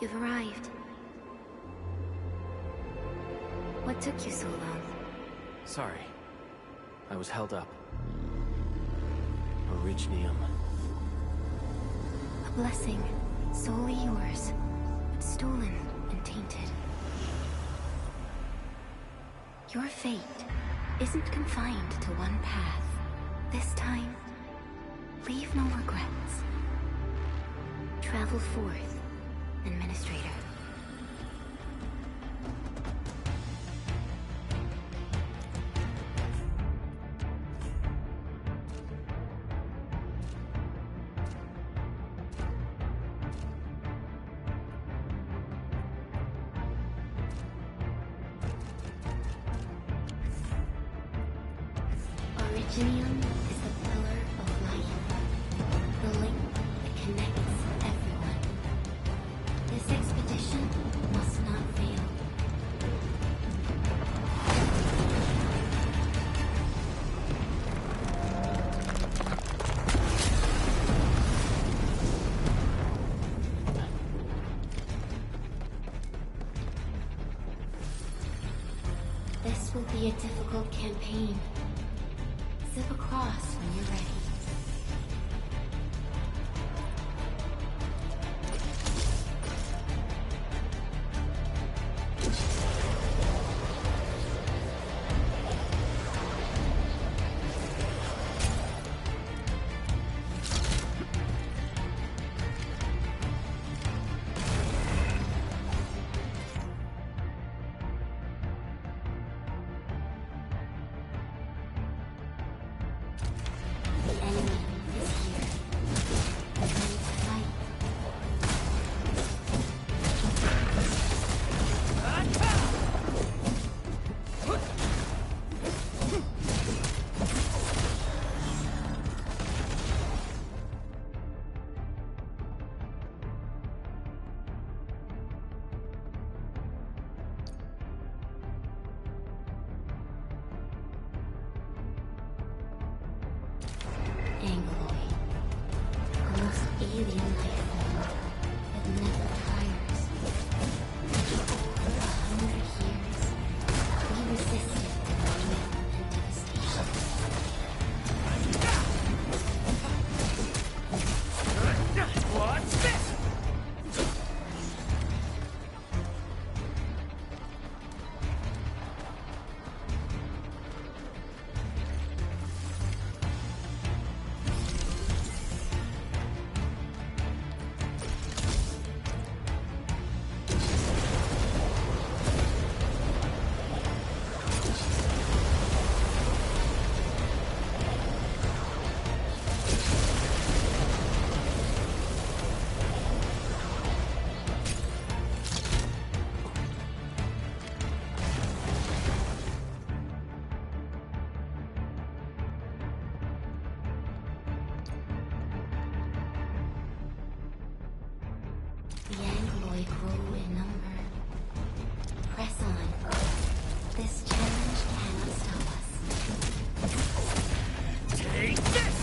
You've arrived. What took you so long? Sorry. I was held up. Originium. A blessing, solely yours, but stolen and tainted. Your fate isn't confined to one path. This time, leave no regrets. Travel forth, Administrator. Originium is the pillar of life, the link that connects everyone. This expedition must not fail. This will be a difficult campaign. Zip across when you're ready. The enemy is here. Ready to fight. Angloid, a most alien life form that never tires. For 100 years, we resisted development and devastation. What's this? The Angloid grow in number. Press on. This challenge cannot stop us. Take this!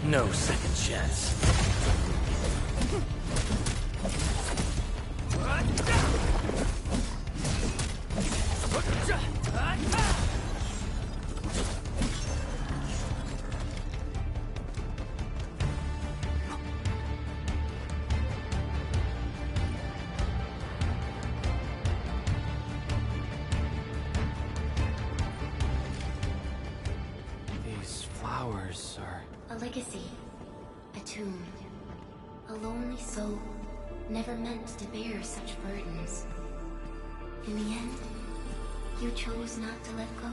No second chance. These flowers are... A legacy. A tomb. A lonely soul, never meant to bear such burdens. In the end, you chose not to let go.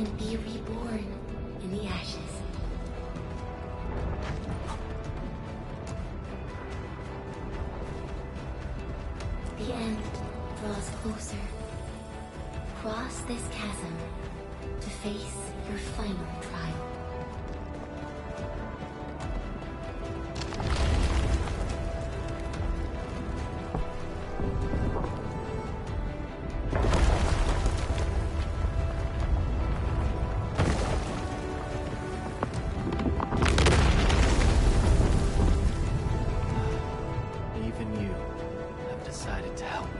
and be reborn in the ashes. The end draws closer. Cross this chasm to face your final trial. Even you have decided to help me.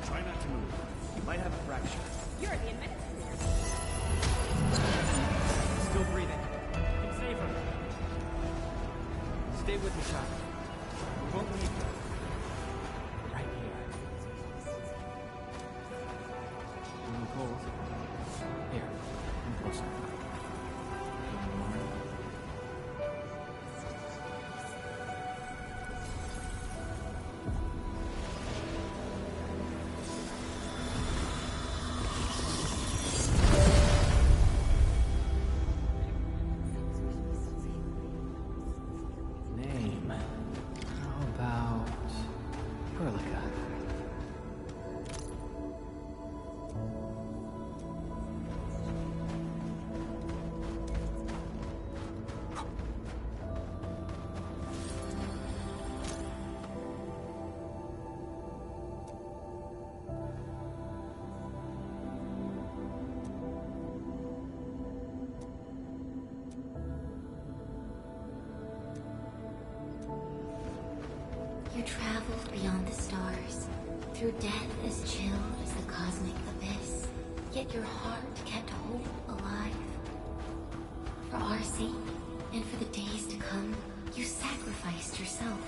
Try not to move. You might have a fracture. You're the administrator. Still breathing. You can save her. Stay with me, child. We won't leave her. Right here. Feeling cold? Here, come closer. Feeling warm? Name. How about Perlica? You traveled beyond the stars, through death as chill as the cosmic abyss. Yet your heart kept hope alive. For our sake, and for the days to come, you sacrificed yourself.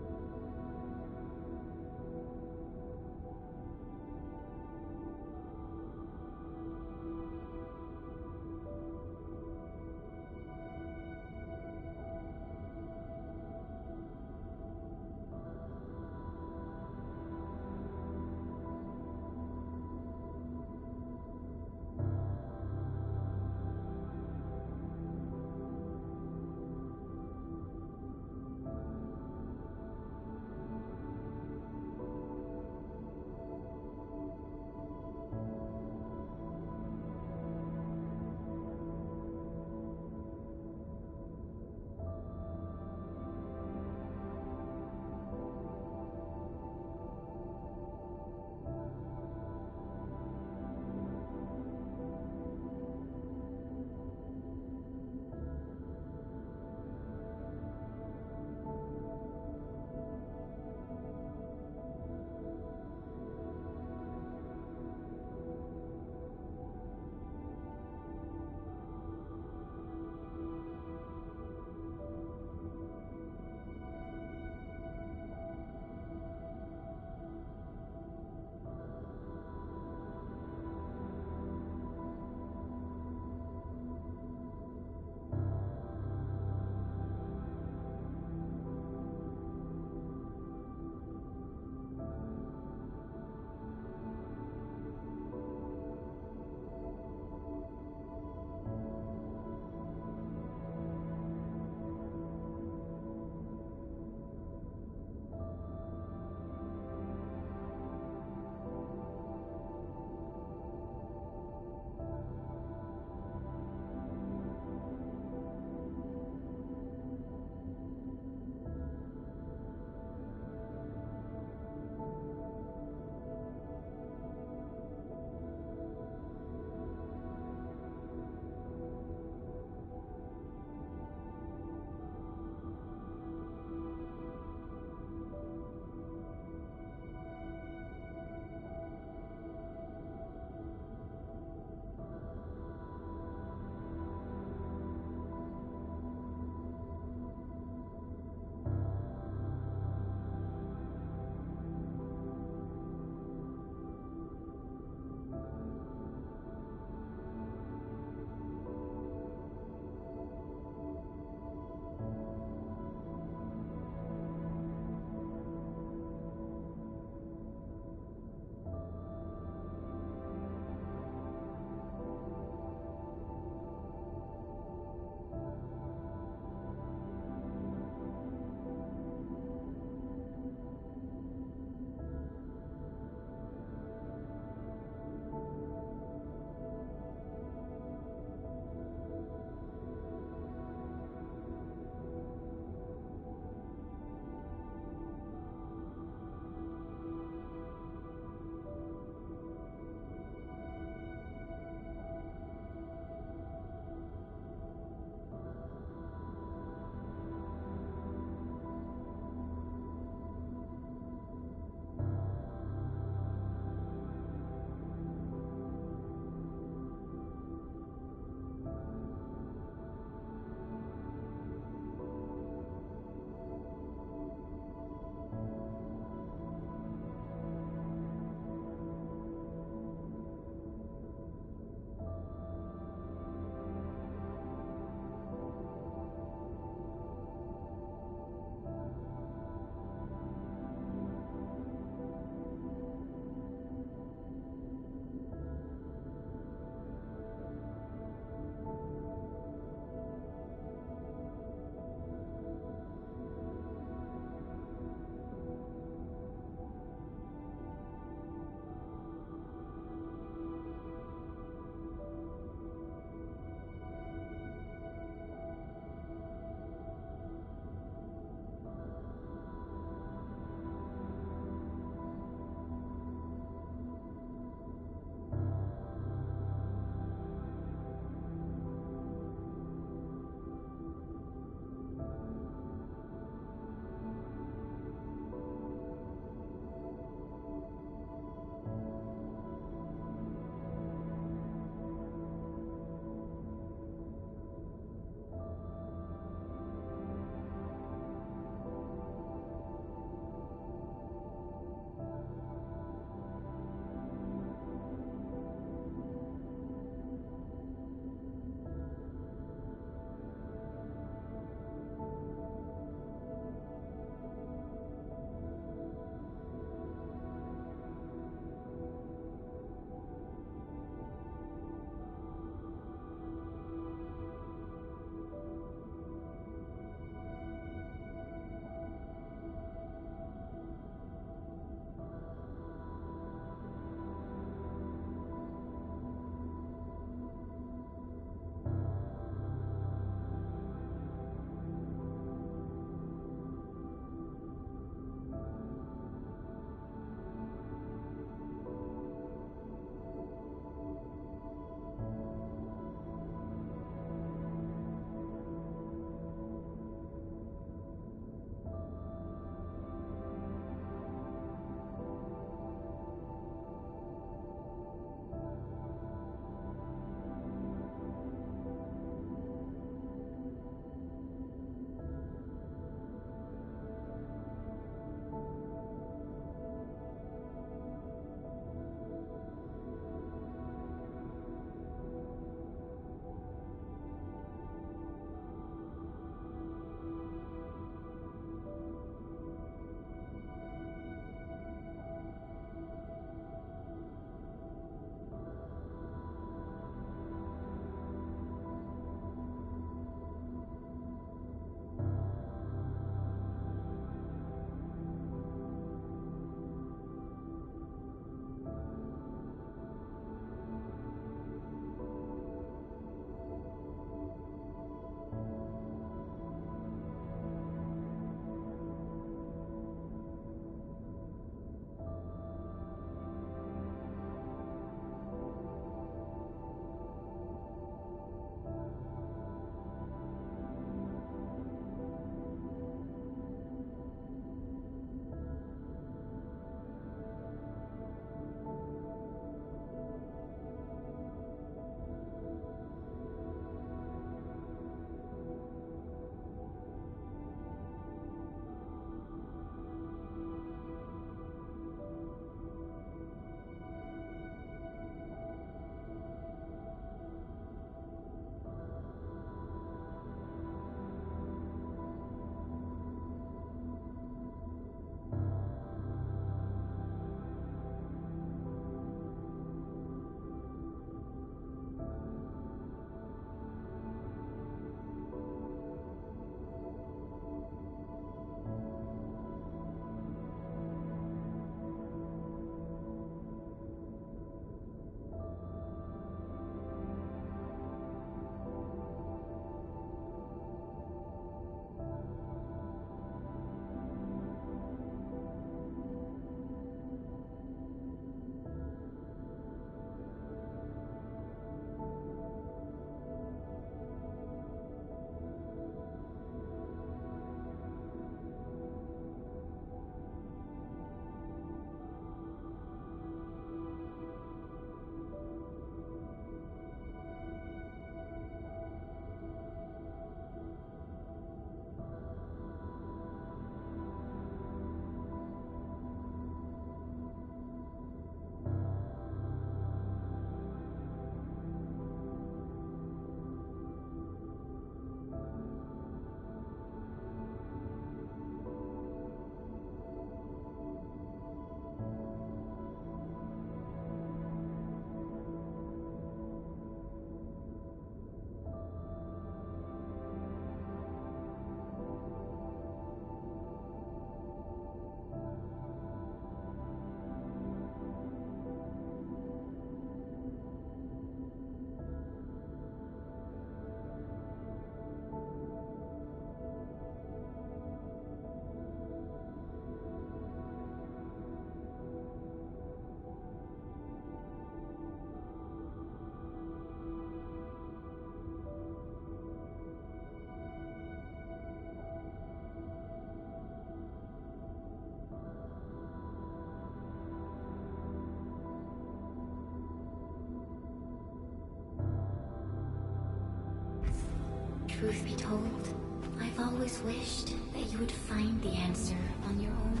Truth be told, I've always wished that you would find the answer on your own.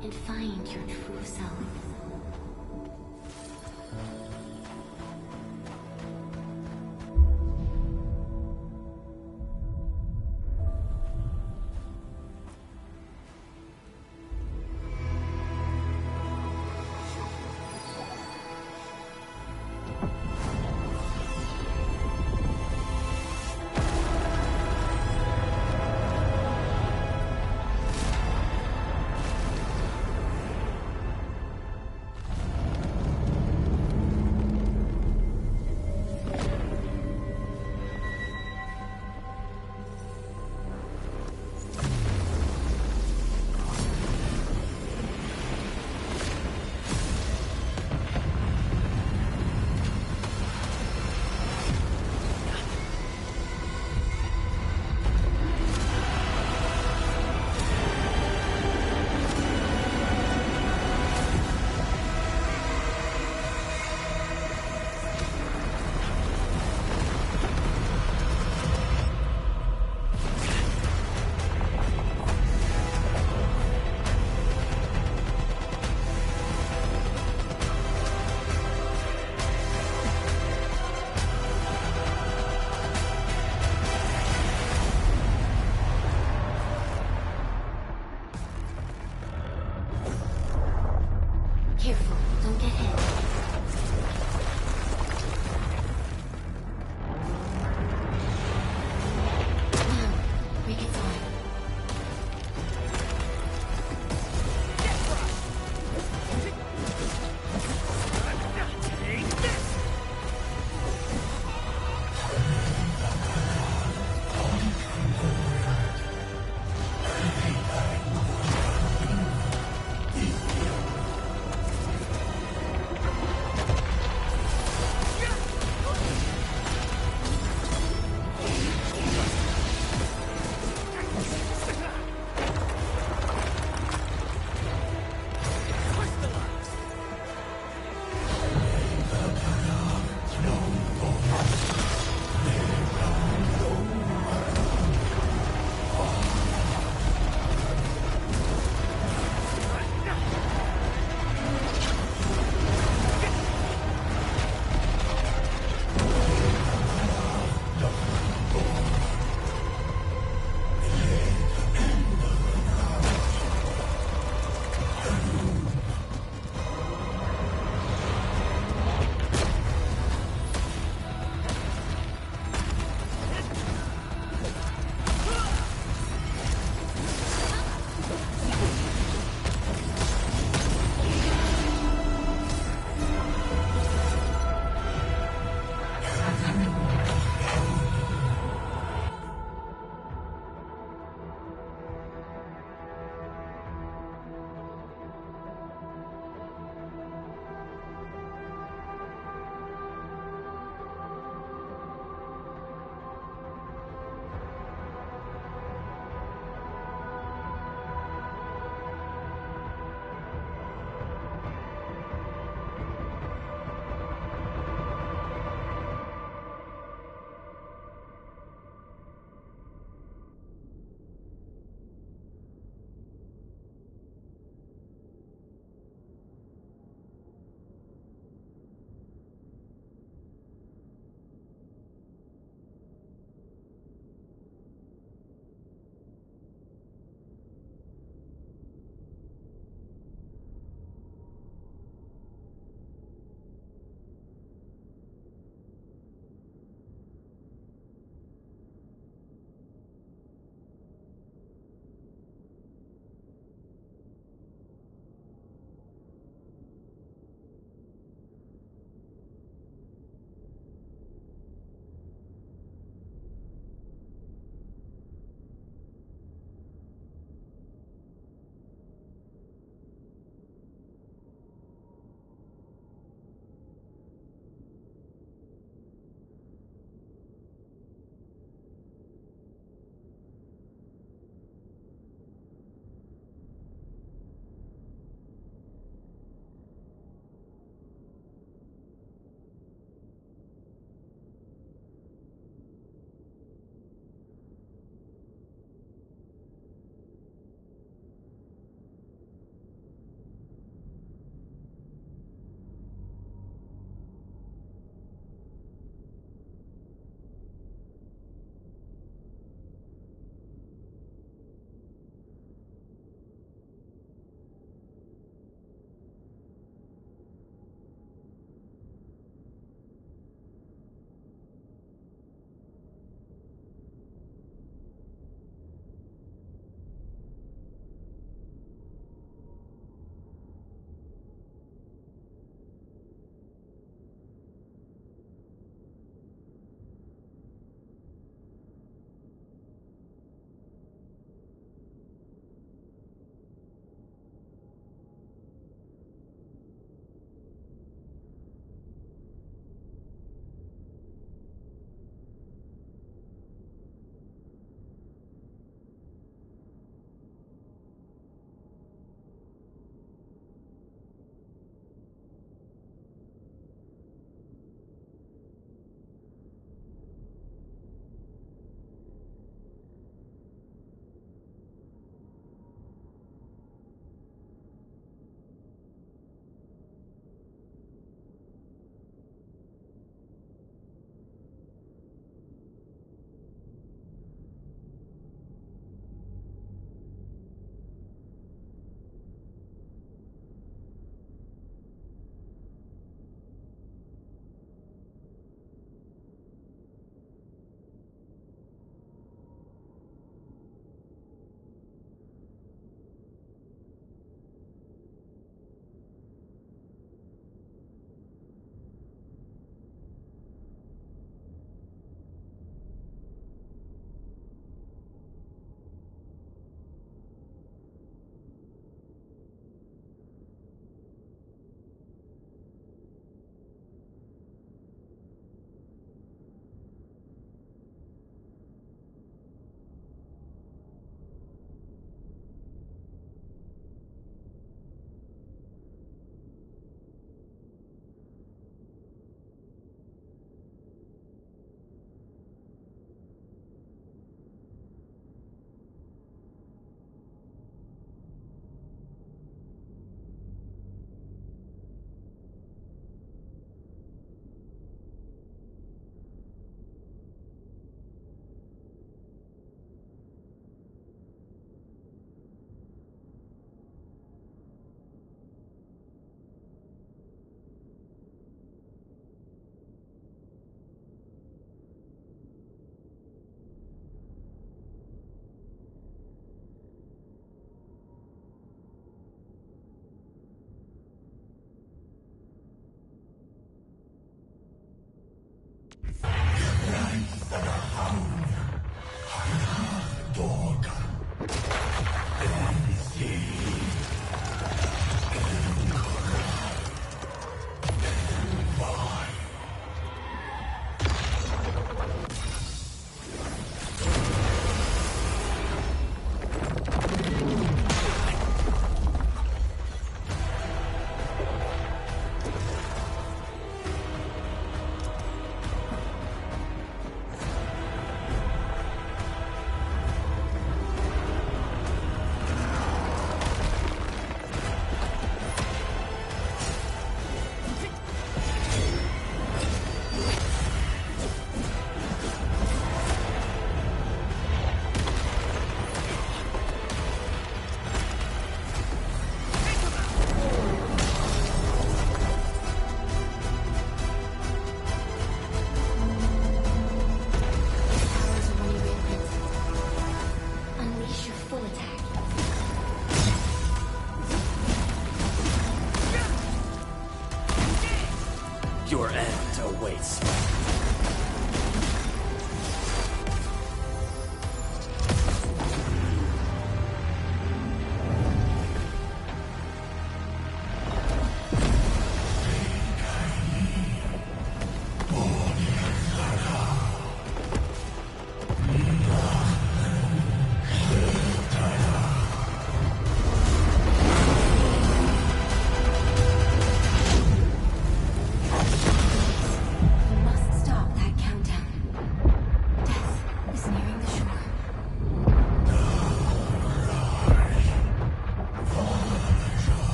And find your true self.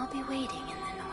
I'll be waiting in the north.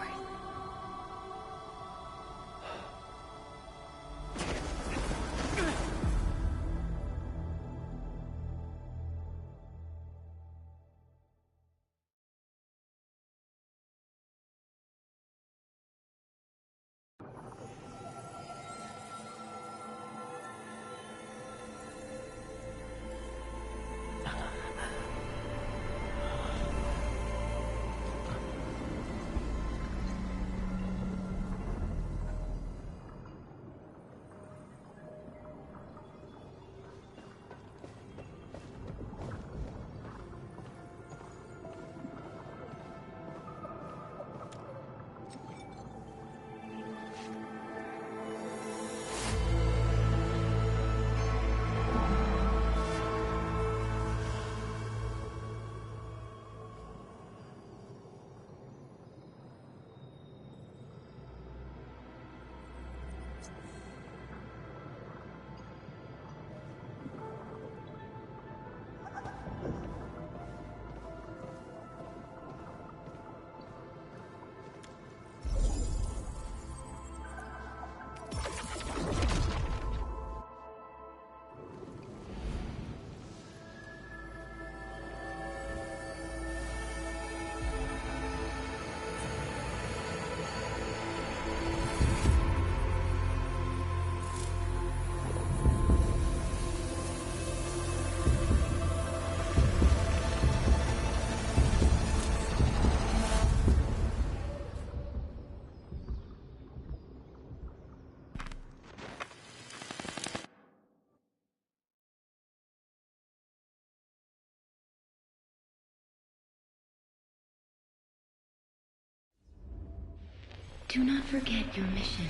Do not forget your mission.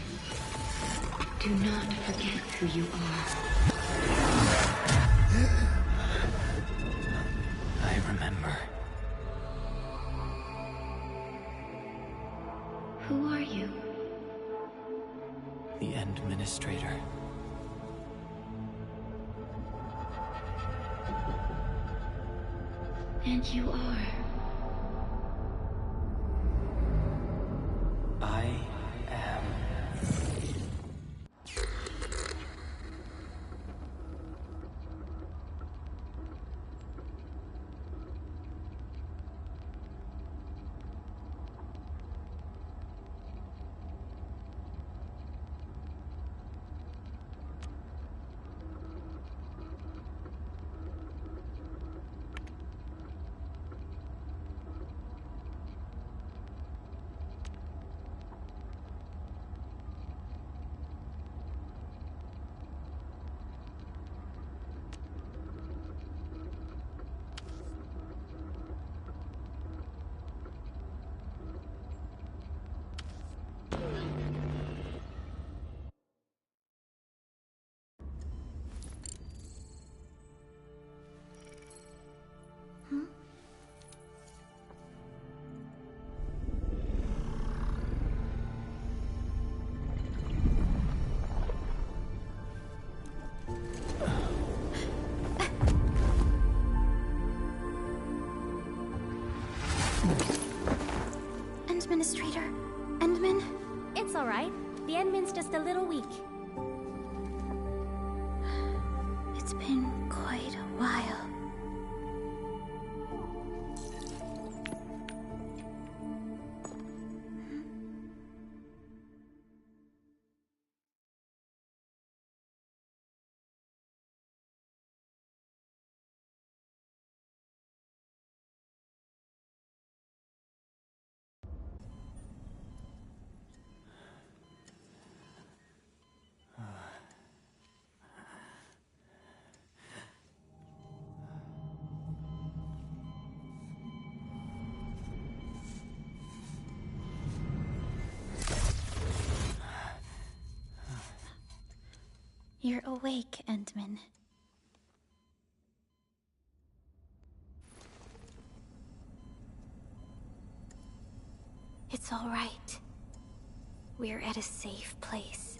Do not forget who you are. I remember. Who are you? The Endministrator. And you are. I am. Administrator? Endman? It's all right. The Endman's just a little weak. It's been quite a while. You're awake, Endman. It's all right. We're at a safe place.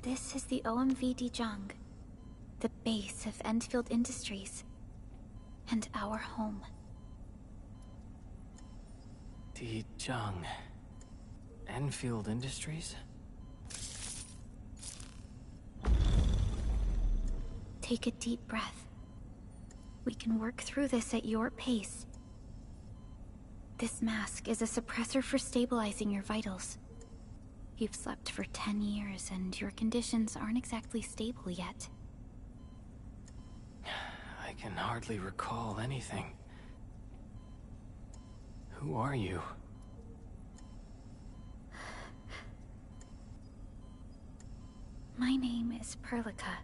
This is the OMV Dijong, the base of Endfield Industries, and our home. Dijong. Endfield Industries? Take a deep breath. We can work through this at your pace. This mask is a suppressor for stabilizing your vitals. You've slept for 10 years, and your conditions aren't exactly stable yet. I can hardly recall anything. Who are you? My name is Perlica.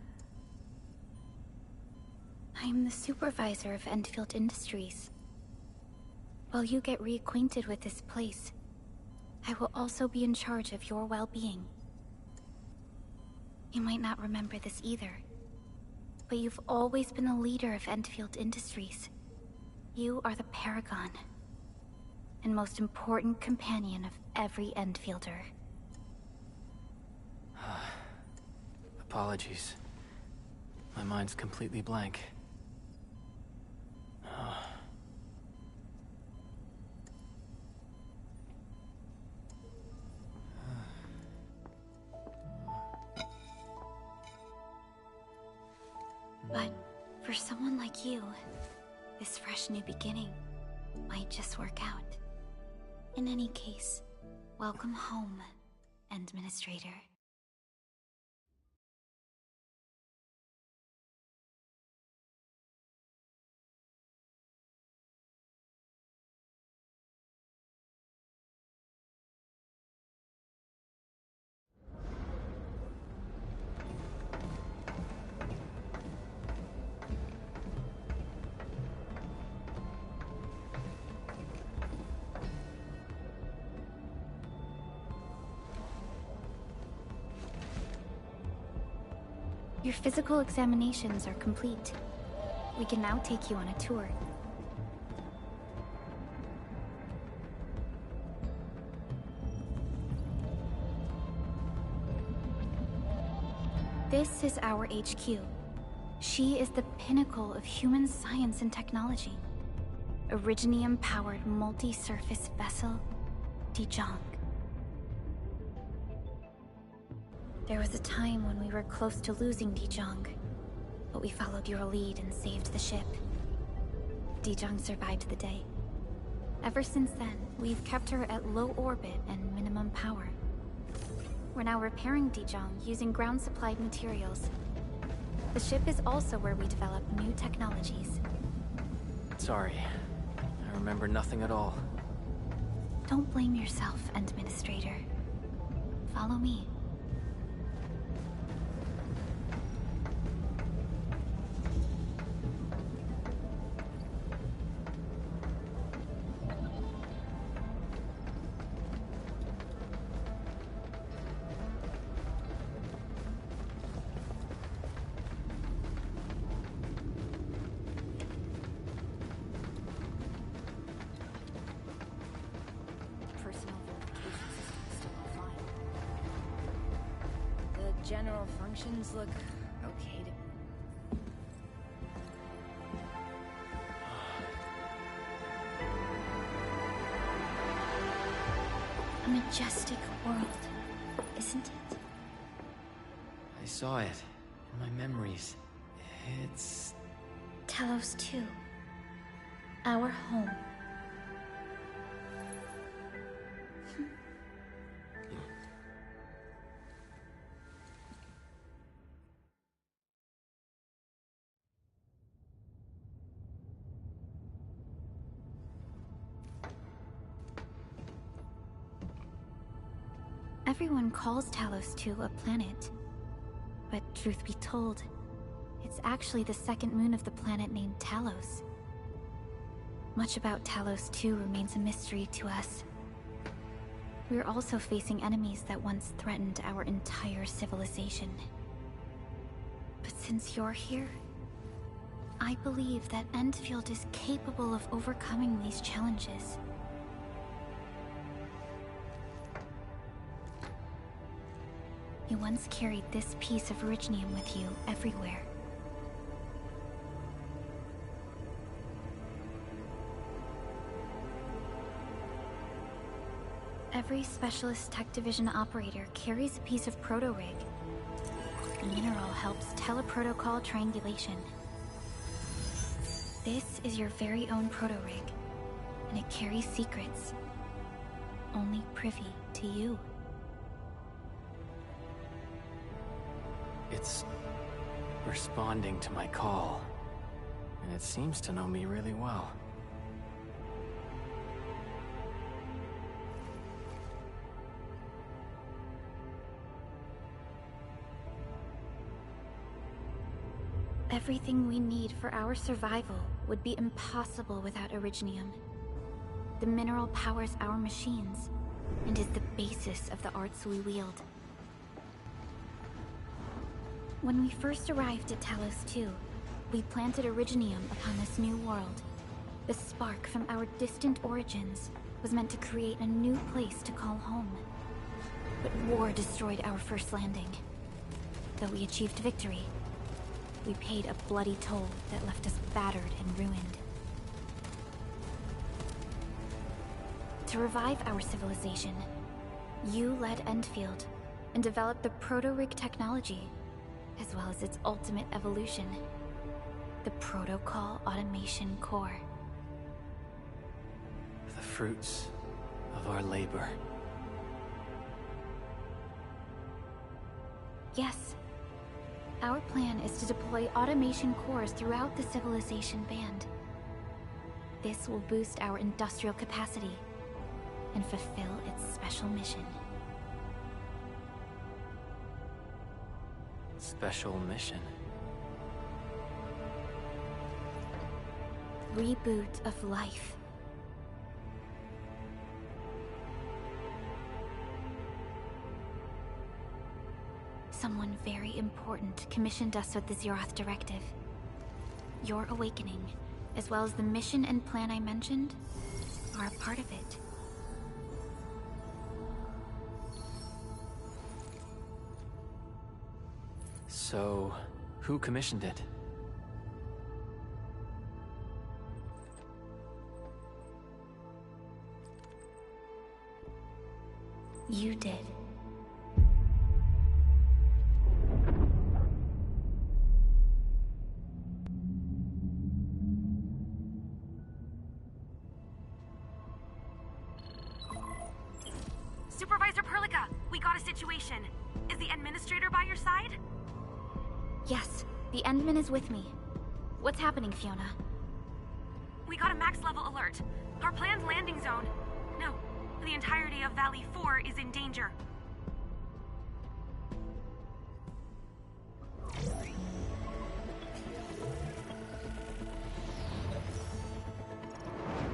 I am the supervisor of Endfield Industries. While you get reacquainted with this place, I will also be in charge of your well-being. You might not remember this either, but you've always been a leader of Endfield Industries. You are the paragon, and most important companion of every Endfielder. Apologies. My mind's completely blank. But for someone like you, this fresh new beginning might just work out. In any case, welcome home, Administrator. Your physical examinations are complete. We can now take you on a tour. This is our HQ. She is the pinnacle of human science and technology. Originium-powered multi-surface vessel, Dijong. There was a time when we were close to losing Dijong, but we followed your lead and saved the ship. Dijong survived the day. Ever since then, we've kept her at low orbit and minimum power. We're now repairing Dijong using ground-supplied materials. The ship is also where we develop new technologies. Sorry. I remember nothing at all. Don't blame yourself, Administrator. Follow me. General functions look okay to me. A majestic world, isn't it? I saw it in my memories. It's... Talos 2. Our home. Everyone calls Talos 2 a planet. But truth be told, it's actually the second moon of the planet named Talos. Much about Talos 2 remains a mystery to us. We're also facing enemies that once threatened our entire civilization. But since you're here, I believe that Endfield is capable of overcoming these challenges. You once carried this piece of Originium with you everywhere. Every Specialist Tech Division operator carries a piece of proto-rig. The mineral helps teleprotocol triangulation. This is your very own proto-rig, and it carries secrets only privy to you. It's responding to my call, and it seems to know me really well. Everything we need for our survival would be impossible without Originium. The mineral powers our machines, and is the basis of the arts we wield. When we first arrived at Talos 2, we planted Originium upon this new world. The spark from our distant origins was meant to create a new place to call home. But war destroyed our first landing. Though we achieved victory, we paid a bloody toll that left us battered and ruined. To revive our civilization, you led Endfield and developed the proto-rig technology, as well as its ultimate evolution, the Protocol Automation Core. The fruits of our labor. Yes. Our plan is to deploy automation cores throughout the civilization band. This will boost our industrial capacity and fulfill its special mission. Special mission? Reboot of life. Someone very important commissioned us with the Zeroth Directive. Your awakening, as well as the mission and plan I mentioned, are a part of it. So, who commissioned it? You did. Supervisor Perlica, we got a situation. Is the administrator by your side? Yes, the Endman is with me. What's happening, Fiona? We got a max level alert. Our planned landing zone. No, the entirety of Valley 4 is in danger.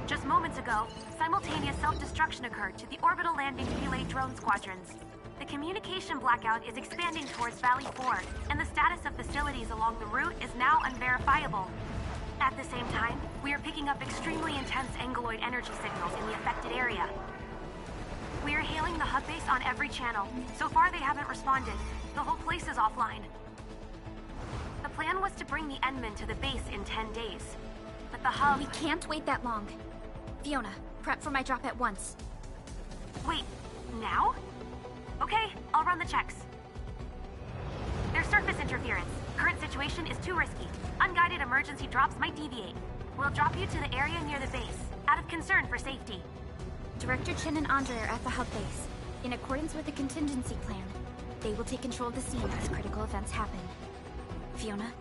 Just moments ago, simultaneous self-destruction occurred to the orbital landing relay drone squadrons. The communication blackout is expanding towards Valley 4, and the status of facilities along the route is now unverifiable. At the same time, we are picking up extremely intense angeloid energy signals in the affected area. We are hailing the hub base on every channel. So far, they haven't responded. The whole place is offline. The plan was to bring the Endman to the base in 10 days. But the hub... We can't wait that long. Fiona, prep for my drop at once. Wait, now? Okay, I'll run the checks. There's surface interference. Current situation is too risky. Unguided emergency drops might deviate. We'll drop you to the area near the base, out of concern for safety. Director Chen and Andre are at the hub base. In accordance with the contingency plan, they will take control of the scene as critical events happen. Fiona,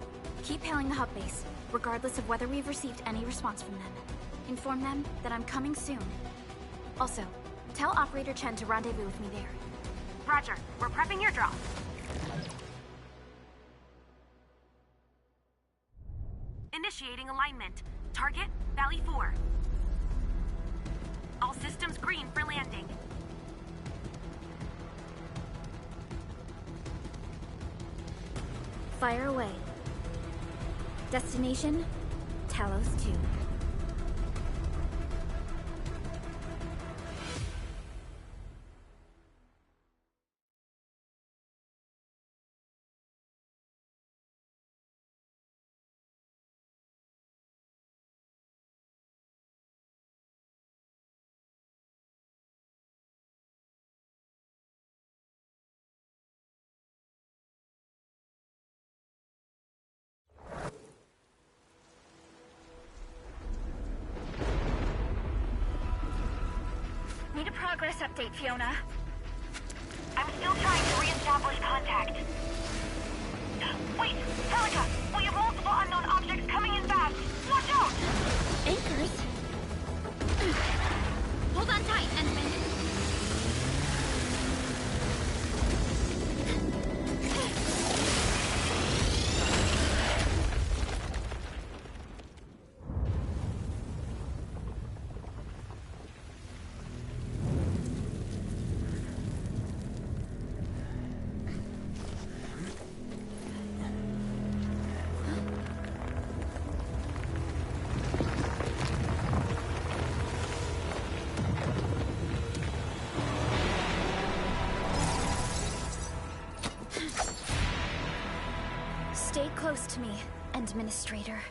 keep hailing the hub base, regardless of whether we've received any response from them. Inform them that I'm coming soon. Also, tell Operator Chen to rendezvous with me there. Roger, we're prepping your drop. Initiating alignment. Target, Valley 4. All systems green for landing. Fire away. Destination, Talos 2. progress update, Fiona. I'm still trying to re-establish contact. Wait, Celica! We have multiple unknown objects coming in fast! Watch out! Anchors? Hold on tight, Endman. Stay close to me, Administrator.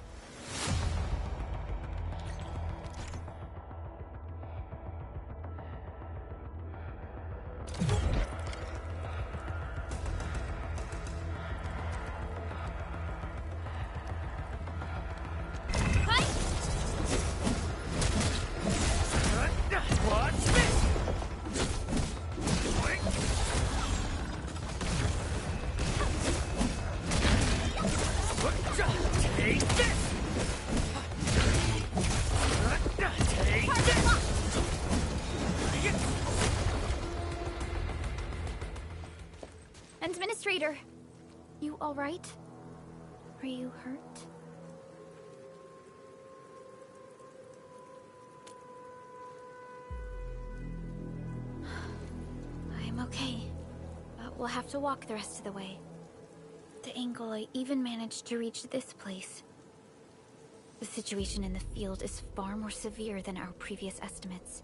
What's this? Take this! Take this! Administrator, you all right? Are you hurt? I'm okay, but we'll have to walk the rest of the way. The angle I even managed to reach this place. The situation in the field is far more severe than our previous estimates.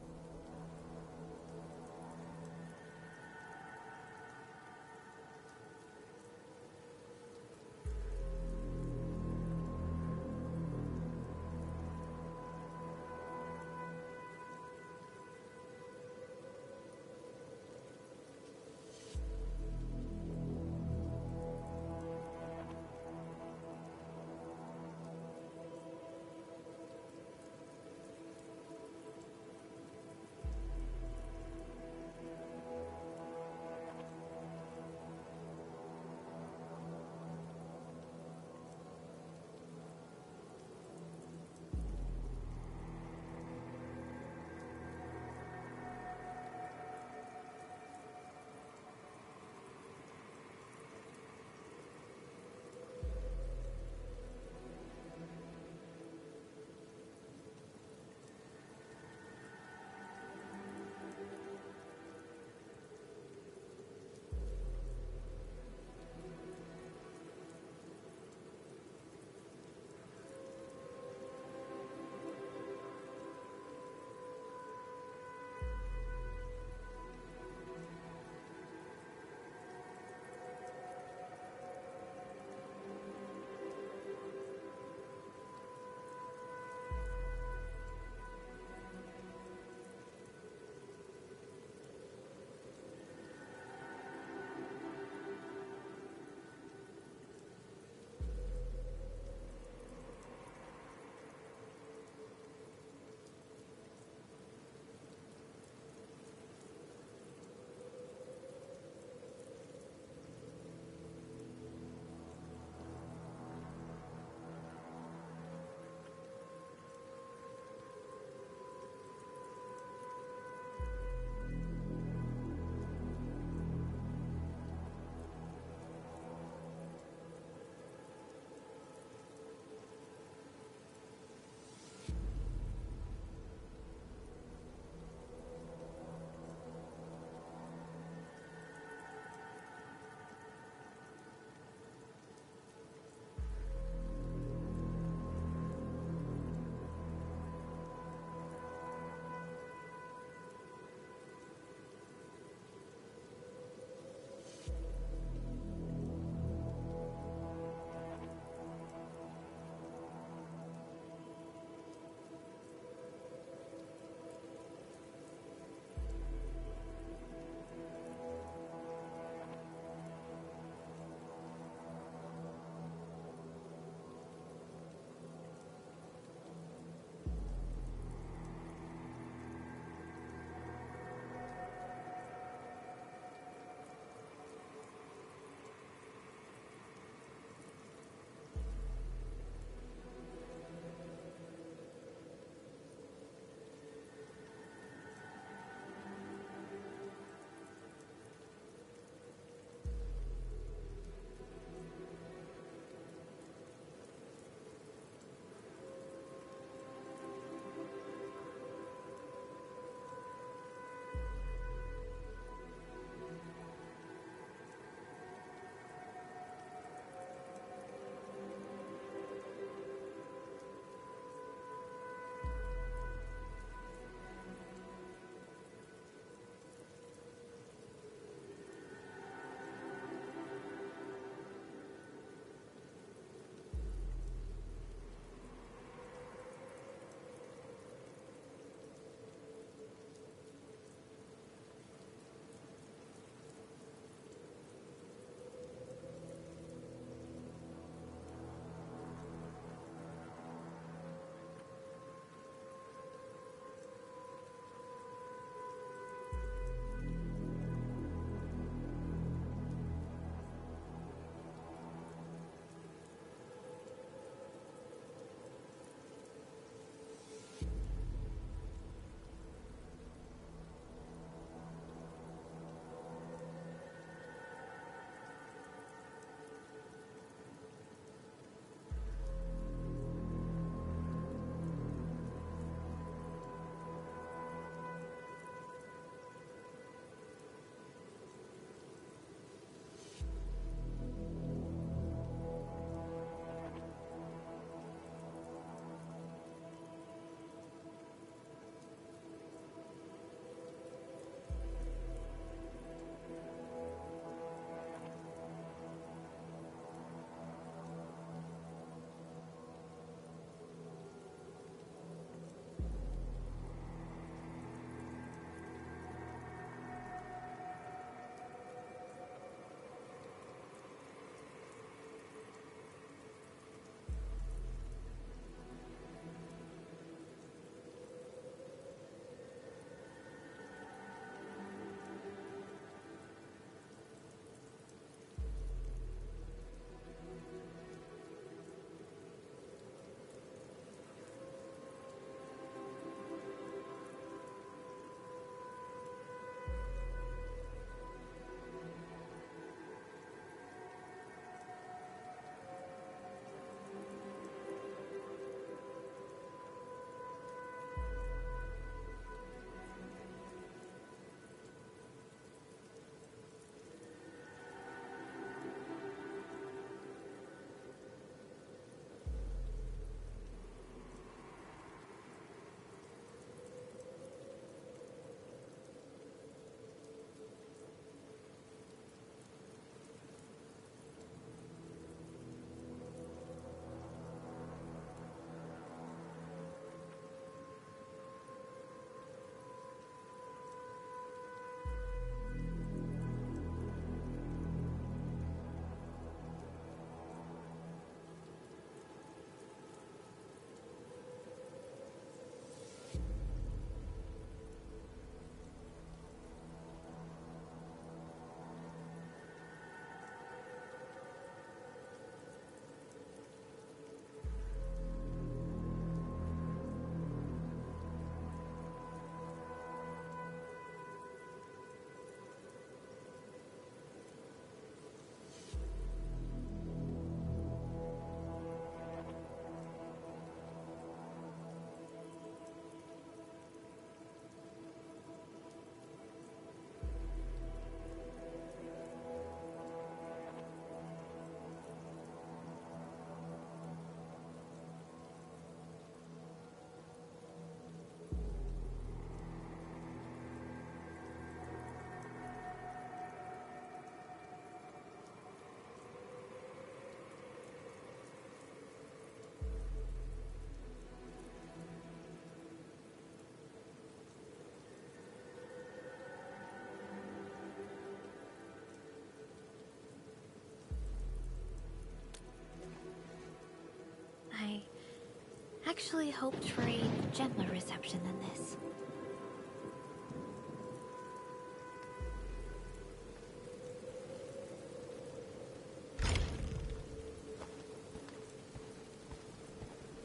actually hoped for a gentler reception than this.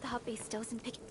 The hub base still isn't picking.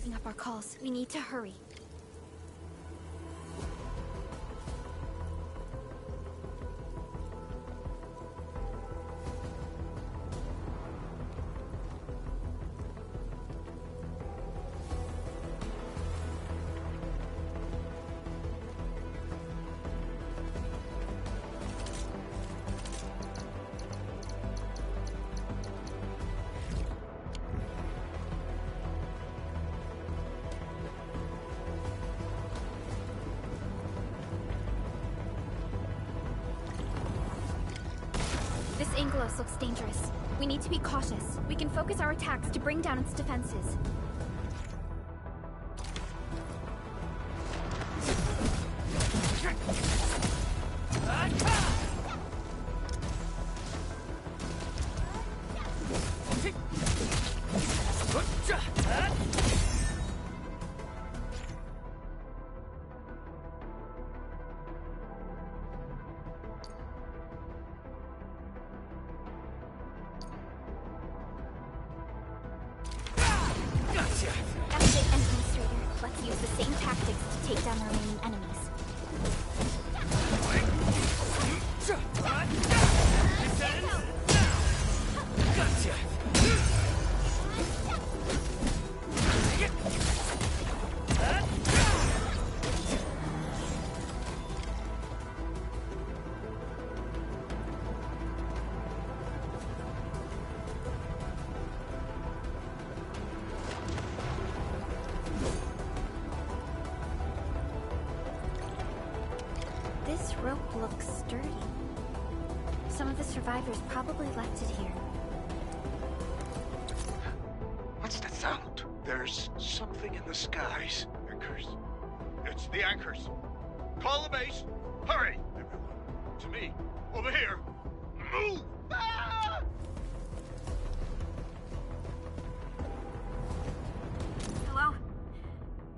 mixing up our calls. We need to hurry. This Angelos looks dangerous. We need to be cautious. We can focus our attacks to bring down its defenses. That's it, Administrator. Let's use the same tactics to take down the remaining enemies. This rope looks sturdy. Some of the survivors probably left it here. What's that sound? There's something in the skies. Anchors. It's the anchors. Call the base. Hurry, everyone. To me. Over here. Move! Ah! Hello?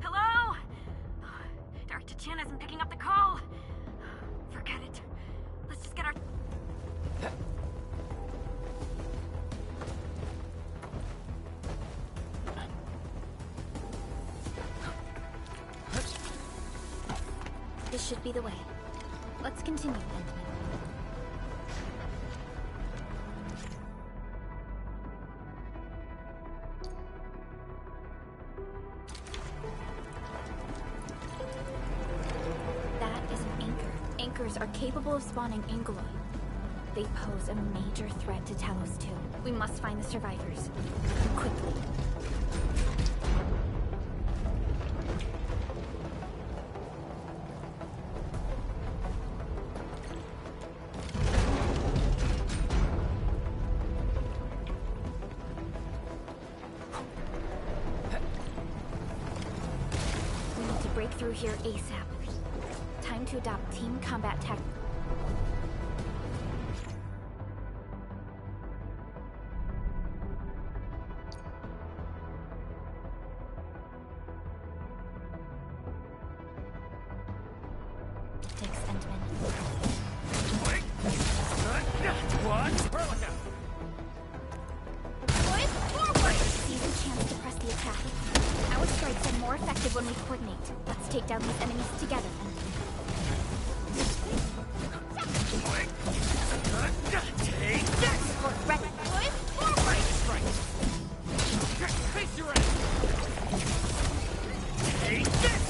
Hello? Dr. Chen isn't picking up the call. Forget it. Let's just get our... This should be the way. Let's continue, Endman. That is an anchor. Anchors are capable of spawning Angoloi. They pose a major threat to Talos 2. We must find the survivors. Quickly. We need to break through here ASAP. Time to adopt team combat tech. Thanks, Endman. Seize the chance to press the attack. Our strikes are more effective when we coordinate. Let's take down these enemies together, Endman. Take this! Support ready. Face your end! Take this!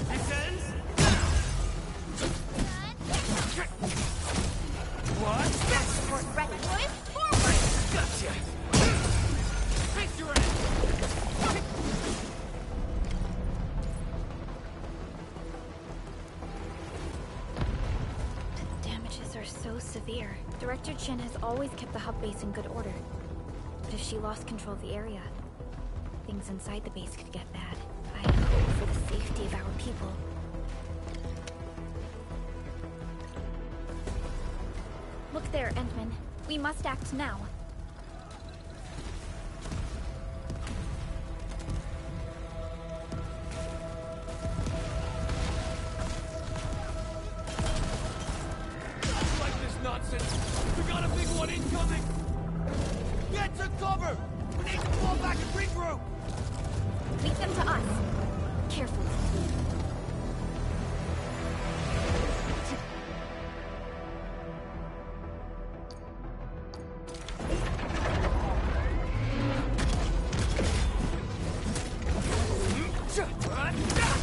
This ends! What? Support ready. Gotcha! Face your end! The damages are so severe. Director Chen has always kept the hub base in good order. But if she lost control of the area, things inside the base could get bad. I hope for the safety of our people. Look there, Endman. We must act now. Like this nonsense! We got a big one incoming! Get to cover! We need to fall back and regroup! Leave them to us. Carefully.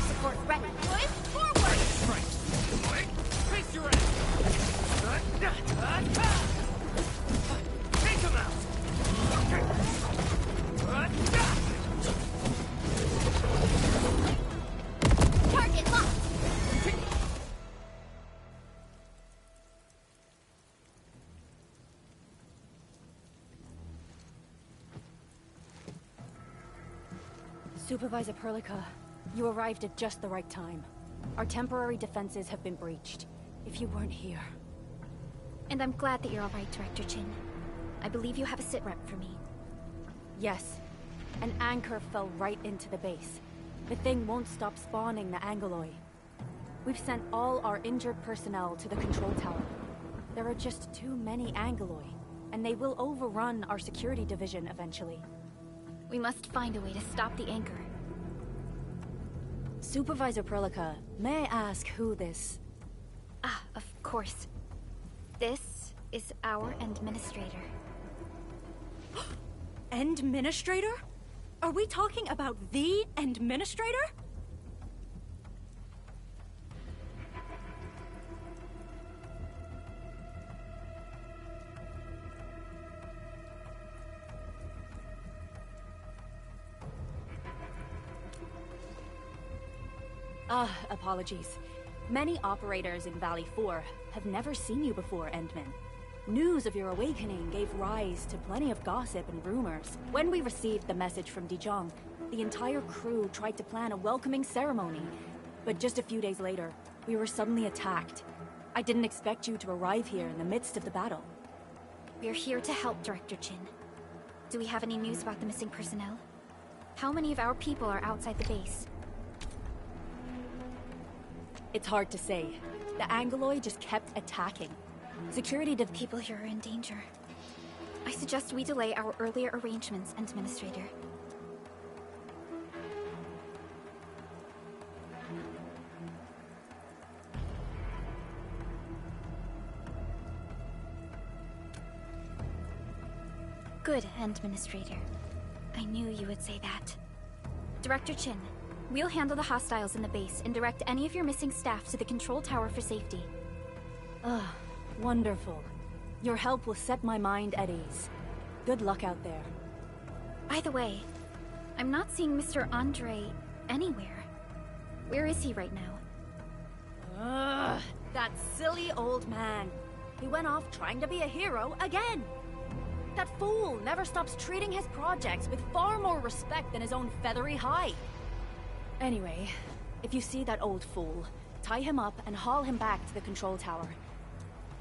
Support ready. Push forward! Right. Face your ass! Take him out! Target locked. Supervisor Perlica, you arrived at just the right time. Our temporary defenses have been breached. If you weren't here... And I'm glad that you're alright, Director Chin. I believe you have a sit-rep for me. Yes. An anchor fell right into the base. The thing won't stop spawning the Angoloi. We've sent all our injured personnel to the control tower. There are just too many Angoloi, and they will overrun our security division eventually. We must find a way to stop the anchor. Supervisor Perlica, may I ask who this... Ah, of course. This is our administrator. Administrator? Are we talking about the administrator? Apologies. Many operators in Valley 4 have never seen you before, Endman. News of your awakening gave rise to plenty of gossip and rumors. When we received the message from Dijon, the entire crew tried to plan a welcoming ceremony. But just a few days later, we were suddenly attacked. I didn't expect you to arrive here in the midst of the battle. We're here to help, Director Chin. Do we have any news about the missing personnel? How many of our people are outside the base? It's hard to say. The Angoloi just kept attacking. Security people here are in danger. I suggest we delay our earlier arrangements, Administrator. Good, Administrator. I knew you would say that. Director Chin, we'll handle the hostiles in the base and direct any of your missing staff to the control tower for safety. Ah, wonderful. Your help will set my mind at ease. Good luck out there. By the way, I'm not seeing Mr. Andre anywhere. Where is he right now? Ugh, that silly old man. He went off trying to be a hero again. That fool never stops treating his projects with far more respect than his own feathery hide. Anyway, if you see that old fool, tie him up and haul him back to the control tower.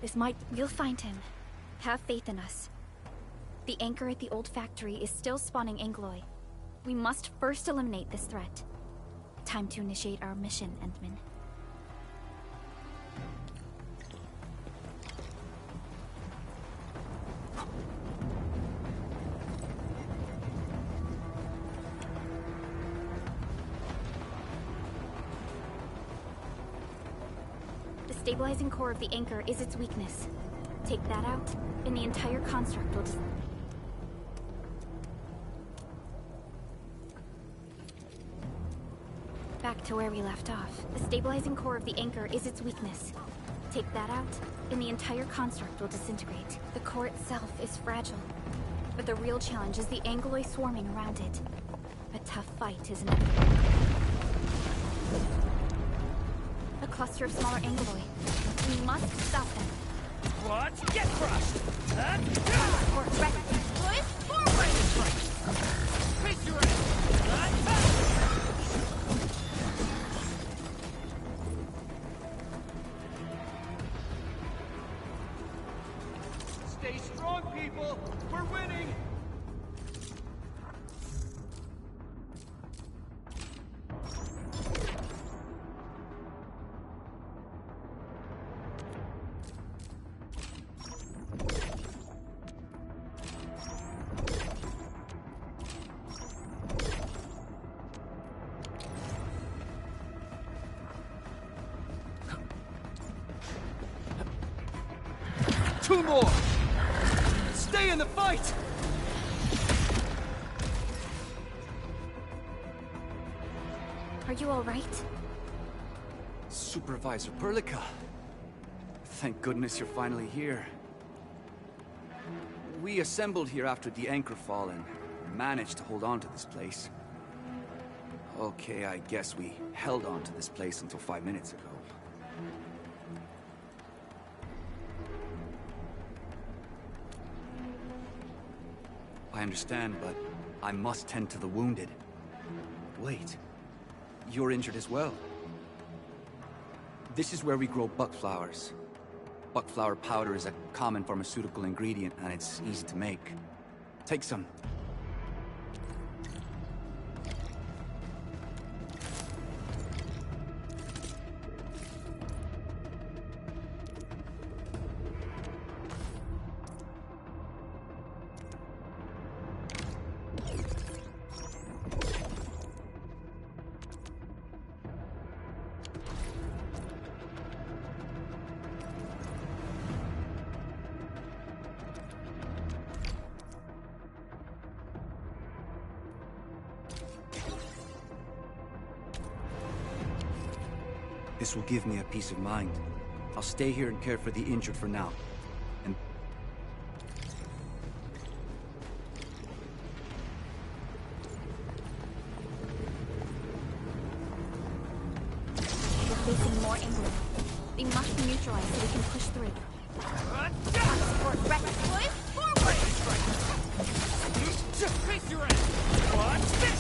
This might... We'll find him. Have faith in us. The anchor at the old factory is still spawning Angoloi. We must first eliminate this threat. Time to initiate our mission, Endman. The stabilizing core of the anchor is its weakness. Take that out, and the entire construct will Back to where we left off. The stabilizing core of the anchor is its weakness. Take that out, and the entire construct will disintegrate. The core itself is fragile, but the real challenge is the Angoloi swarming around it. A tough fight is inevitable. A cluster of smaller Angoloi. We must stop them. What? Get crushed! We're ready. Push forward! Face your ass! Stay strong, people! We're winning! 2 more! Stay in the fight! Are you alright? Supervisor Perlica. Thank goodness you're finally here. We assembled here after the anchor fall and managed to hold on to this place. Okay, I guess we held on to this place until 5 minutes ago. I understand, but I must tend to the wounded. Wait, you're injured as well. This is where we grow buckflowers. Buckflower powder is a common pharmaceutical ingredient, and it's easy to make. Take some. This will give me a peace of mind. I'll stay here and care for the injured for now. And... We're facing more England. They must be neutralized so we can push through. Support ready. Boys, forward! Face your ass! Watch this!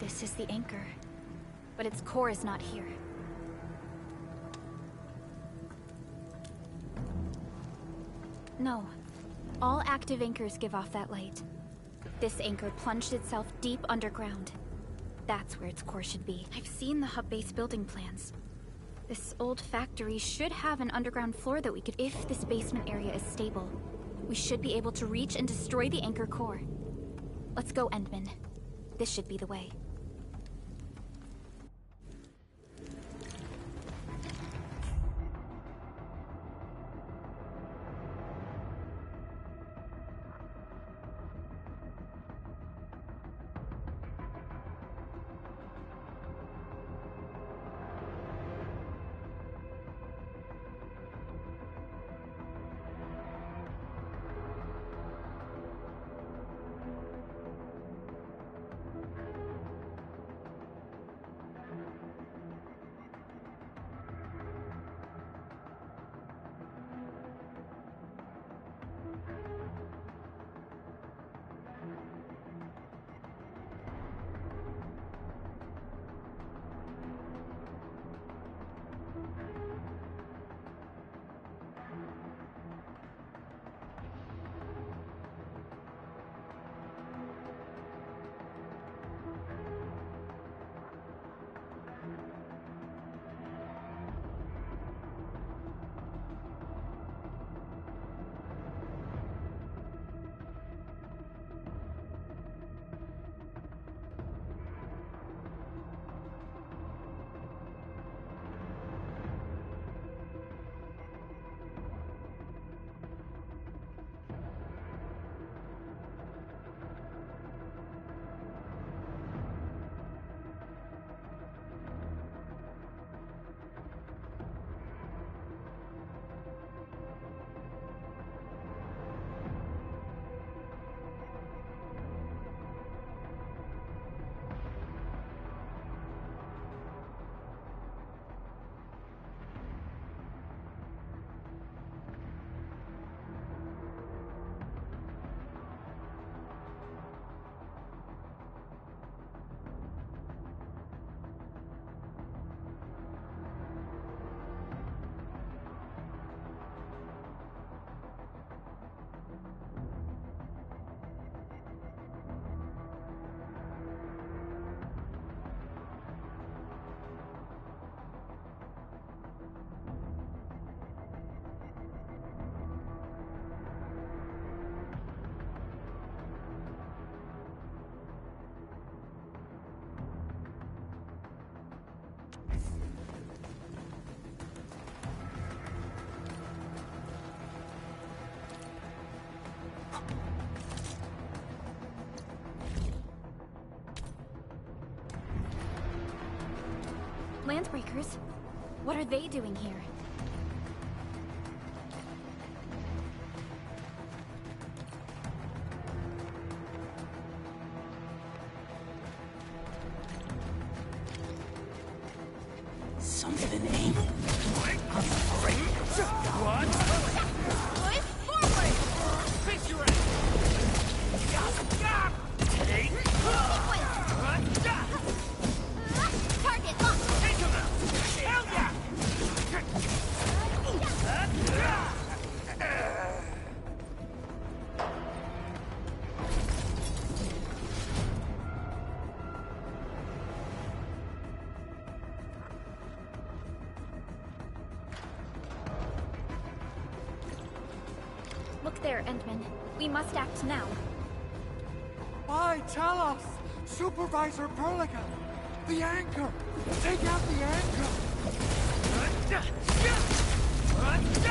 This is the anchor, but its core is not here. No. All active anchors give off that light. This anchor plunged itself deep underground. That's where its core should be. I've seen the hub base building plans. This old factory should have an underground floor that we could... If this basement area is stable, we should be able to reach and destroy the anchor core. Let's go, Endman. This should be the way. Groundbreakers? What are they doing here? Something ain't right. What? Boys, forward! Face your ass! Take! Target locked! Take him out! Hell yeah! Look there, Endman. We must act now. Why, tell us! Supervisor Perlica! The anchor! Take out the anchor! Target locked!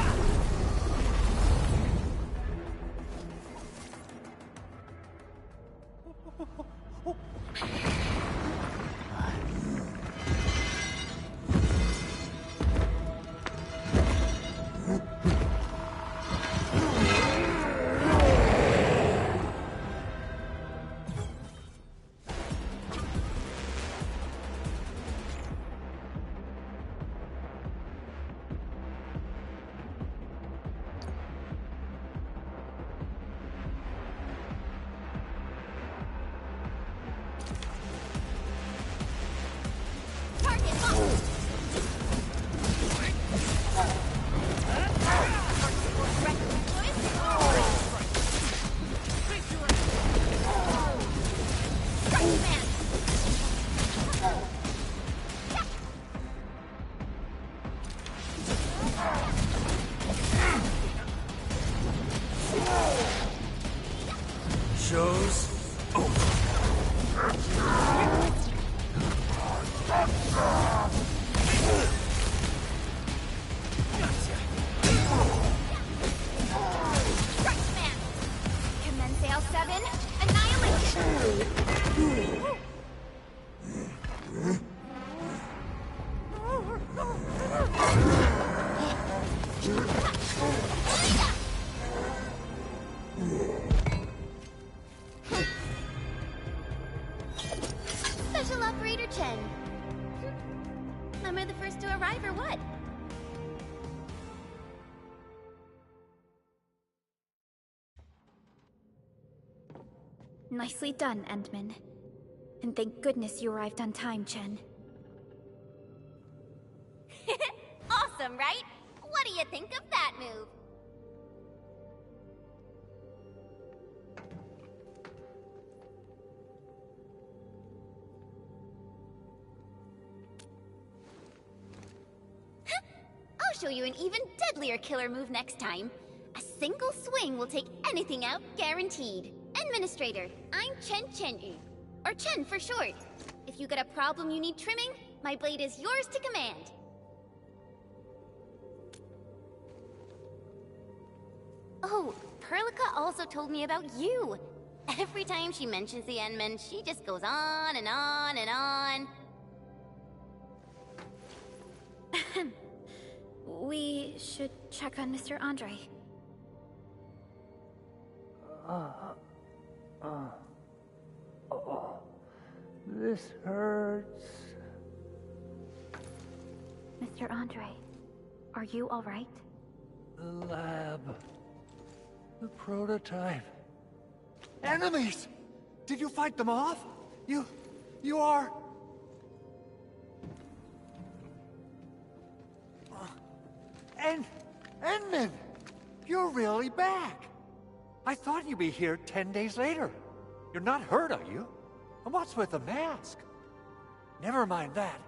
Show's over. Crunchman! Commensale 7, annihilation! Special Operator Chen. Am I the first to arrive or what? Nicely done, Endman. And thank goodness you arrived on time, Chen. Awesome, right? What do you think of that move? I'll show you an even deadlier killer move next time. A single swing will take anything out, guaranteed. Administrator, I'm Chen Chen-yu, or Chen for short. If you got a problem you need trimming, my blade is yours to command. Oh, Perlica also told me about you. Every time she mentions the Endman, she just goes on and on and on. We should check on Mr. Andre. This hurts. Mr. Andre, are you all right? The lab. The prototype. Enemies! Did you fight them off? You are... Endman! You're really back! I thought you'd be here 10 days later. You're not hurt, are you? And what's with the mask? Never mind that.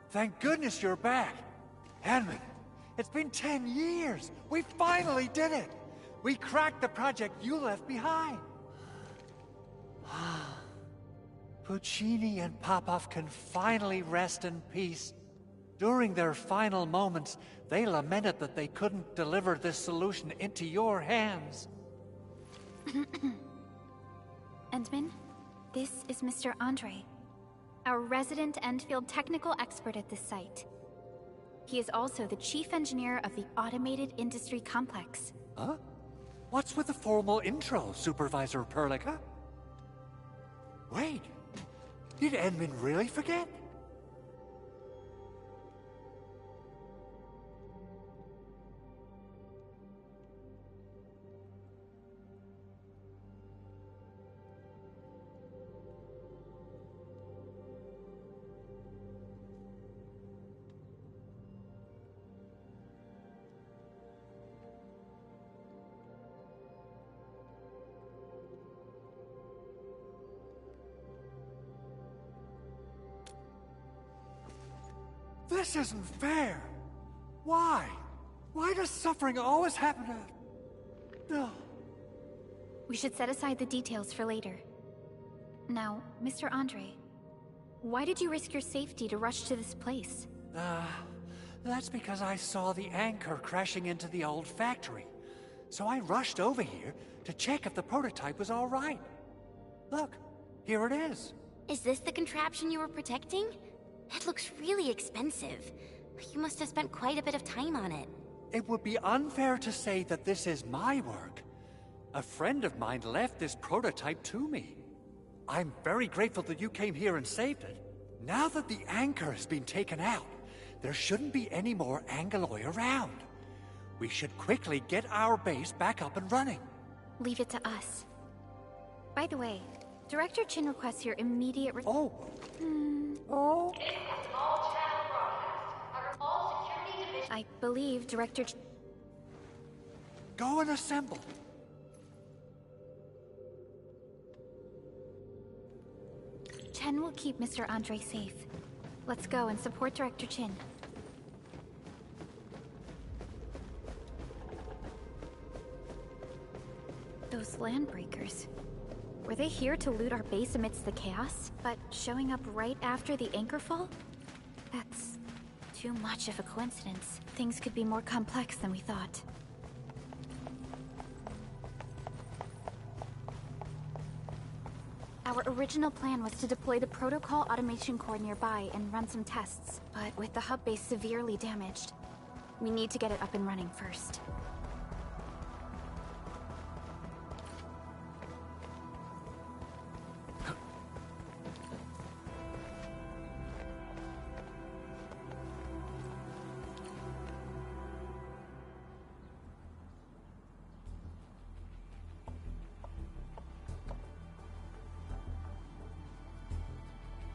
Thank goodness you're back. Endman, it's been 10 years. We finally did it. We cracked the project you left behind. Puccini and Popov can finally rest in peace. During their final moments, they lamented that they couldn't deliver this solution into your hands. Endman, this is Mr. Andre, our resident Endfield technical expert at this site. He is also the chief engineer of the Automated Industry Complex. Huh? What's with the formal intro, Supervisor Perlica? Wait, did Endman really forget? This isn't fair. Why? Why does suffering always happen to... No. We should set aside the details for later. Now, Mr. Andre, why did you risk your safety to rush to this place? That's because I saw the anchor crashing into the old factory. So I rushed over here to check if the prototype was all right. Look, here it is. Is this the contraption you were protecting? It looks really expensive. You must have spent quite a bit of time on it. It would be unfair to say that this is my work. A friend of mine left this prototype to me. I'm very grateful that you came here and saved it. Now that the anchor has been taken out, there shouldn't be any more Angaloi around. We should quickly get our base back up and running. Leave it to us. By the way, Director Chin requests your immediate Oh. I believe Director Go and assemble. Chen will keep Mr. Andre safe. Let's go and support Director Chin. Those landbreakers. Were they here to loot our base amidst the chaos? But showing up right after the anchor fall? That's too much of a coincidence. Things could be more complex than we thought. Our original plan was to deploy the protocol automation core nearby and run some tests. But with the hub base severely damaged, we need to get it up and running first.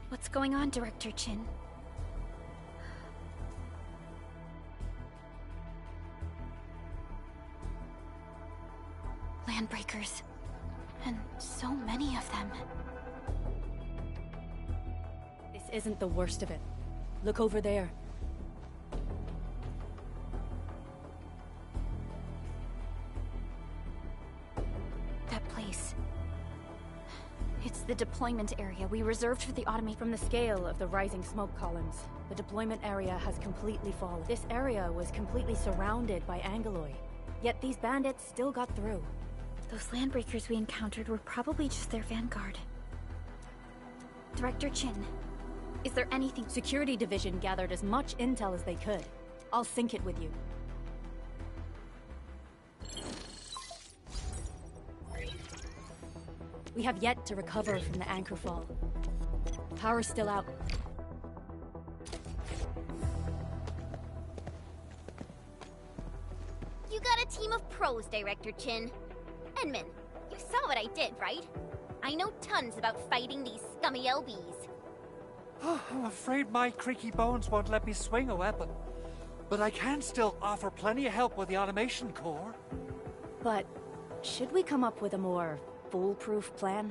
What's going on, Director Chin? Landbreakers. And so many of them. This isn't the worst of it. Look over there. That place. It's the deployment area we reserved for the automate. From the scale of the rising smoke columns, the deployment area has completely fallen. This area was completely surrounded by Angaloi, yet these bandits still got through. Those landbreakers we encountered were probably just their vanguard. Director Chin, is there anything— Security Division gathered as much intel as they could. I'll sync it with you. We have yet to recover from the anchor fall. Power's still out. You got a team of pros, Director Chin. Enman, you saw what I did, right? I know tons about fighting these scummy LBs. I'm afraid my creaky bones won't let me swing a weapon. But I can still offer plenty of help with the automation core. But should we come up with a more foolproof plan?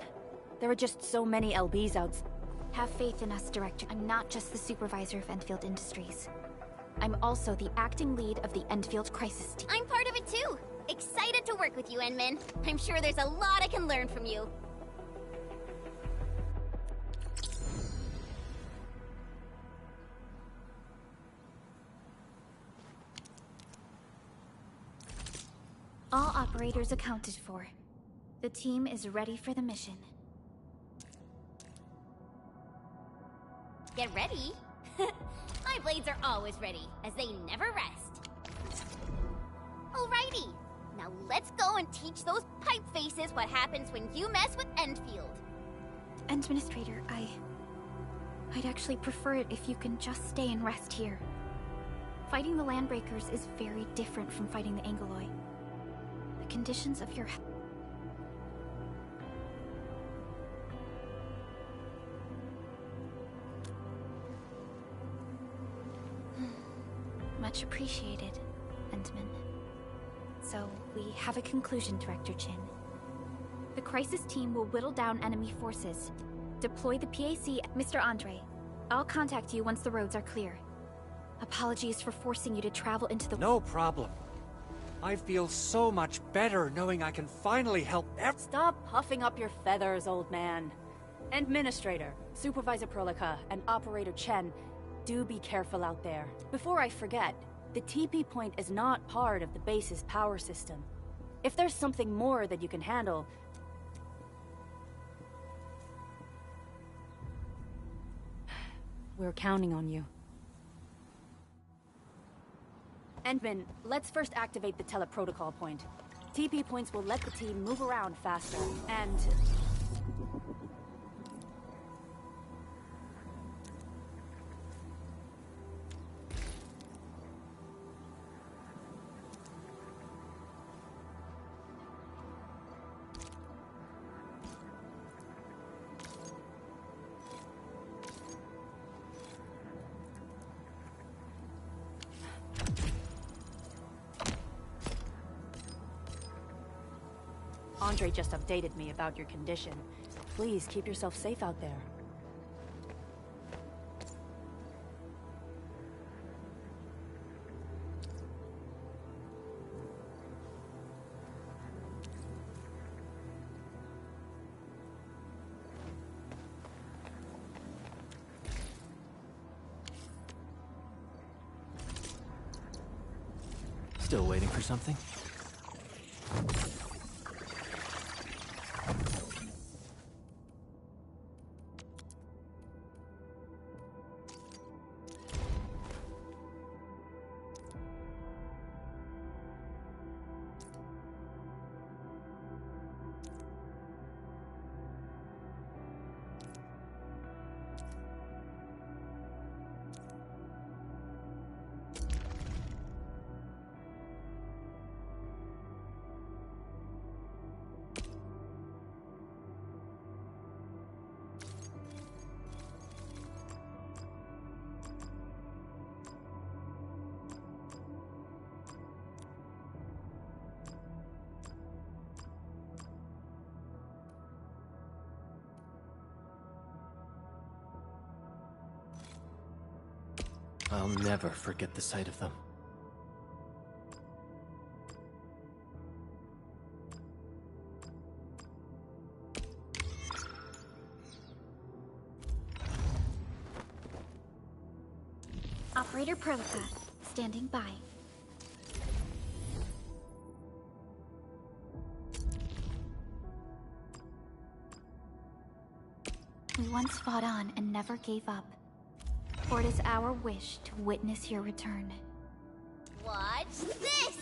There are just so many LBs out. Have faith in us, Director. I'm not just the supervisor of Endfield Industries. I'm also the acting lead of the Endfield Crisis Team. I'm part of it too. Excited to work with you, Enman. I'm sure there's a lot I can learn from you. All operators accounted for. The team is ready for the mission. Get ready. I blades are always ready, as they never rest. Alrighty, now let's go and teach those pipe faces what happens when you mess with Endfield. Administrator, I'd actually prefer it if you can just stay and rest here. Fighting the Landbreakers is very different from fighting the Angoloi. The conditions of your... Much appreciated, Endman. So, we have a conclusion, Director Chin. The Crisis Team will whittle down enemy forces. Deploy the PAC... Mr. Andre, I'll contact you once the roads are clear. Apologies for forcing you to travel into the... No problem. I feel so much better knowing I can finally help Stop puffing up your feathers, old man. Administrator, Supervisor Perlica, and Operator Chen, do be careful out there. Before I forget, the TP point is not part of the base's power system. If there's something more that you can handle... We're counting on you. Endman, let's first activate the teleprotocol point. TP points will let the team move around faster, and... Andre just updated me about your condition. Please keep yourself safe out there. Still waiting for something? I'll never forget the sight of them. Operator Perlica, standing by. We once fought on and never gave up. For it is our wish to witness your return. Watch this!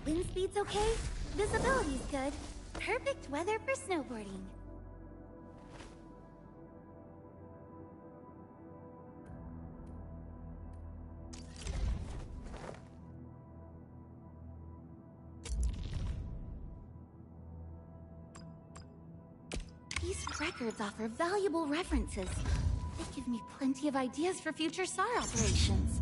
Wind speed's okay? Visibility's good. Perfect weather for snowboarding. These records offer valuable references. They give me plenty of ideas for future SAR operations.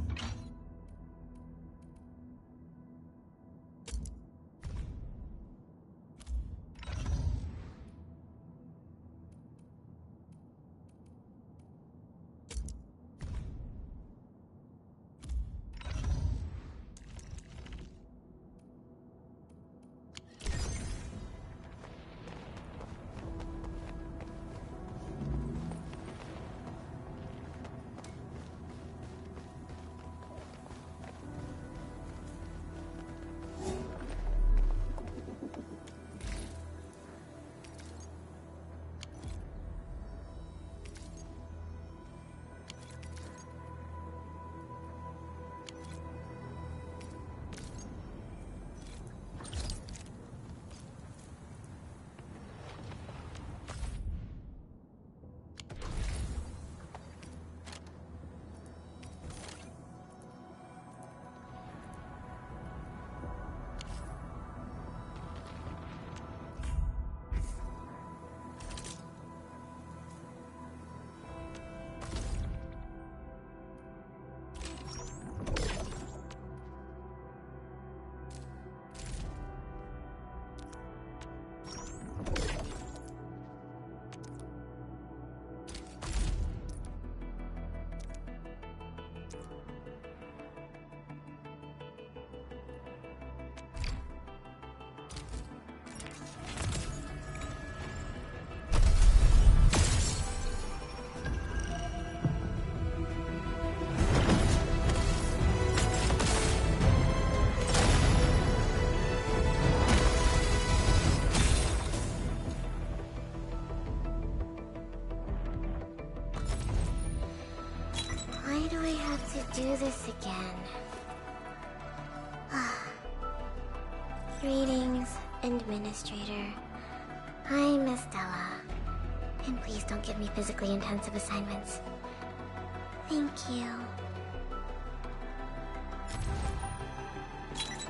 do this again. Greetings, Administrator. I'm Estella. And please don't give me physically intensive assignments. Thank you.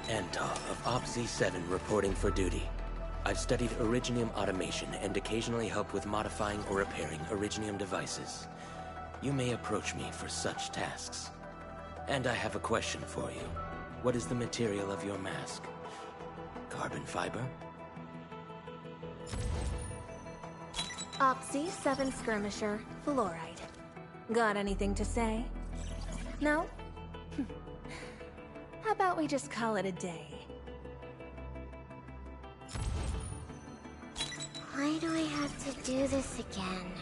Antal of OPZ-7 reporting for duty. I've studied Originium automation and occasionally help with modifying or repairing Originium devices. You may approach me for such tasks. And I have a question for you. What is the material of your mask? Carbon fiber? OPZ-7 skirmisher, fluoride. Got anything to say? No? How about we just call it a day? Why do I have to do this again?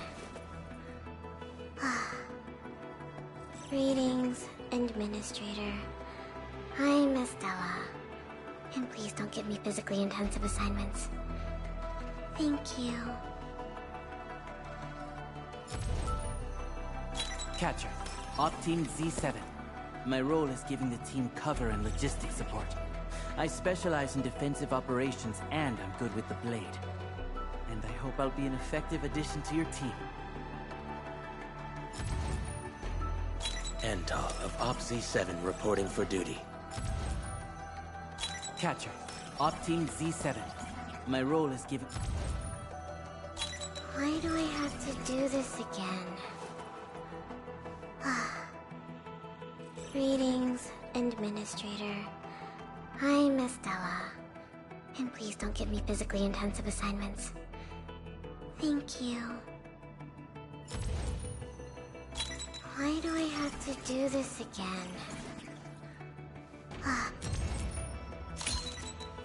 Greetings, Administrator. I'm Estella. And please don't give me physically intensive assignments. Thank you. Catcher, Op Team Z7. My role is giving the team cover and logistics support. I specialize in defensive operations and I'm good with the blade. And I hope I'll be an effective addition to your team. Antal of OPZ-7 reporting for duty. Catcher, Op Team Z7. My role is giving... Why do I have to do this again? Greetings, Administrator. I'm Estella. And please don't give me physically intensive assignments. Thank you. Why do I have to do this again?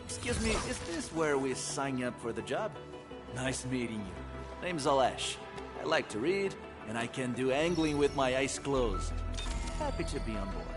Excuse me, is this where we sign up for the job? Nice meeting you. Name's Alesh. I like to read, and I can do angling with my eyes closed. Happy to be on board.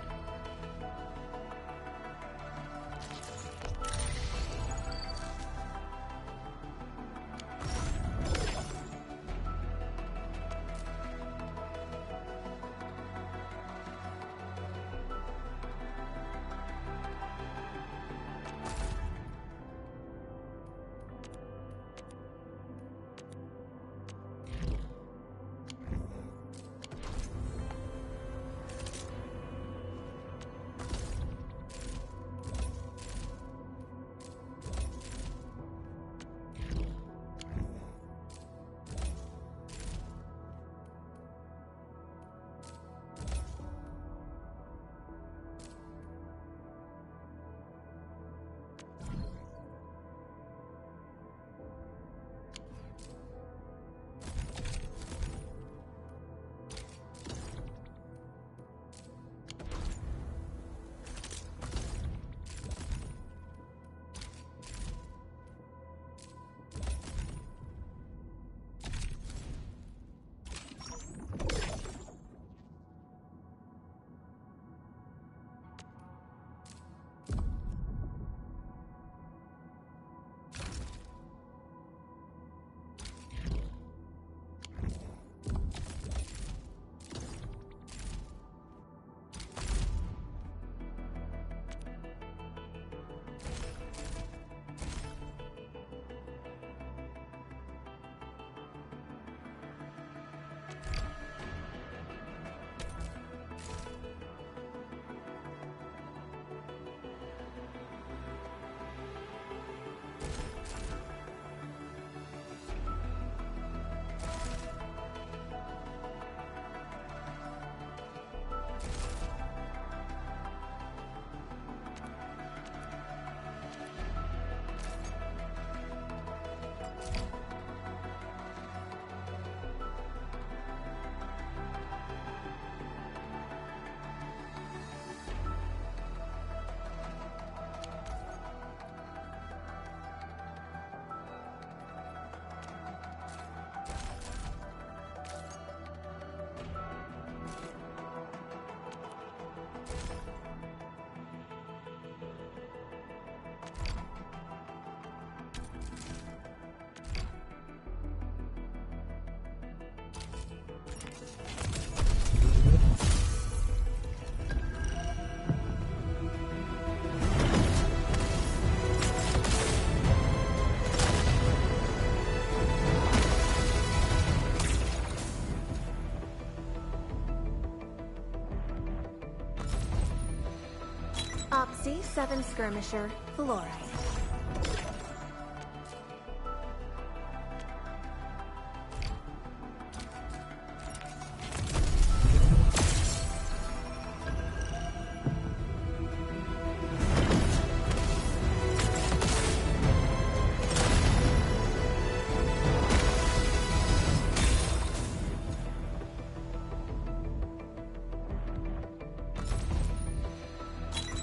OpC7 Skirmisher, Fluoride.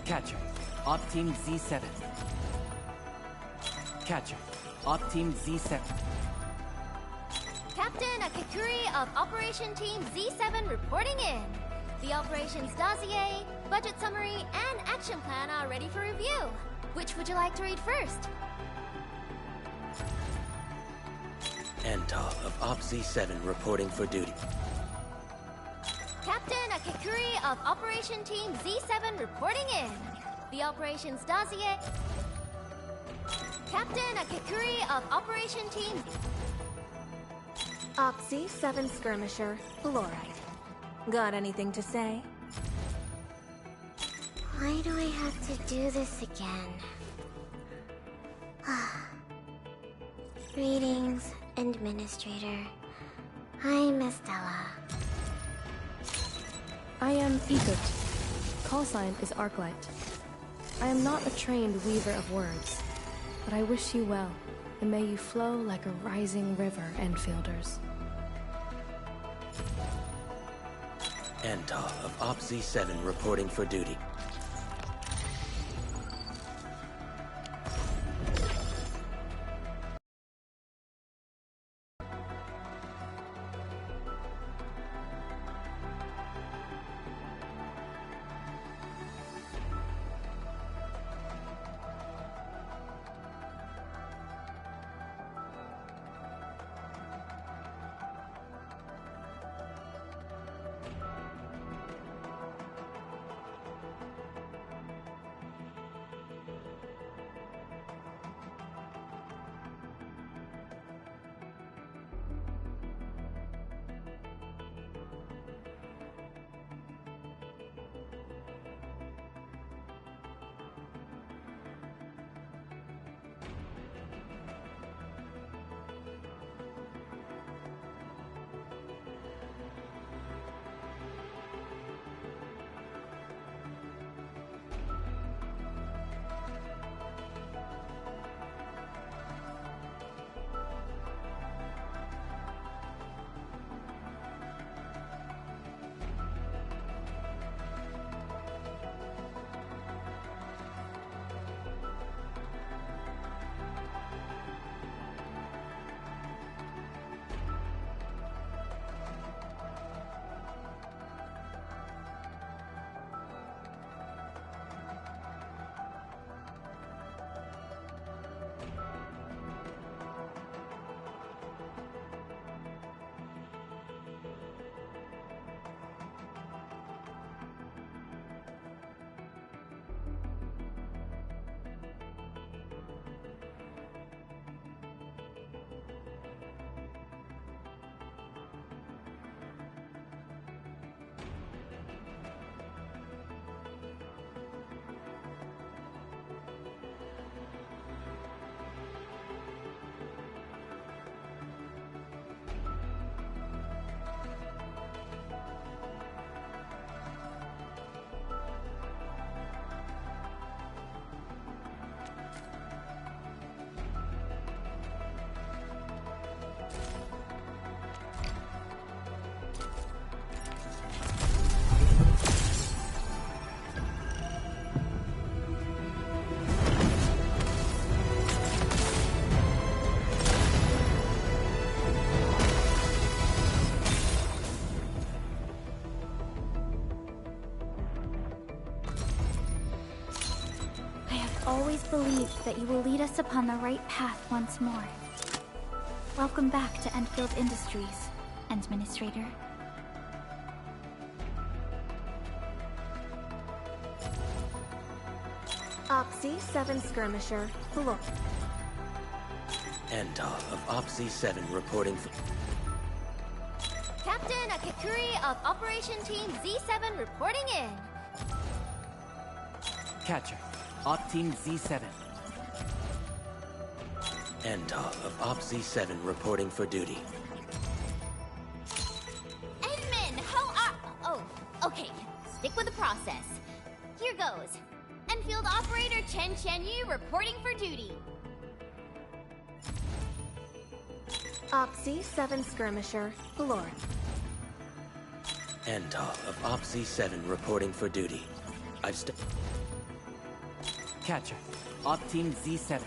Catcher, Op Team Z7. Catcher, Op Team Z7. Captain Akikuri of Operation Team Z7 reporting in. The operations dossier, budget summary, and action plan are ready for review. Which would you like to read first? Antal of OpC7 reporting for duty. Captain Akikuri of Operation Team Z7 reporting in. The operations dossier. Captain Akikuri of Operation Team... OpC7 Skirmisher, Fluoride. Got anything to say? Why do I have to do this again? Greetings, Administrator. I'm Estella. I am Egert. Call sign is Arknight. I am not a trained weaver of words, but I wish you well, and may you flow like a rising river, Enfielders. Antal of OpC7 reporting for duty. Always believed that you will lead us upon the right path once more. Welcome back to Endfield Industries, Administrator. OpC7 Skirmisher, Fluoride. Antal of OpC7 reporting for... Captain Akikuri of Operation Team Z7 reporting in. Catcher, Team Z7. Endal of Op Z7 reporting for duty. Edmund, how are... Oh, okay. Stick with the process. Here goes. Enfield Operator Chen Yu reporting for duty. Opsy 7 Skirmisher, Valor. Endal of Op Z7 reporting for duty. Catcher, Op Team Z7.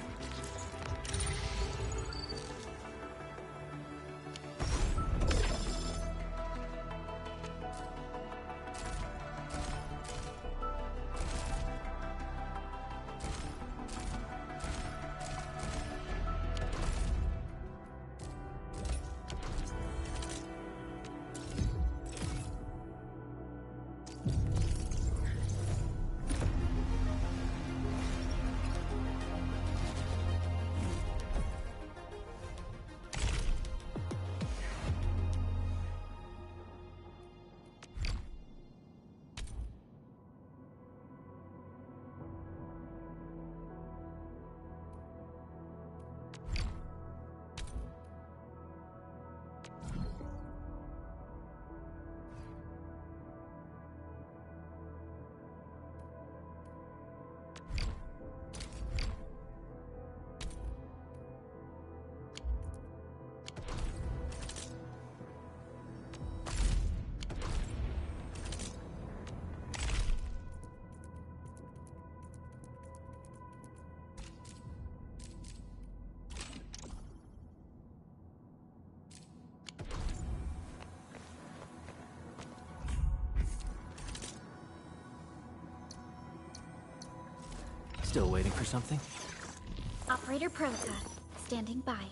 Still waiting for something? Operator Prototype, standing by.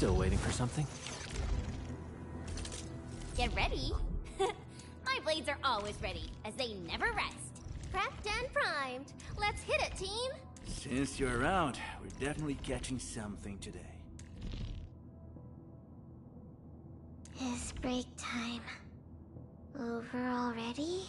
Still waiting for something? Get ready. My blades are always ready, as they never rest. Prepped and primed. Let's hit it, team! Since you're around, we're definitely catching something today. Is break time over already?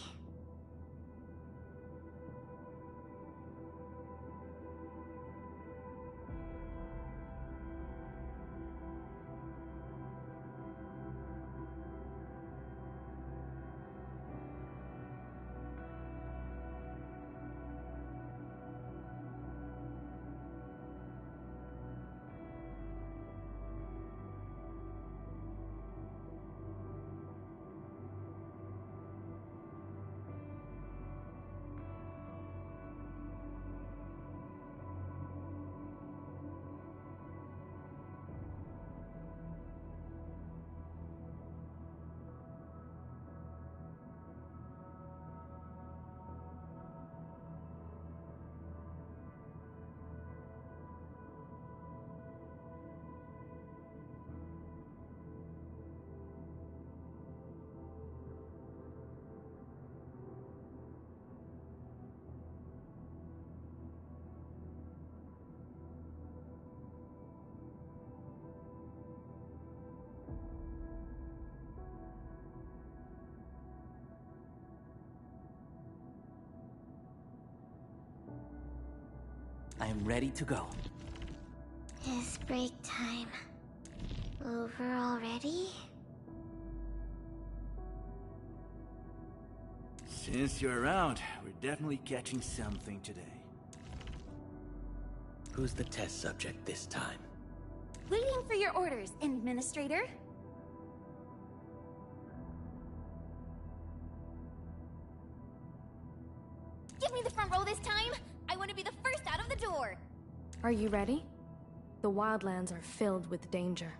I am ready to go. Is break time over already? Since you're around, we're definitely catching something today. Who's the test subject this time? Waiting for your orders, Administrator. Give me the front row this time! I want to be the first out of the door! Are you ready? The wildlands are filled with danger.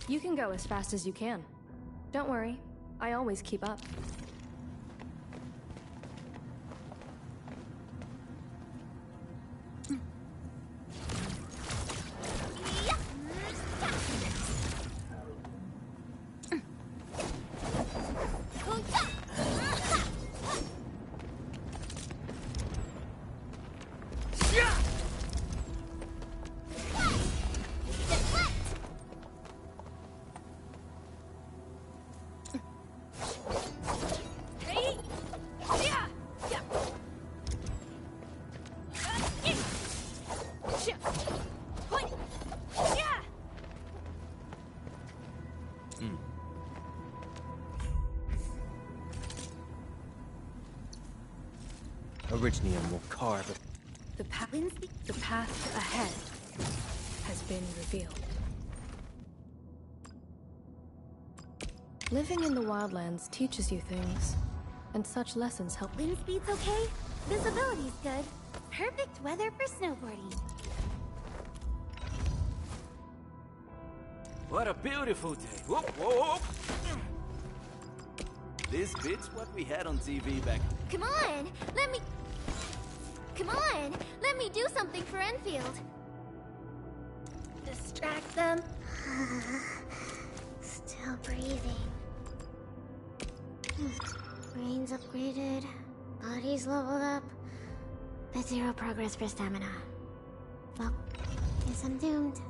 You can go as fast as you can. Don't worry, I always keep up. Originium will carve it. The path ahead has been revealed. Living in the wildlands teaches you things, and such lessons help. Wind speed's okay? Visibility's good. Perfect weather for snowboarding. What a beautiful day. Whoop, whoop. This bit's what we had on TV back. Come on, let me do something for Enfield. Distract them. Still breathing. Brains upgraded, bodies leveled up, but zero progress for stamina. Well, guess I'm doomed.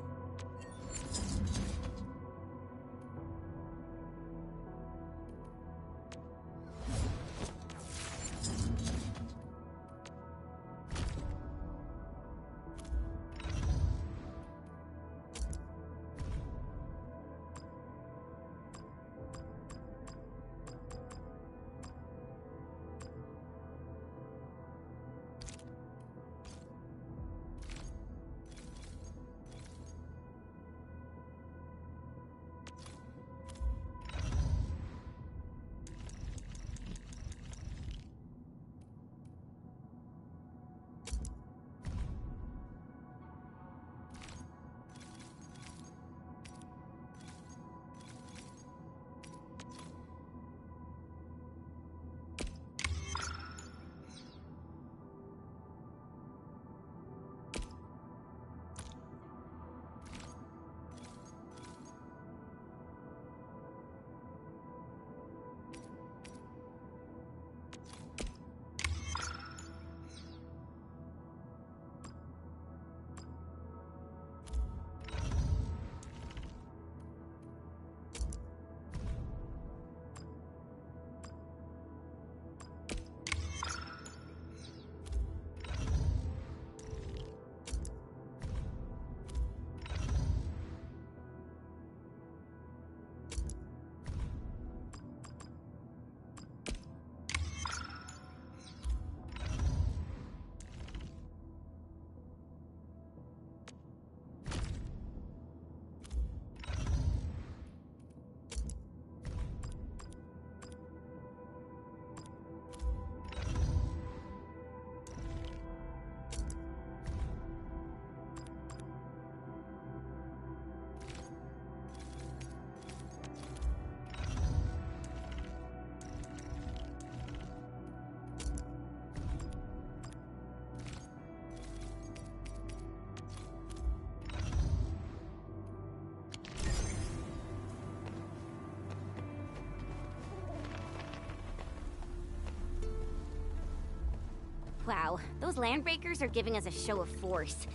Wow, those landbreakers are giving us a show of force.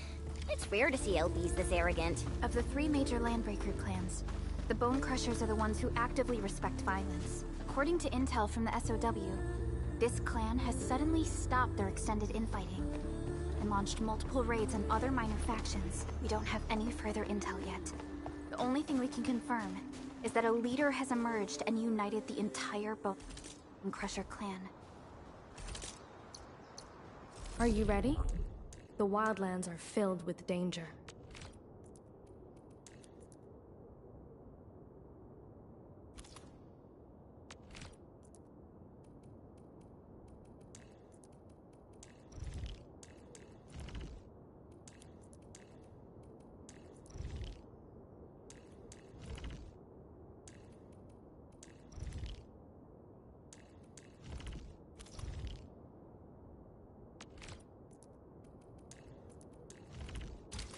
It's rare to see LBs this arrogant. Of the 3 major landbreaker clans, the Bone Crushers are the ones who actively respect violence. According to intel from the SOW, this clan has suddenly stopped their extended infighting and launched multiple raids on other minor factions. We don't have any further intel yet. The only thing we can confirm is that a leader has emerged and united the entire Bone Crusher clan. Are you ready? The Wildlands are filled with danger.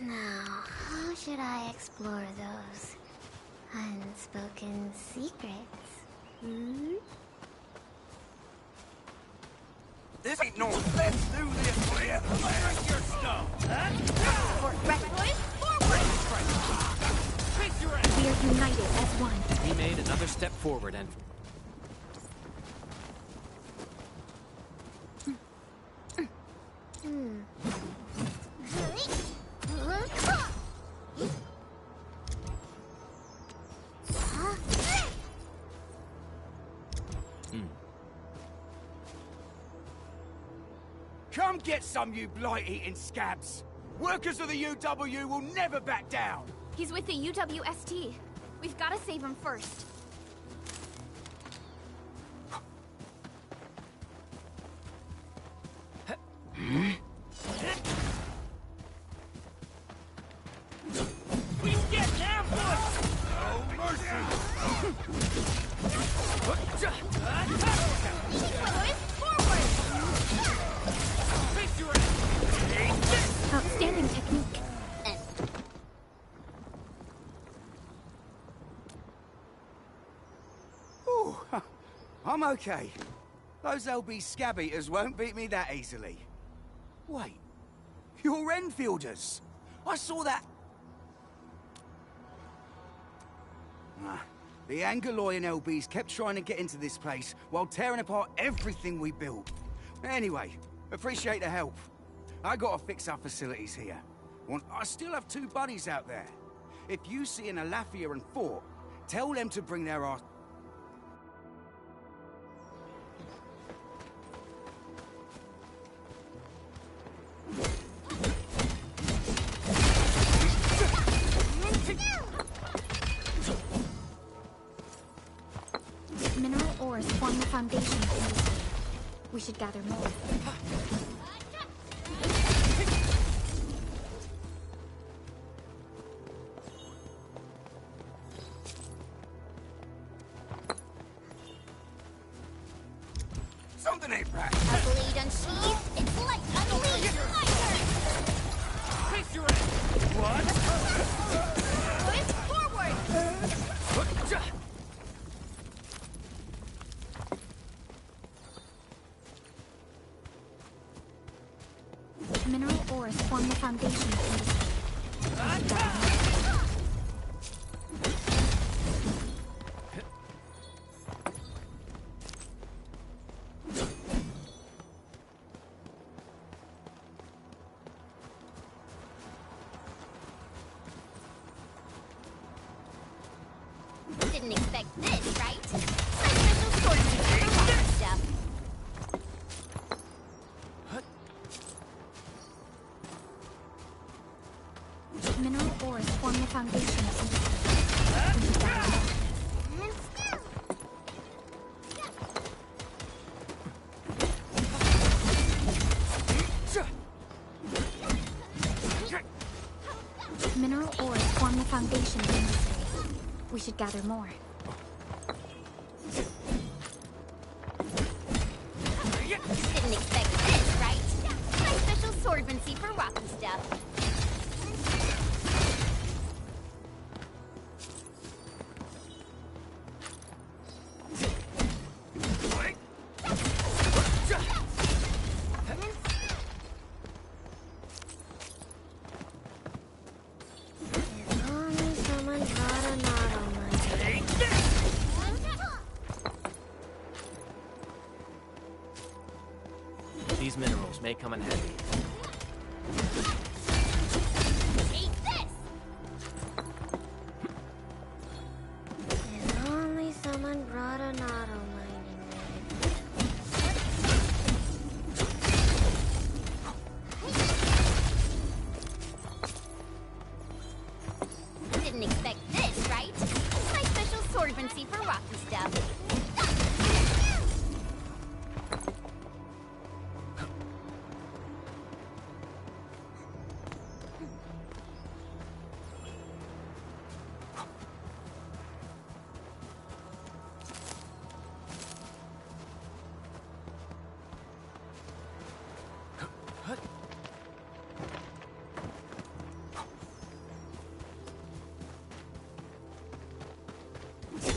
Now, how should I explore those unspoken secrets? Hmm? This ain't no. Let's do this, clear. Drink your stuff. Face your ass. We are united as one. We made another step forward, and Come get some, you blight-eating scabs! Workers of the UW will never back down! He's with the UWST. We've got to save him first. We get now, boys! No mercy! Face your ass! Outstanding technique. Ooh, I'm okay. Those LB scab eaters won't beat me that easily. Wait, you're Enfielders. I saw that. The Angaloyan LBs kept trying to get into this place while tearing apart everything we built. Anyway, appreciate the help. I gotta fix our facilities here. I still have 2 buddies out there. If you see an Alafia and Fort, tell them to bring their ass. Mineral ores form the foundation of industry. We should gather more. Something ain't right. A blade unsheathed, it's light unleashed! My turn! Face your ass! What? Push forward! Mineral ores form the foundation of industry. Didn't expect this, right? Special sorcery for rock stuff. Mineral ores form the foundation of industry. Mineral ores form the foundation of industry. We should gather more. Didn't expect this, right? My special swordsmancy for rocky stuff. may come in handy. Eat this! If only someone brought an auto mining rig. Didn't expect this, right? My special sorbency for rocky stuff.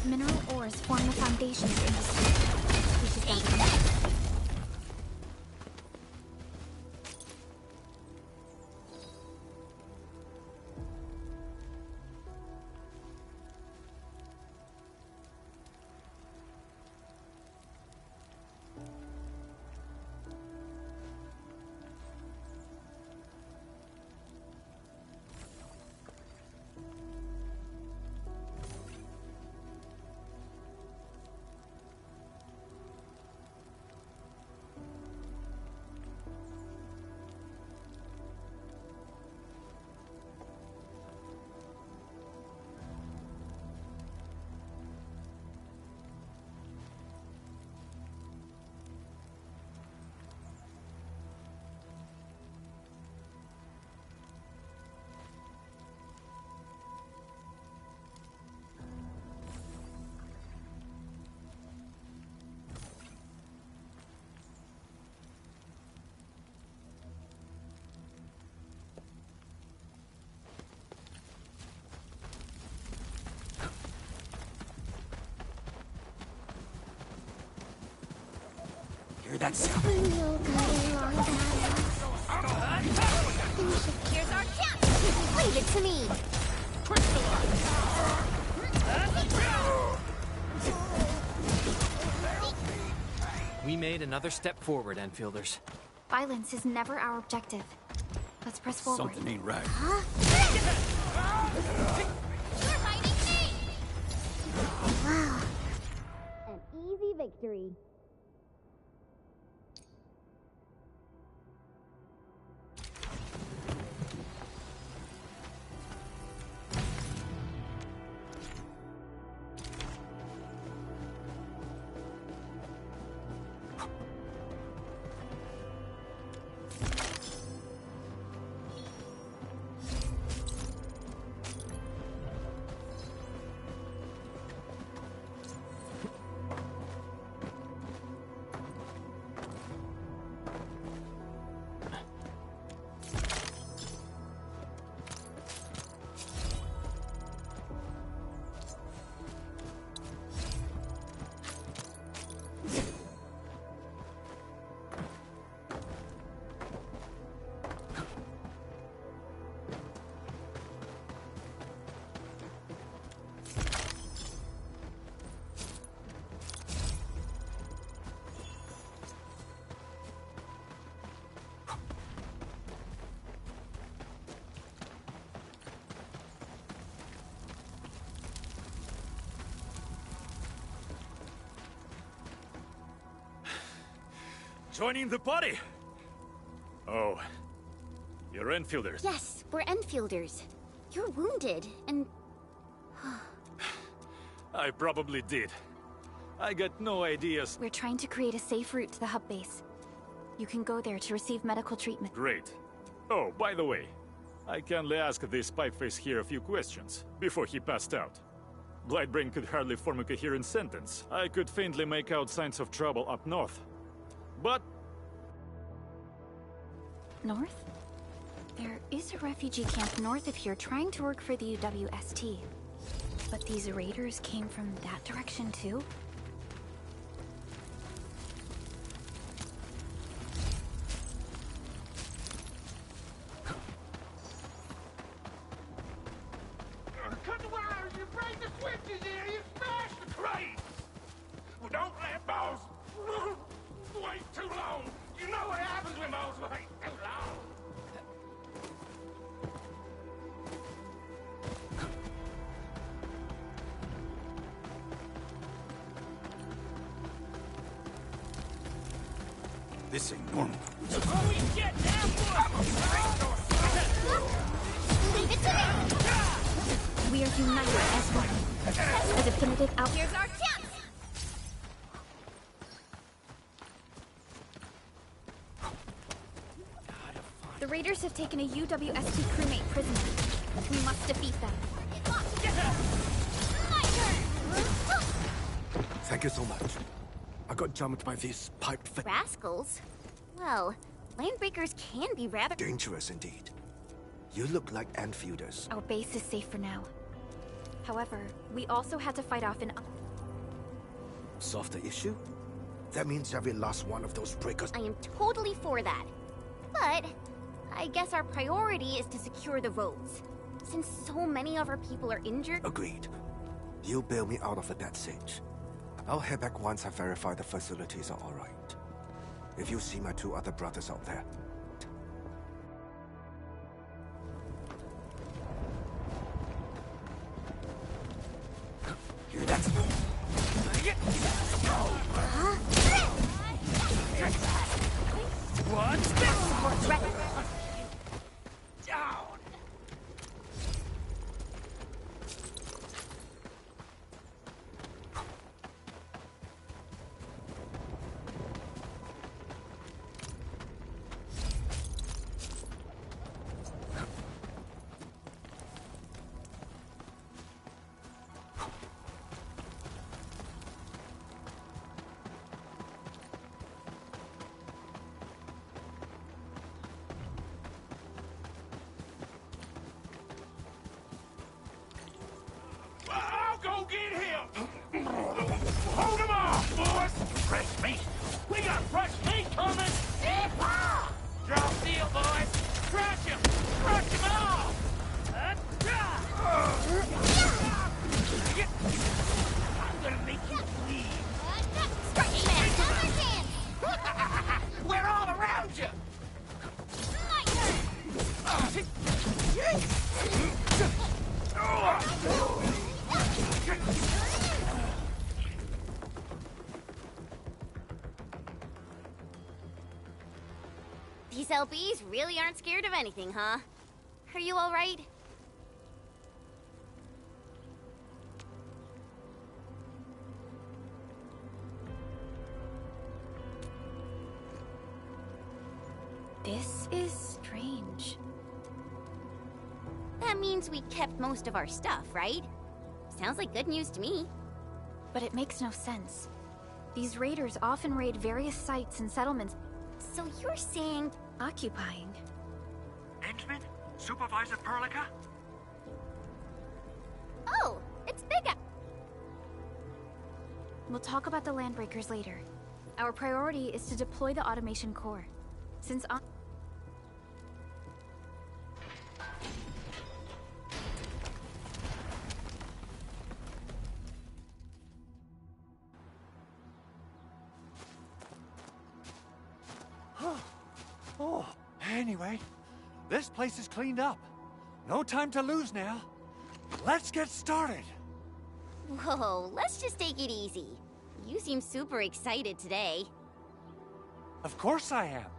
Mineral ores form the foundation of industry. We should gather them. Hear that sound? Here's our chance! Leave it to me! We made another step forward, Enfielders. Violence is never our objective. Let's press forward. Something ain't right. You're fighting me! Wow. An easy victory. Joining the party? Oh, you're Enfielders. Yes, we're Enfielders. You're wounded, and... I probably did. I got no ideas. We're trying to create a safe route to the hub base. You can go there to receive medical treatment. Great. Oh, by the way, I kindly asked this pipeface here a few questions before he passed out. Blightbrain could hardly form a coherent sentence. I could faintly make out signs of trouble up north. But... North? There is a refugee camp north of here trying to work for the UWST. But these raiders came from that direction too? Cut the wires, you break the switches here, you smash the crates! Well, don't let balls wait too long. You know what happens when balls This ain't normal. Leave it to me! We are united as one. A definitive out. Here's our chance! The raiders have taken a UWST crewmate prisoner. We must defeat them. Thank you so much. I got jumped by these piped Rascals? Well, landbreakers can be rather dangerous indeed. You look like Enfielders. Our base is safe for now. However, we also had to fight off an... Solve the issue? That means every last one of those breakers... I am totally for that. But I guess our priority is to secure the roads. Since so many of our people are injured... Agreed. You bail me out of a death sitch. I'll head back once I verify the facilities are alright. If you see my 2 other brothers out there, that's... What's this? Down! I'll go get him! Hold him off, boys! Fresh meat! We got fresh meat coming! Drop deal, boys! Crush him! Crush him off! I'm gonna make you bleed! Stretch man, other hand! We're all around you! These LBs really aren't scared of anything, huh? Are you alright? This is strange. That means we kept most of our stuff, right? Sounds like good news to me. But it makes no sense. These raiders often raid various sites and settlements. So you're saying... Occupying. Endman? Supervisor Perlica? Oh, it's Big. We'll talk about the Landbreakers later. Our priority is to deploy the automation core. Since Oh, anyway, this place is cleaned up. No time to lose now. Let's get started. Whoa, let's just take it easy. You seem super excited today. Of course I am.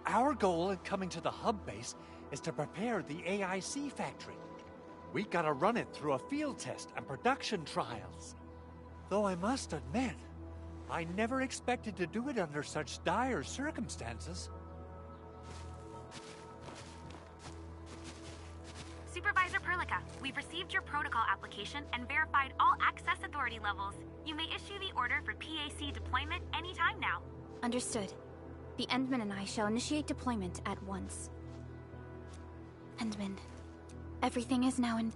Our goal in coming to the hub base is to prepare the AIC factory. We gotta run it through a field test and production trials. Though I must admit, I never expected to do it under such dire circumstances. Supervisor Perlica, we've received your protocol application and verified all access authority levels. You may issue the order for PAC deployment anytime now. Understood. The Endman and I shall initiate deployment at once. Endman, everything is now in...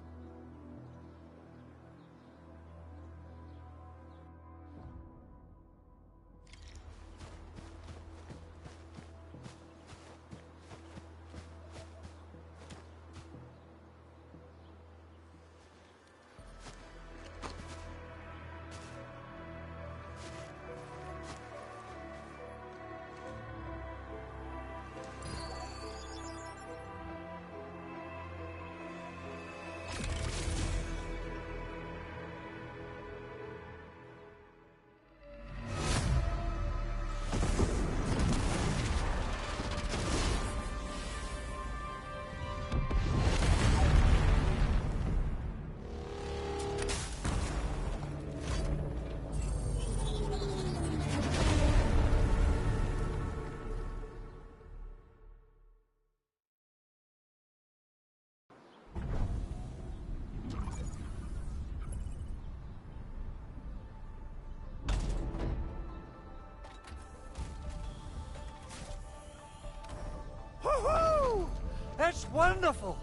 That's wonderful!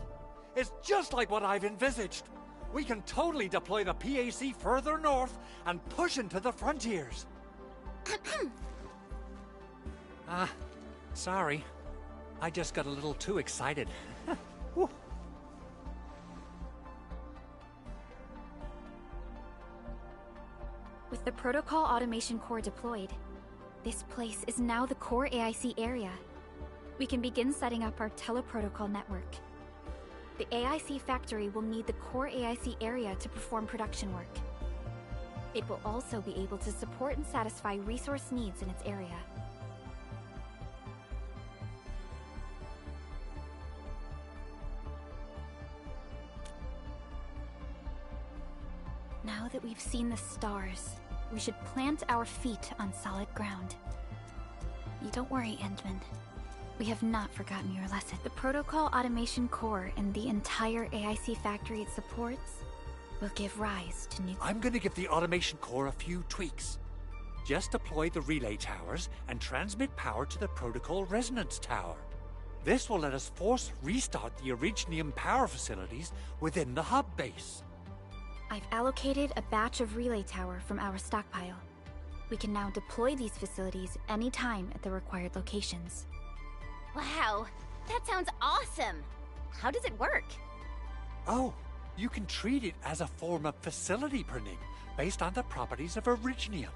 It's just like what I've envisaged. We can totally deploy the PAC further north and push into the frontiers. Sorry. I just got a little too excited. With the Protocol Automation Core deployed, this place is now the core AIC area. We can begin setting up our teleprotocol network. The AIC factory will need the core AIC area to perform production work. It will also be able to support and satisfy resource needs in its area. Now that we've seen the stars, we should plant our feet on solid ground. You don't worry, Endman. We have not forgotten your lesson. The Protocol Automation Core and the entire AIC factory it supports will give rise to new... I'm gonna give the Automation Core a few tweaks. Just deploy the relay towers and transmit power to the Protocol Resonance Tower. This will let us force restart the Originium power facilities within the hub base. I've allocated a batch of relay tower from our stockpile. We can now deploy these facilities anytime at the required locations. Wow, that sounds awesome! How does it work? Oh, you can treat it as a form of facility printing based on the properties of Originium.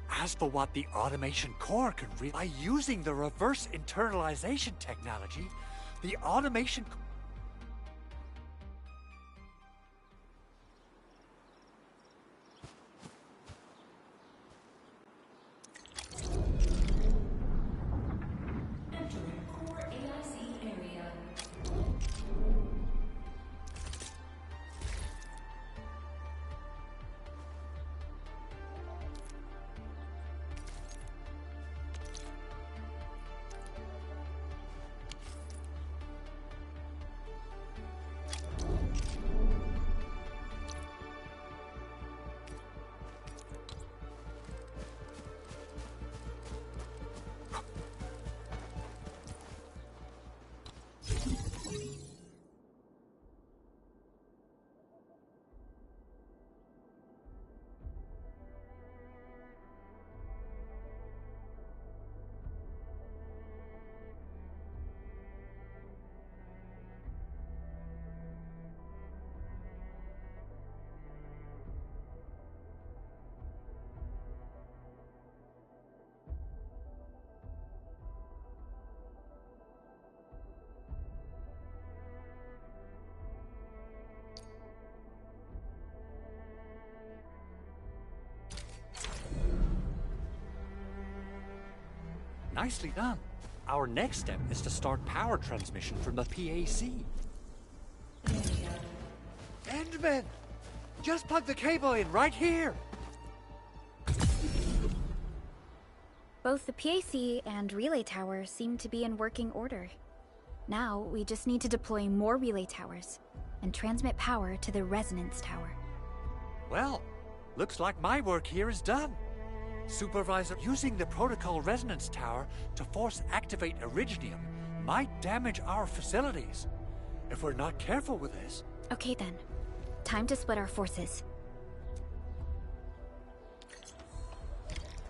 As for what the Automation Core can read, by using the reverse internalization technology, the Automation Nicely done. Our next step is to start power transmission from the PAC. Endman! Just plug the cable in right here! Both the PAC and relay tower seem to be in working order. Now, we just need to deploy more relay towers and transmit power to the resonance tower. Well, looks like my work here is done. Supervisor, using the Protocol Resonance Tower to force activate Originium might damage our facilities. If we're not careful with this... Okay then. Time to split our forces.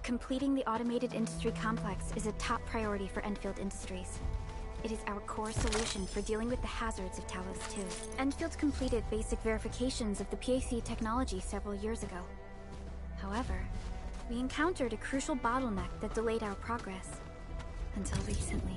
Completing the automated industry complex is a top priority for Endfield Industries. It is our core solution for dealing with the hazards of Talos 2. Endfield completed basic verifications of the PAC technology several years ago. However, we encountered a crucial bottleneck that delayed our progress. Until recently.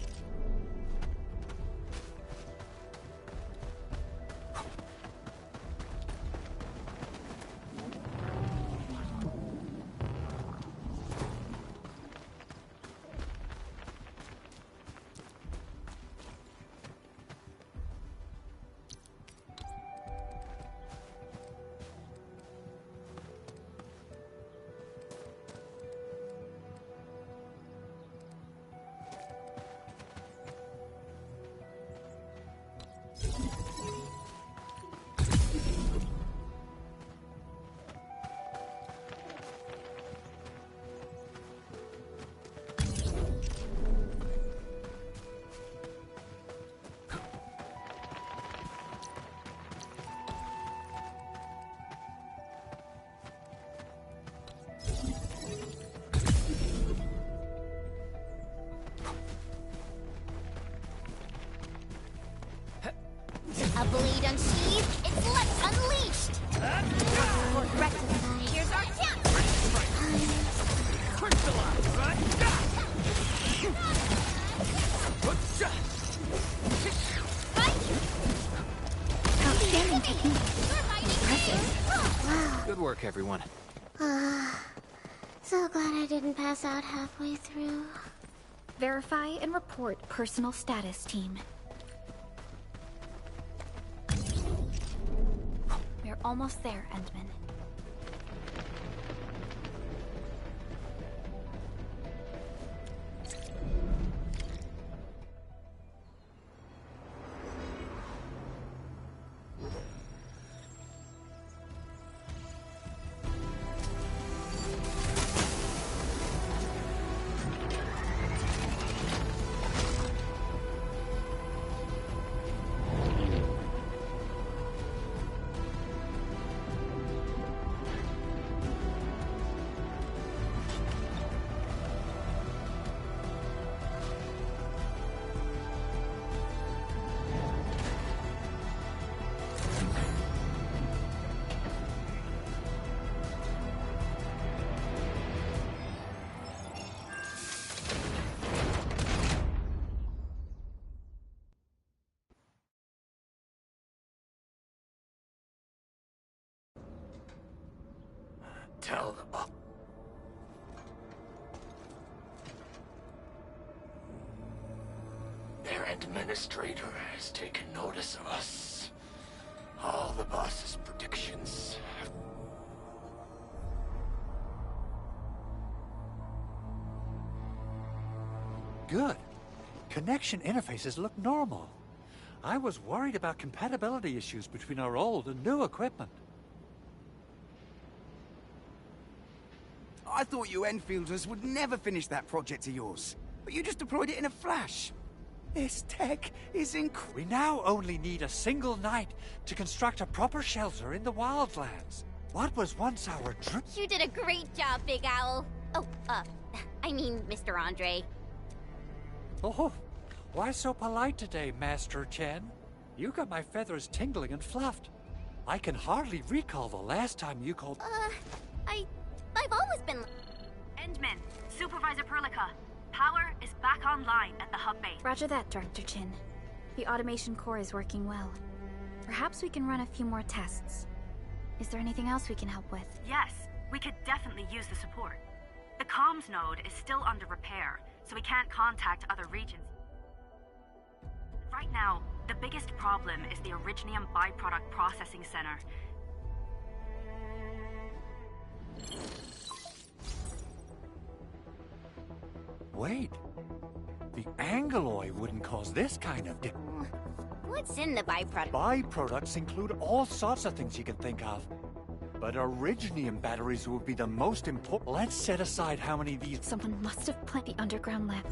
A blade unsheathed, its left unleashed! Rectify. Here's our chance! Outstanding technique. Wow. Good work, everyone. So glad I didn't pass out halfway through. Verify and report personal status, team. We're almost there, Endman. Tell them. Their administrator has taken notice of us. All the boss's predictions have... Good. Connection interfaces look normal. I was worried about compatibility issues between our old and new equipment. I thought you Enfielders would never finish that project of yours. But you just deployed it in a flash. This tech is incredible. We now only need a single night to construct a proper shelter in the wildlands. What was once our dream? You did a great job, Big Owl. Oh, I mean, Mr. Andre. Oh, why so polite today, Master Chen? You got my feathers tingling and fluffed. I can hardly recall the last time you called... I've always been... Endman, Supervisor Perlica. Power is back online at the hub base. Roger that, Director Chin. The automation core is working well. Perhaps we can run a few more tests. Is there anything else we can help with? Yes, we could definitely use the support. The comms node is still under repair, so we can't contact other regions. Right now, the biggest problem is the Originium byproduct processing center. Wait. The Angeloy wouldn't cause this kind of... What's in the byproduct? Byproducts include all sorts of things you can think of. But Originium batteries would be the most important. Let's set aside how many of these... Someone must have planted the underground lab.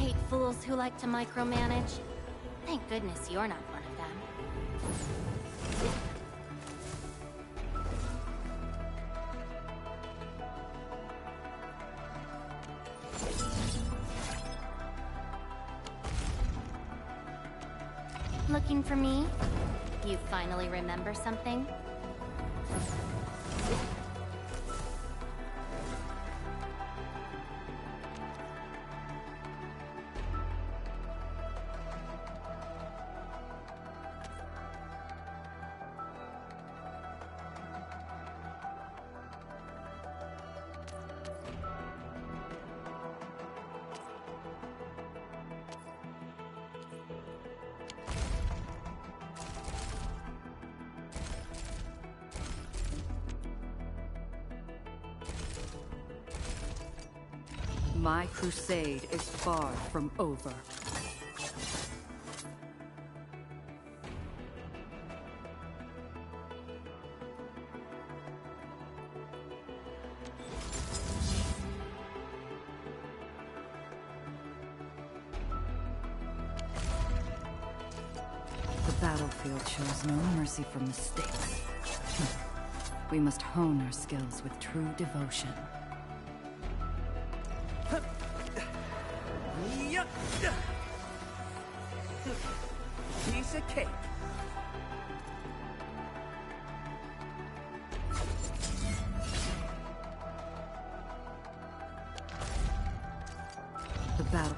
hate fools who like to micromanage. Thank goodness you're not one of them. Looking for me? You finally remember something? My crusade is far from over. The battlefield shows no mercy for mistakes. We must hone our skills with true devotion. Piece of cake. The battle.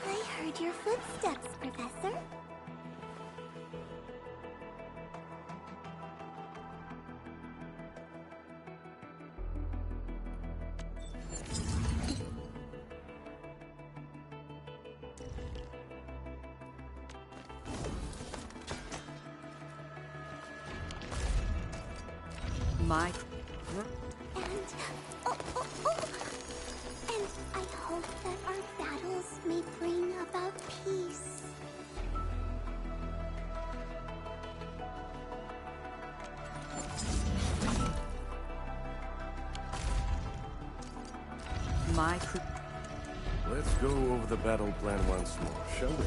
I heard your footsteps, Professor. My... And I hope that our battles may bring about peace. My crew... Let's go over the battle plan once more, shall we?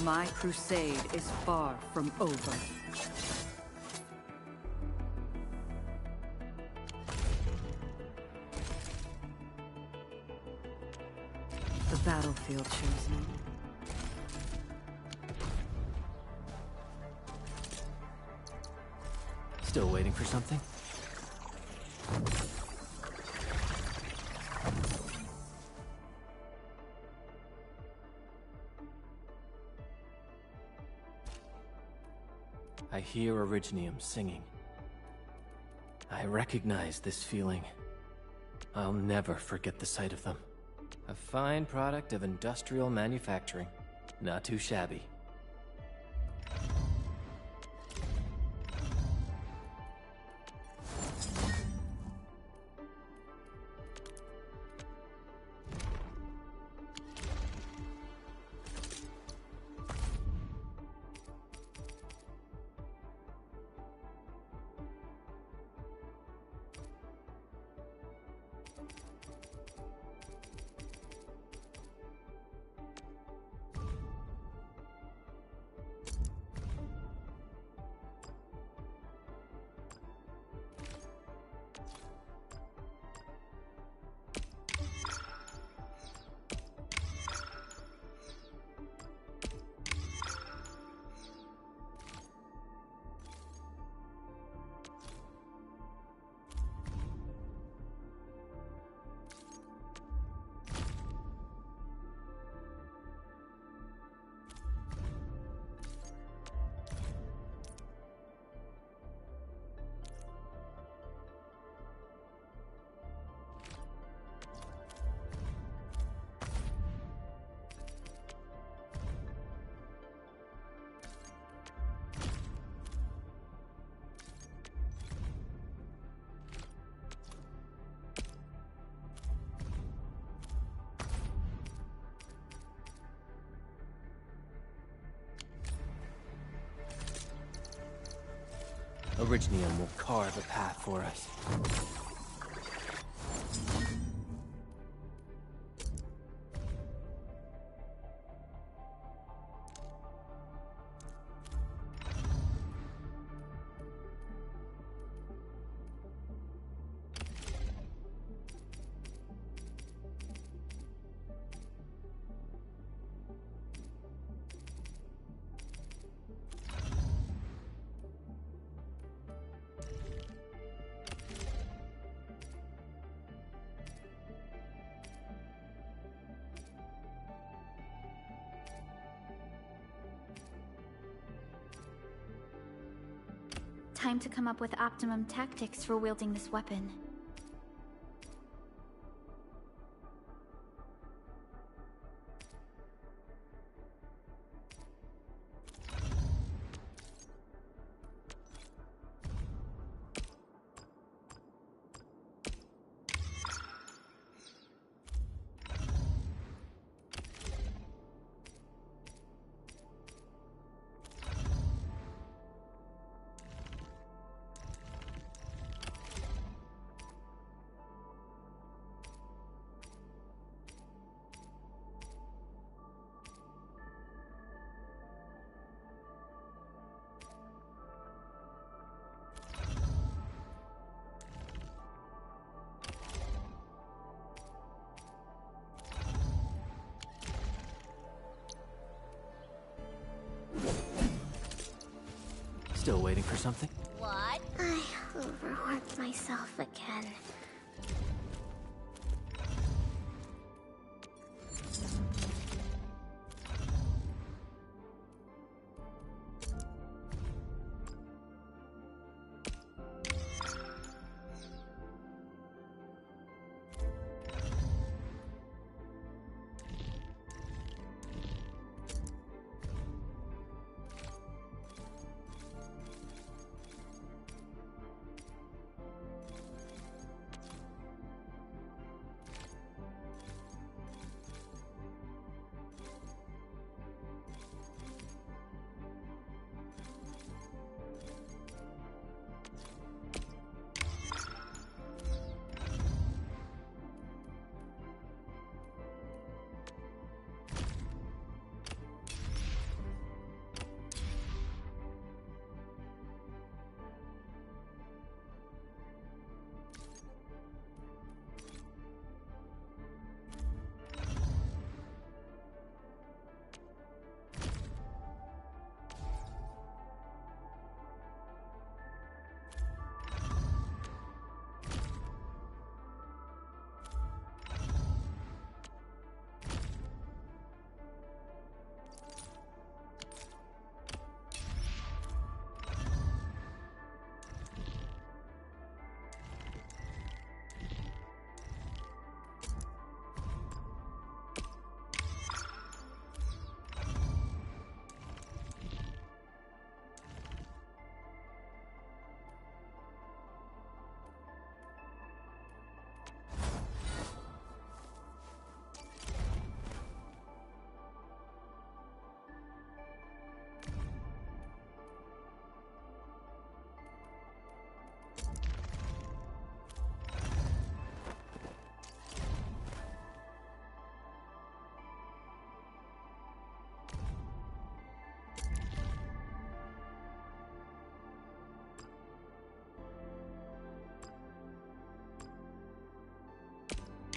My crusade is far from over. The battlefield shows me. Still waiting for something? I hear Originium singing. I recognize this feeling. I'll never forget the sight of them. A fine product of industrial manufacturing. Not too shabby. Originium will carve a path for us. Time to come up with optimum tactics for wielding this weapon. Still waiting for something? What? I overworked myself again.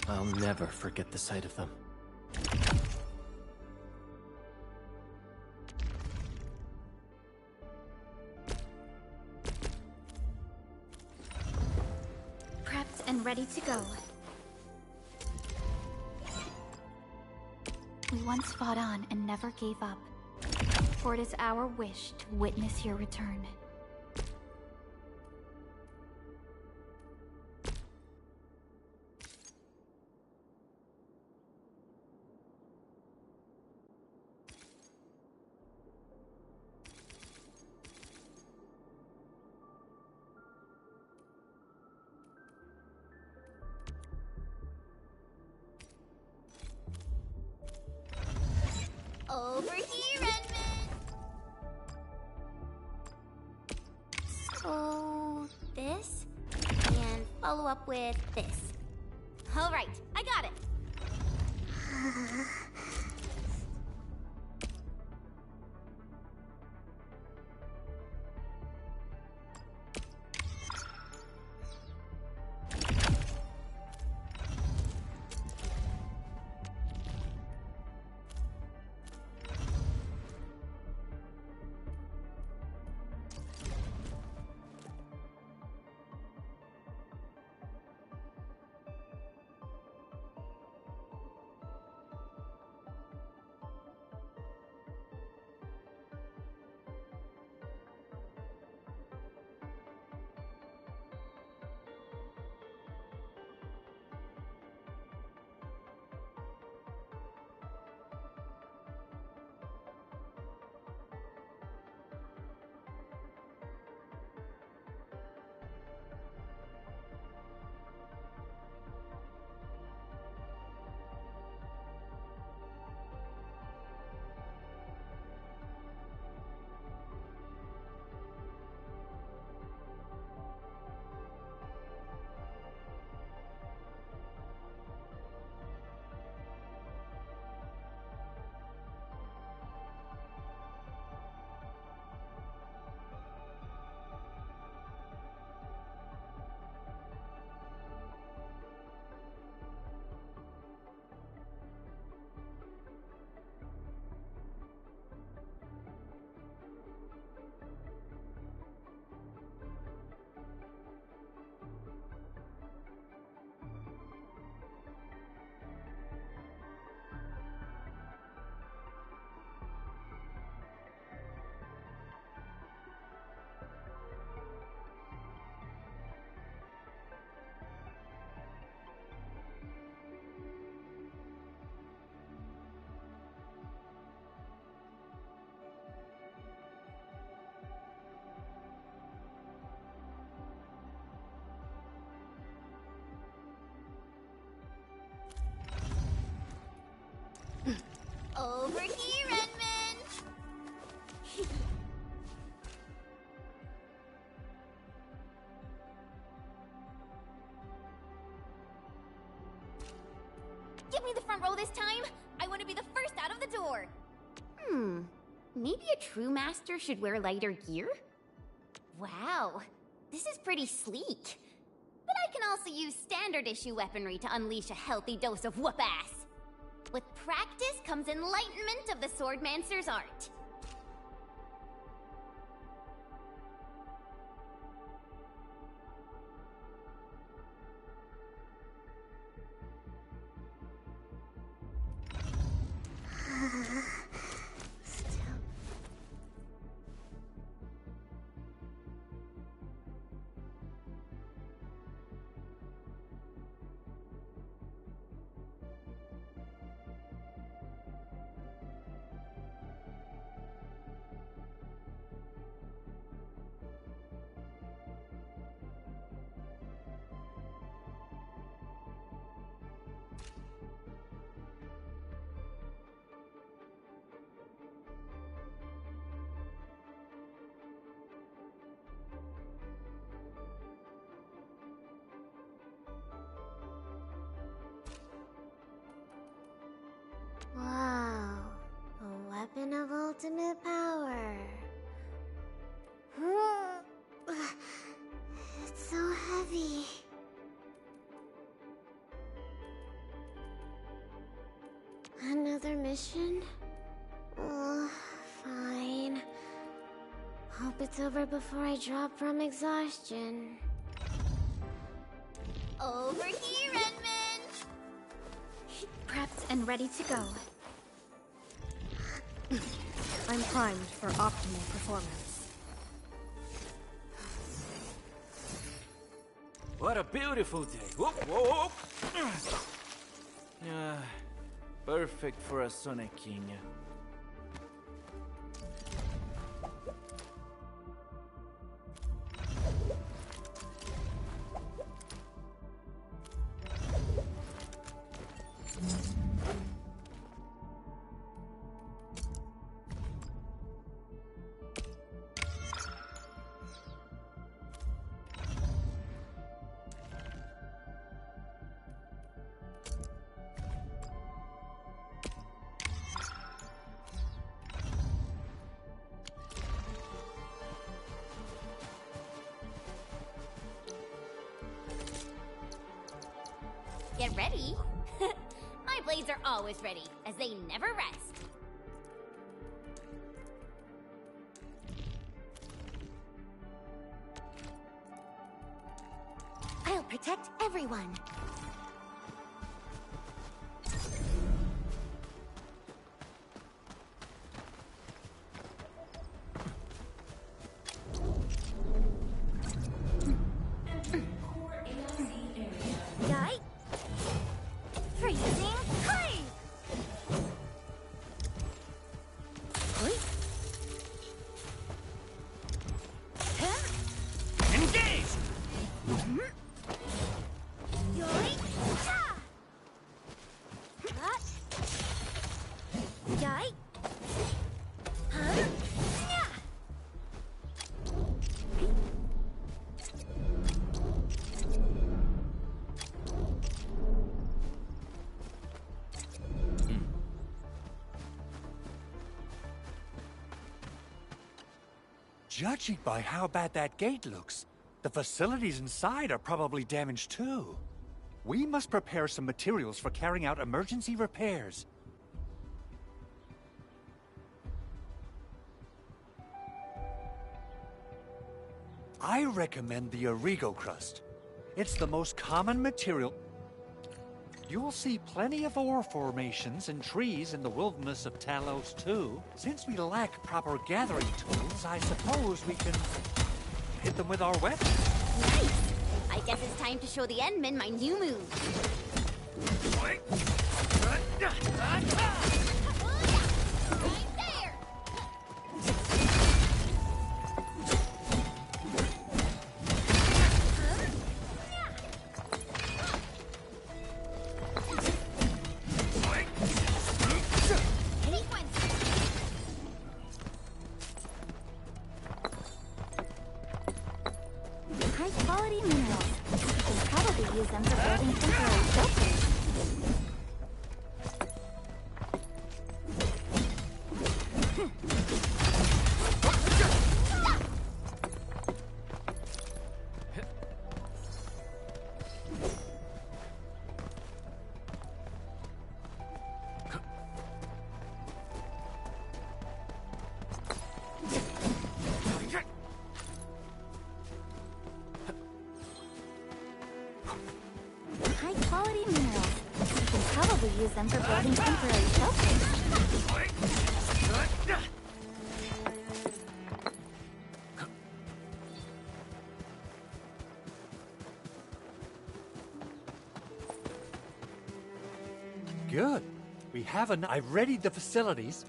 I'll never forget the sight of them. Prepped and ready to go. We once fought on and never gave up. For it is our wish to witness your return. Over here, Edmund! School. follow up with this. All right, I got it. Over here, Edmund! Give me the front row this time! I want to be the first out of the door! Maybe a true master should wear lighter gear? Wow, this is pretty sleek. But I can also use standard issue weaponry to unleash a healthy dose of whoop-ass. With practice comes enlightenment of the swordmancer's art. Wow, a weapon of ultimate power. It's so heavy. Another mission? Oh, fine. Hope it's over before I drop from exhaustion. Over here, Edmund! Prepped and ready to go. I'm primed for optimal performance. What a beautiful day. Whoop, whoop, whoop. Perfect for a Sonic King. get ready. My blades are always ready, as they never rest. I'll protect everyone. Yike! Freezing flame! Oi! Huh? Engage! Yoi! Cha! What? Yai! Huh? Nya! Judging by how bad that gate looks, the facilities inside are probably damaged too. We must prepare some materials for carrying out emergency repairs. I recommend the Origo crust. It's the most common material. You'll see plenty of ore formations and trees in the wilderness of Talos too. Since we lack proper gathering tools, I suppose we can hit them with our weapons. Nice! I guess it's time to show the Endmen my new move. Right there! High-quality minerals. You can probably use them for building temporary shelters. High-quality minerals. You can probably use them for building temporary shelters. Good. We have I've readied the facilities.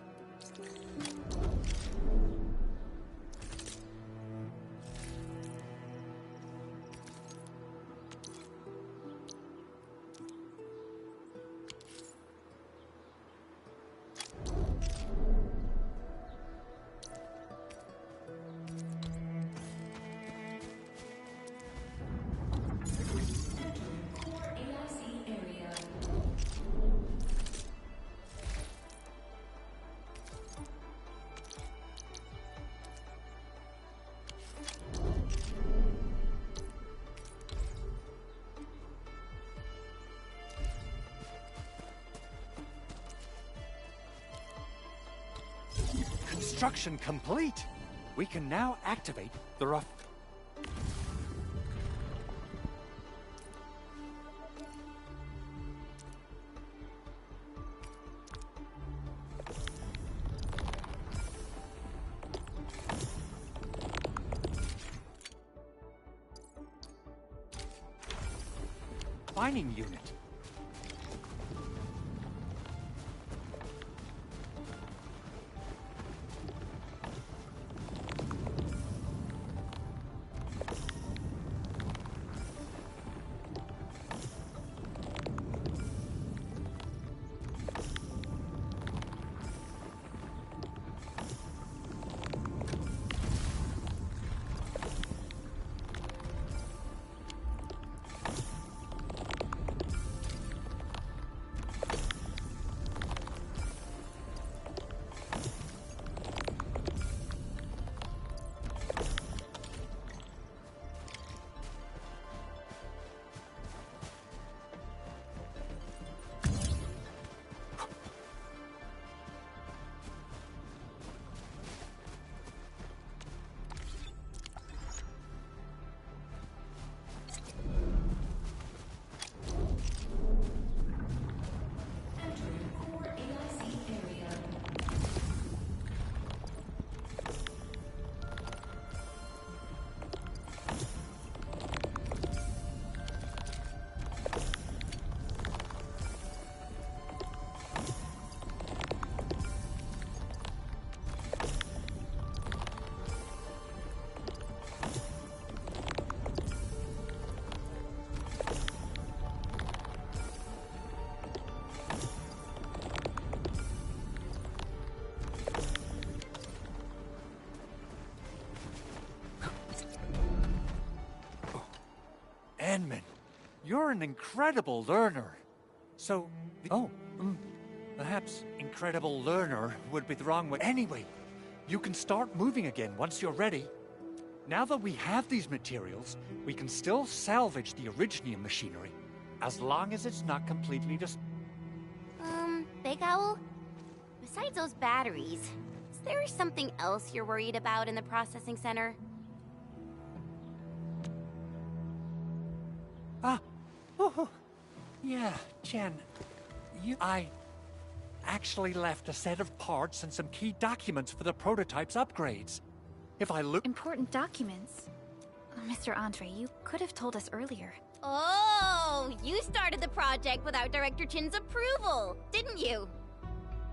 Construction complete. We can now activate the rough. Mining unit. You're an incredible learner. So, perhaps incredible learner would be the wrong way. Anyway, you can start moving again once you're ready. Now that we have these materials, we can still salvage the Originium machinery, as long as it's not completely Big Owl? Besides those batteries, is there something else you're worried about in the processing center? Yeah, Jen. I actually left a set of parts and some key documents for the prototype's upgrades. If I look... Important documents? Mr. Andre, you could have told us earlier. Oh, you started the project without Director Chin's approval, didn't you?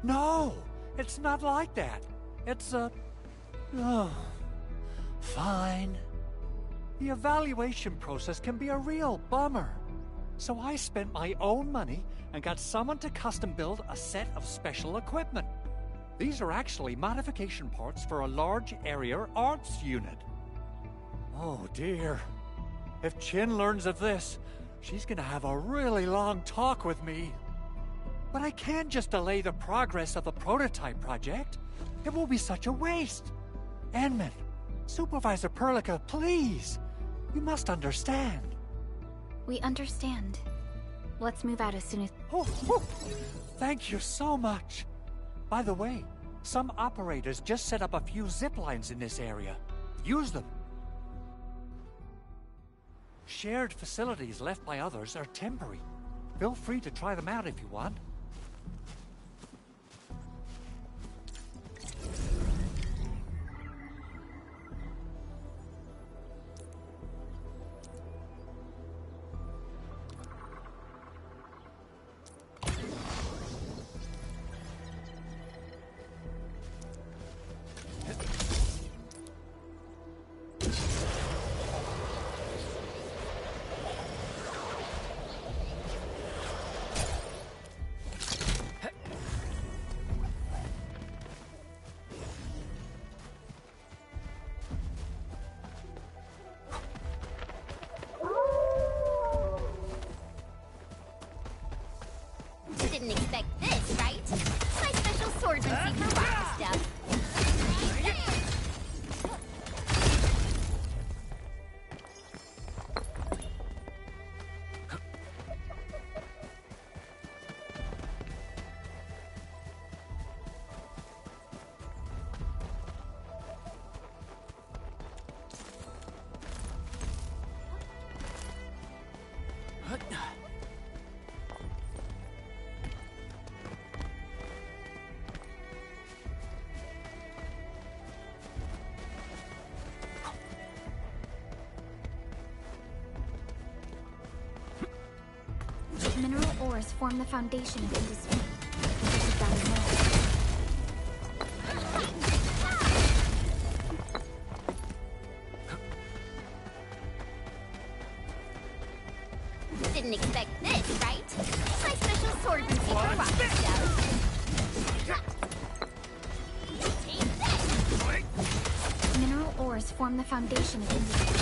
No, it's not like that. It's fine. The evaluation process can be a real bummer. So I spent my own money and got someone to custom build a set of special equipment. These are actually modification parts for a large area arts unit. Oh dear. If Chin learns of this, she's gonna have a really long talk with me. But I can't just delay the progress of the prototype project. It will be such a waste. Enman, Supervisor Perlica, please. You must understand. We understand. Let's move out as soon as... Thank you so much. By the way, some operators just set up a few zip lines in this area. Use them. Shared facilities left by others are temporary. Feel free to try them out if you want. Didn't expect this, right? My special swordsmancy for rocky stuff. Mineral ores form the foundation of industry. Didn't expect this, right? My special swordsmancy for rocky stuff. Mineral ores form the foundation of industry.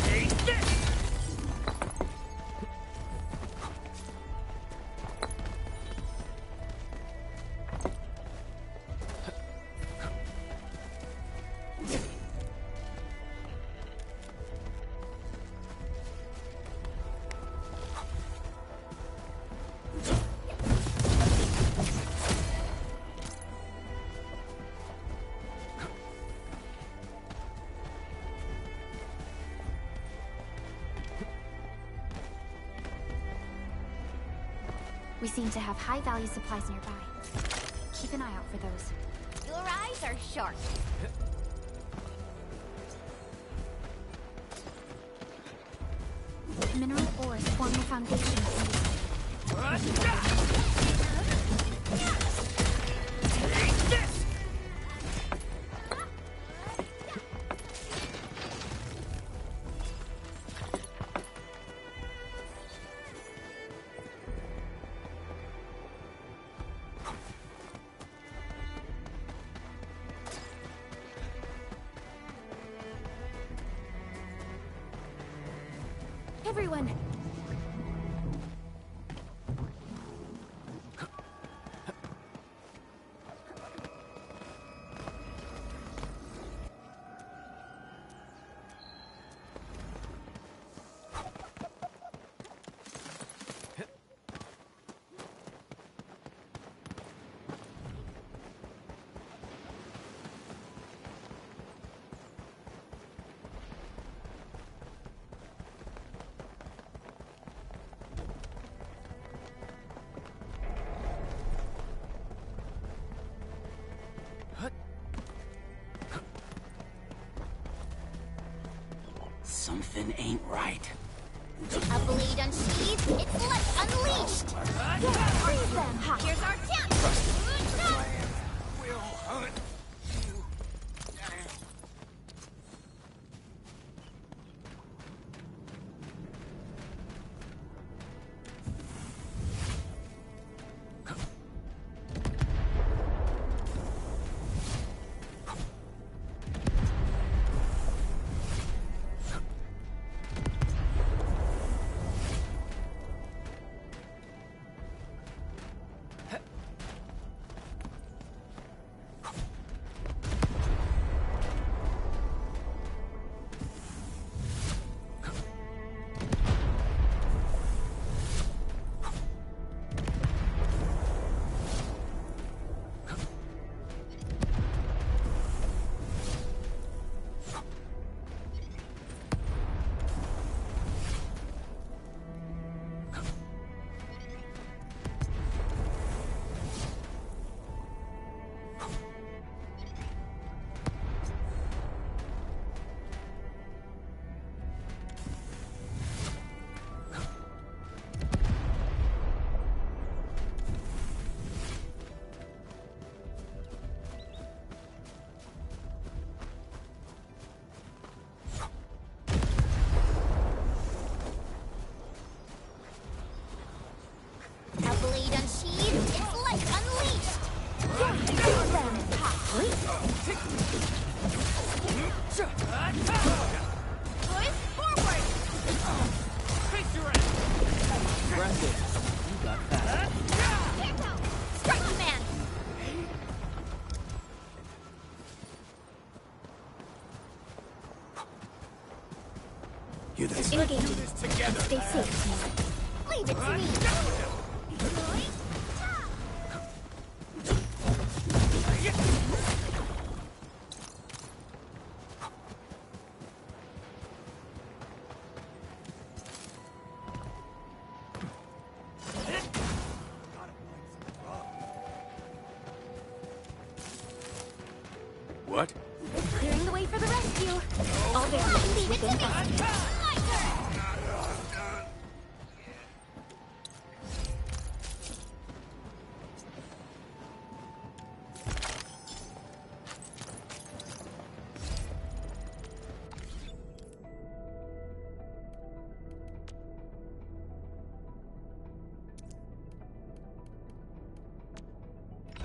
Take this! We seem to have high-value supplies nearby. Keep an eye out for those. Your eyes are sharp. Mineral ores form the foundation of industry. Take this! Everyone! Something ain't right. A blade unsheathed, its light unleashed! Freeze them! Here's our chance! We'll hunt you down. Engaging. Stay safe. Leave it to me! What? Clearing the way for the rescue. All variables within us.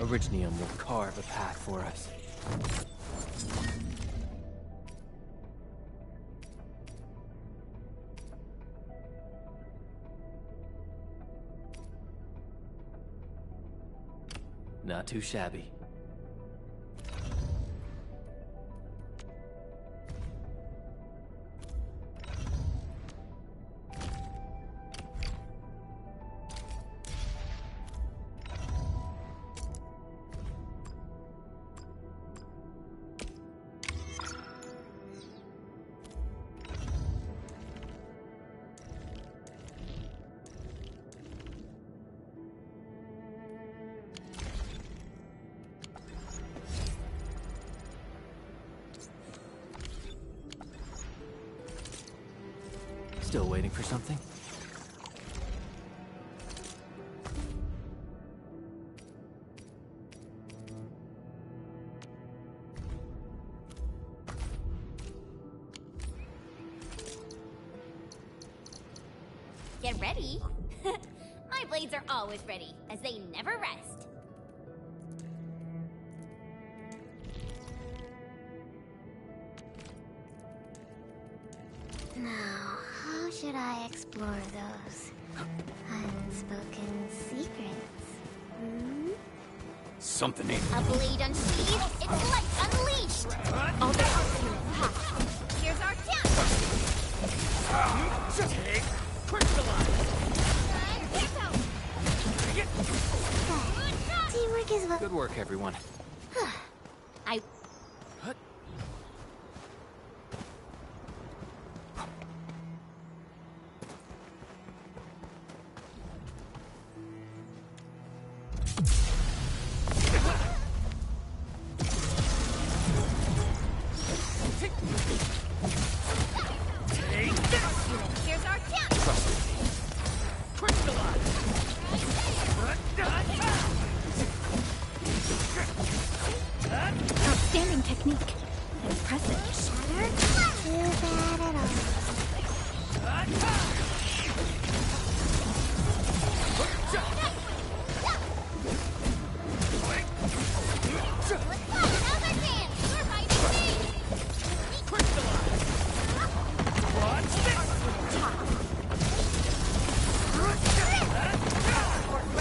Originium will carve a path for us. Not too shabby. Still waiting for something? Get ready! My blades are always ready, as they never rest. Now, how should I explore those unspoken secrets? Hmm? Something ain't. A blade unsheathed, its light unleashed! All the hearts here's our chance! Take crystallize! Teamwork is what... Good work, everyone. I... Here's our chance! Crystallize! Outstanding technique. Impressive. Too bad at all.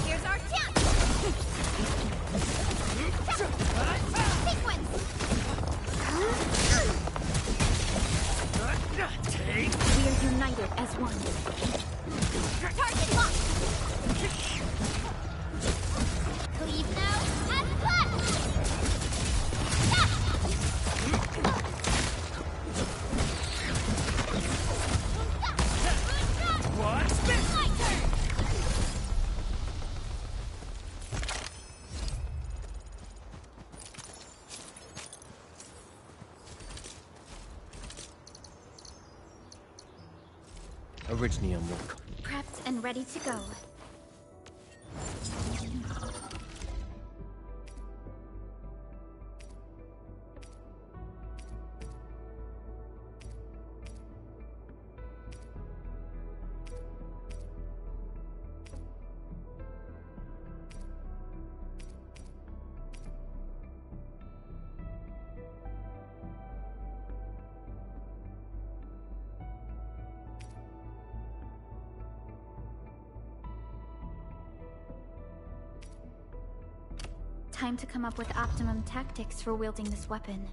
Here's our chance! Sequence! We are united as one. Target locked! Cleave now, and cut! What's this? My turn! Originium work. Prepped and ready to go. Time to come up with optimum tactics for wielding this weapon.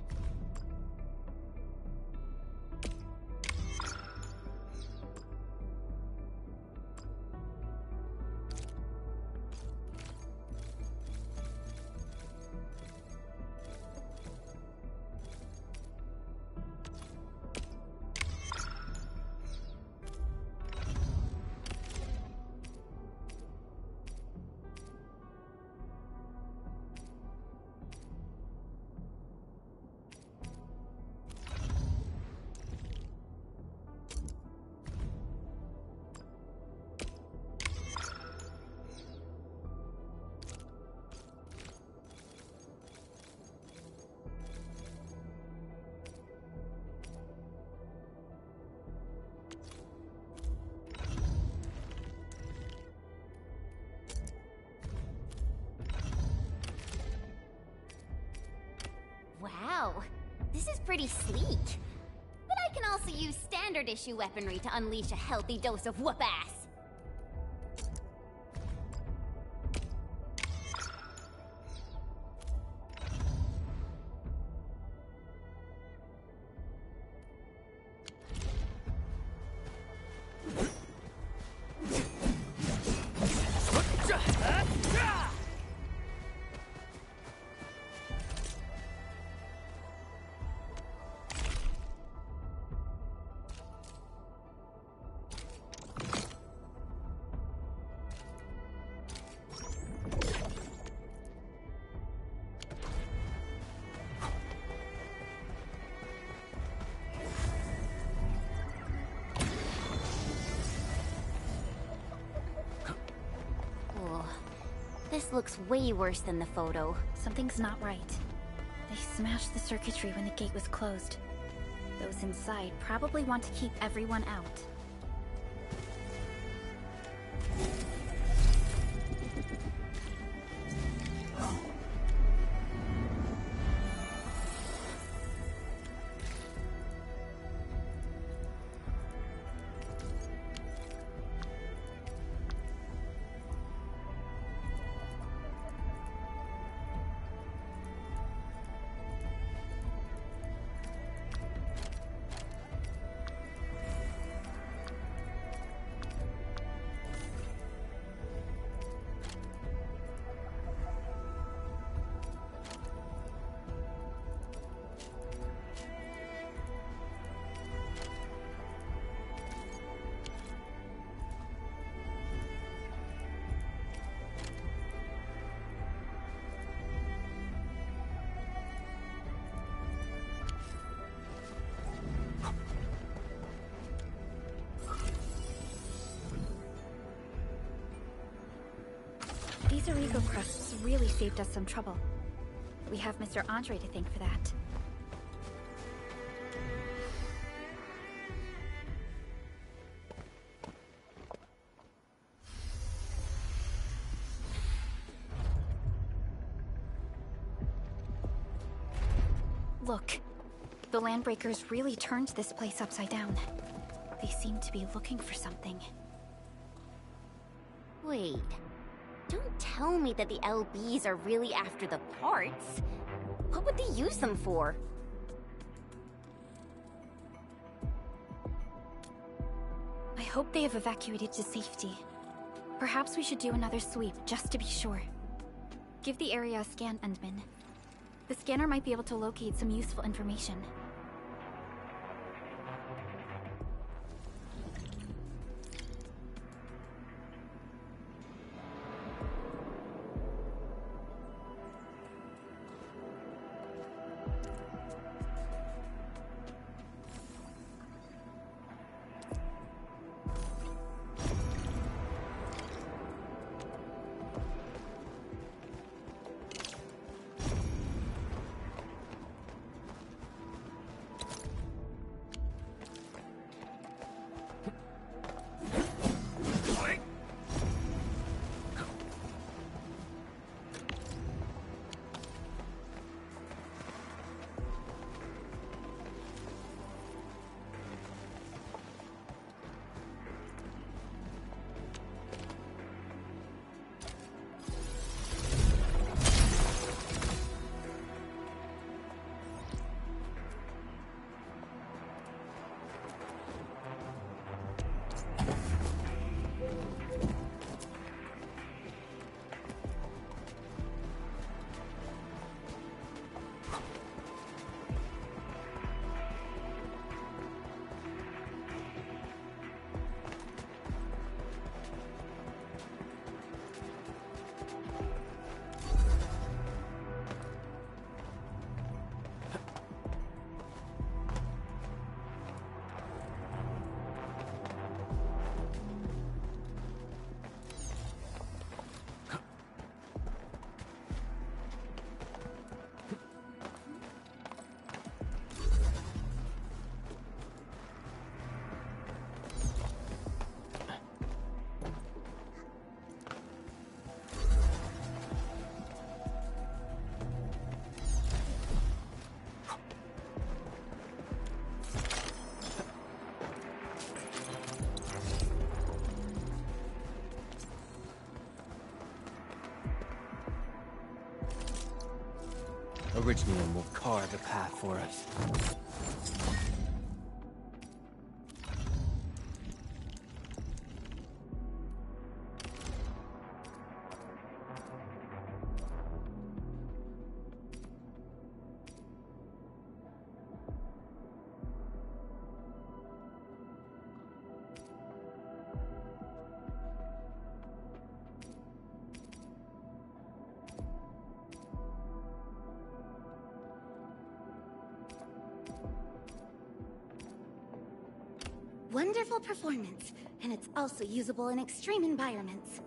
Wow, this is pretty sleek. But I can also use standard issue weaponry to unleash a healthy dose of whoop-ass. This looks way worse than the photo. Something's not right. They smashed the circuitry when the gate was closed. Those inside probably want to keep everyone out. cargo crusts really saved us some trouble. We have Mr. Andre to thank for that. Look, the Landbreakers really turned this place upside down. They seem to be looking for something. Wait. Don't tell me that the LBs are really after the parts. What would they use them for? I hope they have evacuated to safety. Perhaps we should do another sweep, just to be sure. Give the area a scan, Endman. The scanner might be able to locate some useful information. Originium will carve a path for us. Wonderful performance, and it's also usable in extreme environments.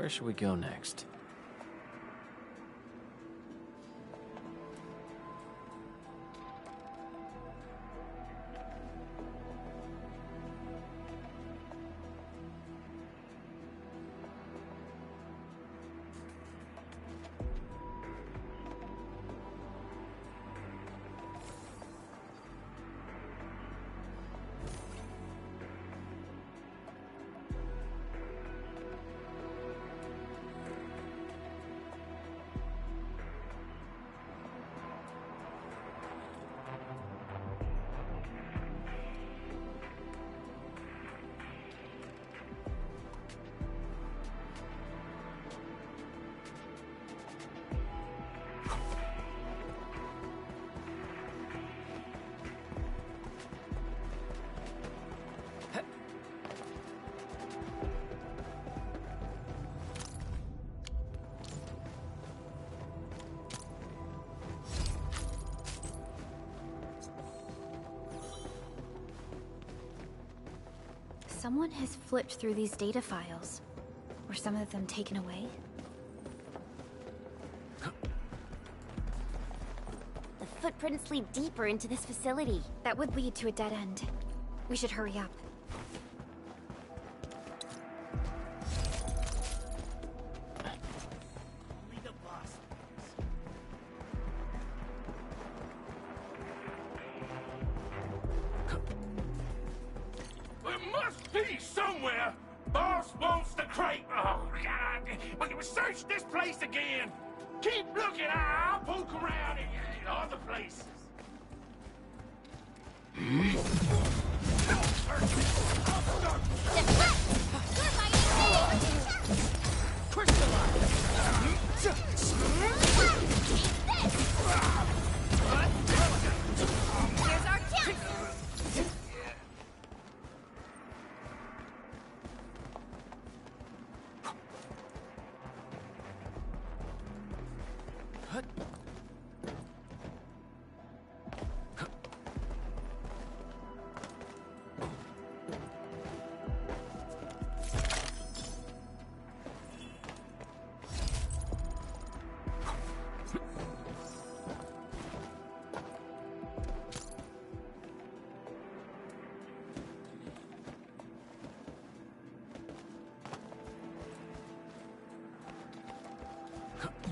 Where should we go next? Someone has flipped through these data files. Were some of them taken away? The footprints lead deeper into this facility. That would lead to a dead end. We should hurry up. Somewhere, boss wants the crate. Oh, God. We can search this place again. Keep looking. I'll poke around in other places. Here's our chance.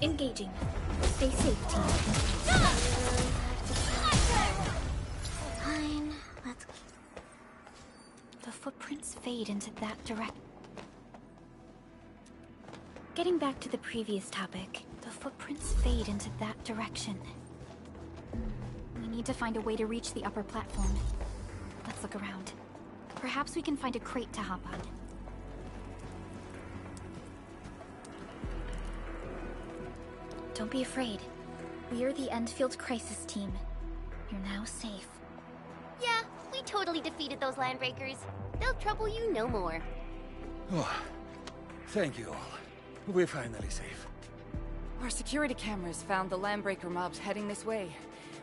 Engaging. Stay safe, team. Fine, let's... The footprints fade into that direct... Getting back to the previous topic, the footprints fade into that direction. We need to find a way to reach the upper platform. Let's look around. Perhaps we can find a crate to hop on. Don't be afraid. We are the Endfield crisis team. You're now safe. Yeah, we totally defeated those landbreakers. They'll trouble you no more. Oh, thank you all. We're finally safe. Our security cameras found the landbreaker mobs heading this way.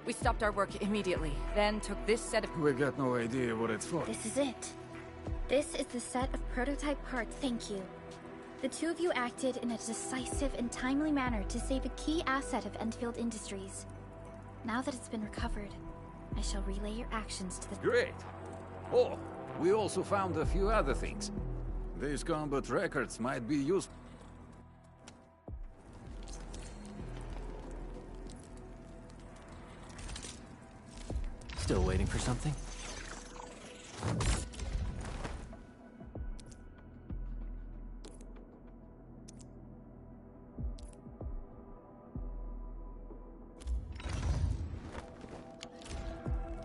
We stopped our work immediately, then took this set of... We got no idea what it's for. This is it. This is the set of prototype parts, thank you. The two of you acted in a decisive and timely manner to save a key asset of Endfield Industries. Now that it's been recovered, I shall relay your actions to the... Great! Oh, we also found a few other things. These combat records might be used... Still waiting for something?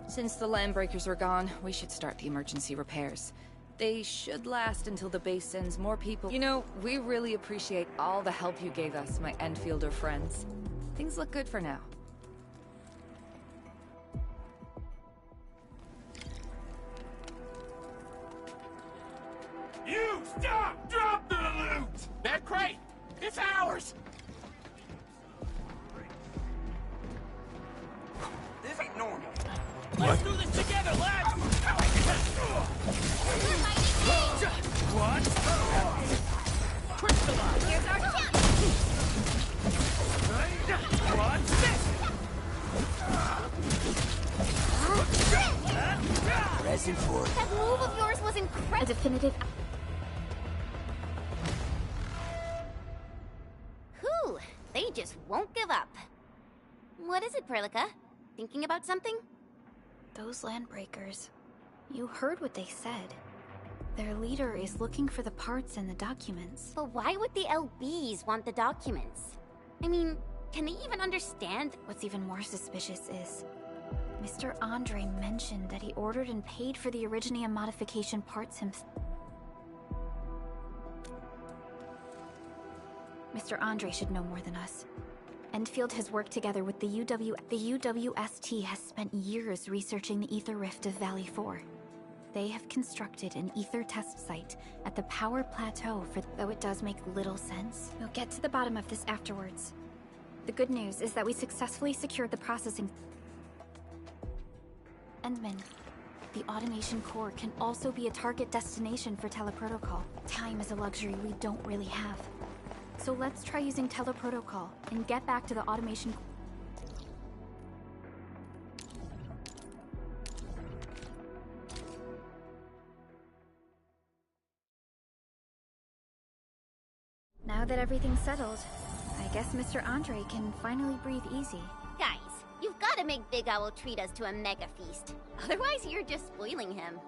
Since the landbreakers are gone, we should start the emergency repairs. They should last until the base sends more people. You know, we really appreciate all the help you gave us, my Endfielder friends. Things look good for now. You stop! Drop the loot! That crate! It's ours! This ain't normal. Let's do this together, lads! What? Crystallize! definitive... Whew, they just won't give up. What is it, Perlica? Thinking about something? Those landbreakers. You heard what they said. Their leader is looking for the parts and the documents. But why would the LBs want the documents? I mean, can they even understand? What's even more suspicious is... Mr. Andre mentioned that he ordered and paid for the Originium modification parts himself. Mr. Andre should know more than us. Endfield has worked together with the UW... The UWST has spent years researching the Ether Rift of Valley 4. They have constructed an ether test site at the power plateau for... Though it does make little sense. We'll get to the bottom of this afterwards. The good news is that we successfully secured the processing... Endman, the automation core can also be a target destination for teleprotocol. Time is a luxury we don't really have. So let's try using teleprotocol and get back to the automation... Now that everything's settled, I guess Mr. Andre can finally breathe easy. Guys, you've got to make Big Owl treat us to a mega feast. Otherwise, you're just spoiling him.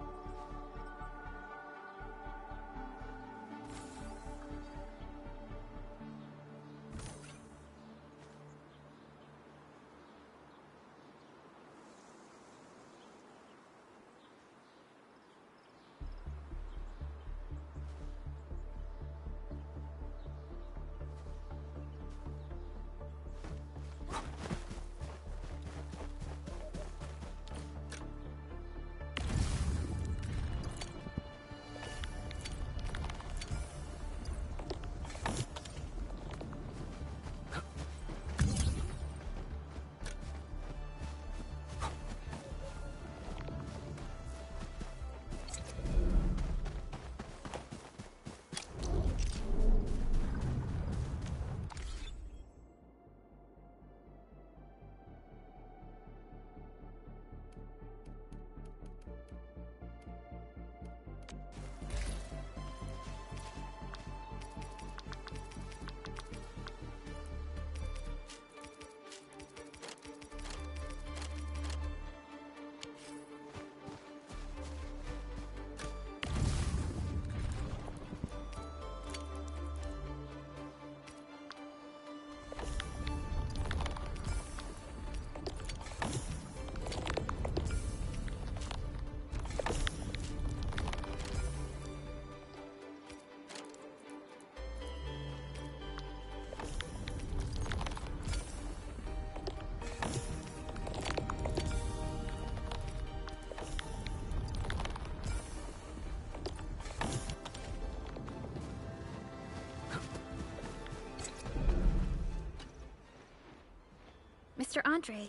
Mr. Andre,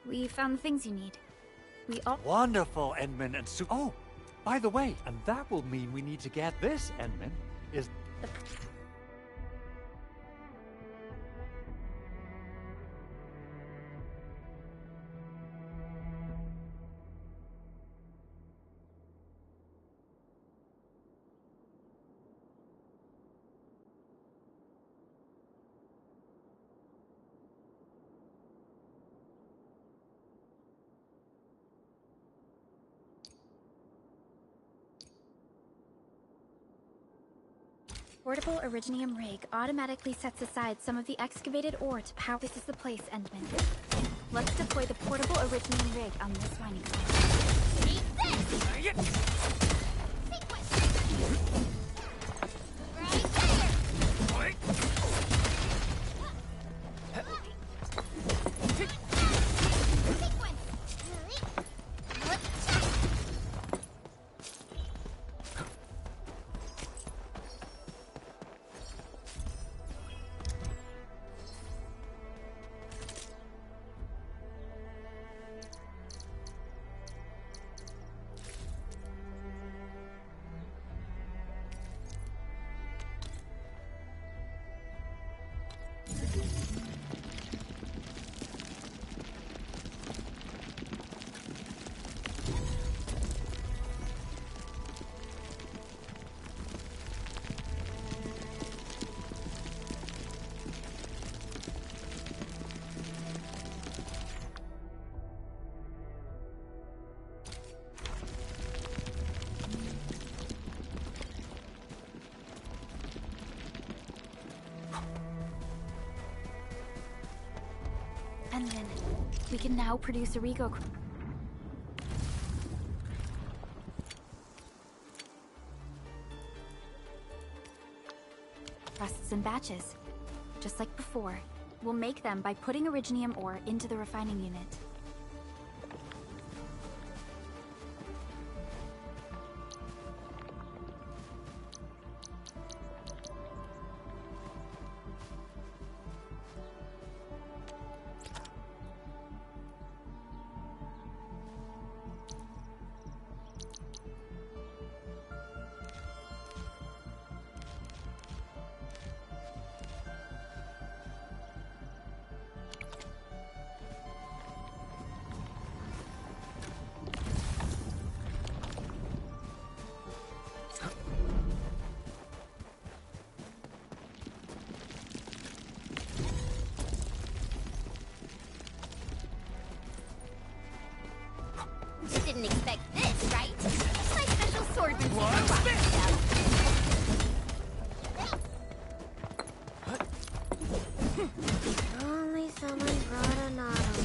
we found the things you need. We all... Wonderful, Endman and Su... Oh, by the way, and that will mean we need to get this, Endman, is... Portable Originium rig automatically sets aside some of the excavated ore to power... This is the place, Endman. Let's deploy the portable Originium rig on this mining site. Eat this! We can now produce Origo. Crusts in batches. Just like before, we'll make them by putting Originium ore into the refining unit. You didn't expect this, right? It's my special swordmanship. Only someone brought an auto.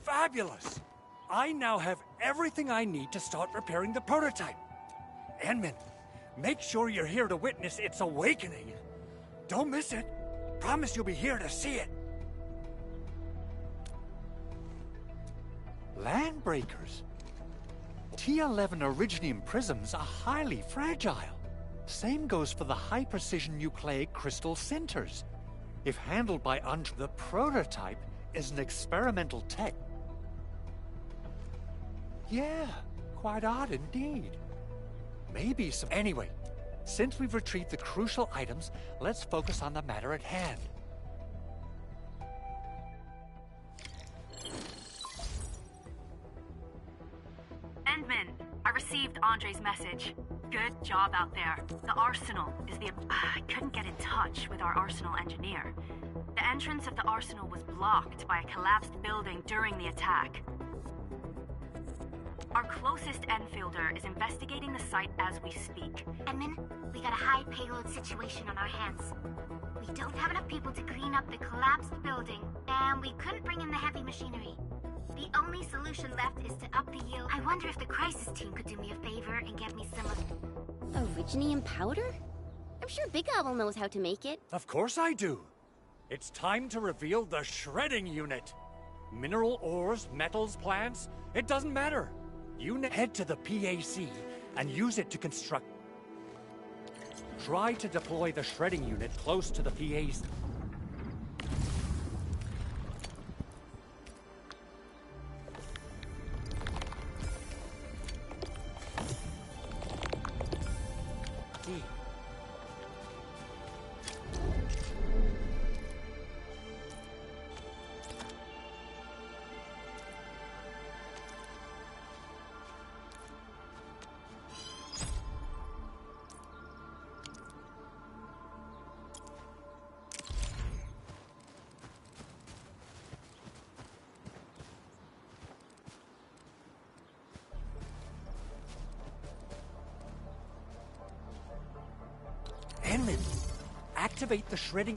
Fabulous! I now have everything I need to start repairing the prototype. Enmin, make sure you're here to witness its awakening. Don't miss it. Promise you'll be here to see it. Landbreakers. T11 Originium prisms are highly fragile. Same goes for the high-precision nucleic crystal centers. If handled by the prototype is an experimental tech. Yeah, quite odd indeed. Maybe some... Anyway, since we've retrieved the crucial items, let's focus on the matter at hand. Endman, I received Andre's message. Good job out there. The Arsenal is the... I couldn't get in touch with our Arsenal engineer. The entrance of the Arsenal was blocked by a collapsed building during the attack. Our closest Enfielder is investigating the site as we speak. Edmund, we got a high payload situation on our hands. We don't have enough people to clean up the collapsed building, and we couldn't bring in the heavy machinery. The only solution left is to up the yield. I wonder if the crisis team could do me a favor and get me some of... Originium powder? I'm sure Big Owl knows how to make it. Of course I do. It's time to reveal the shredding unit. Mineral ores, metals, plants, it doesn't matter. You head to the PAC and use it to construct... Try to deploy the shredding unit close to the PAC. Enmin, activate the shredding...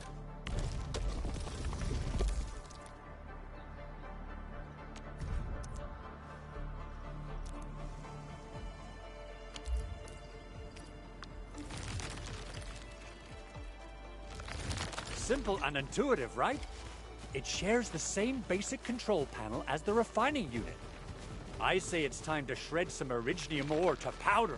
Simple and intuitive, right? It shares the same basic control panel as the refining unit. I say it's time to shred some Originium ore to powder.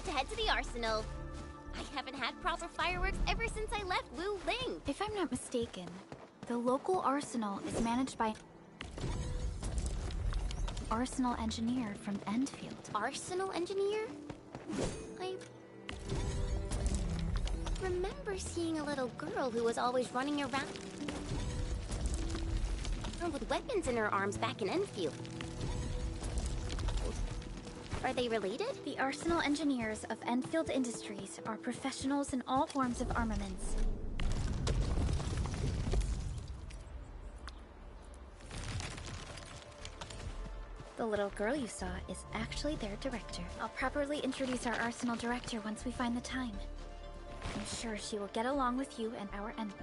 to head to the arsenal. I haven't had proper fireworks ever since I left Wu Ling. If I'm not mistaken, the local arsenal is managed by arsenal engineer from Endfield. Arsenal engineer? I remember seeing a little girl who was always running around with weapons in her arms back in Endfield. Are they related? The arsenal engineers of Endfield Industries are professionals in all forms of armaments. The little girl you saw is actually their director. I'll properly introduce our arsenal director once we find the time. I'm sure she will get along with you and our end.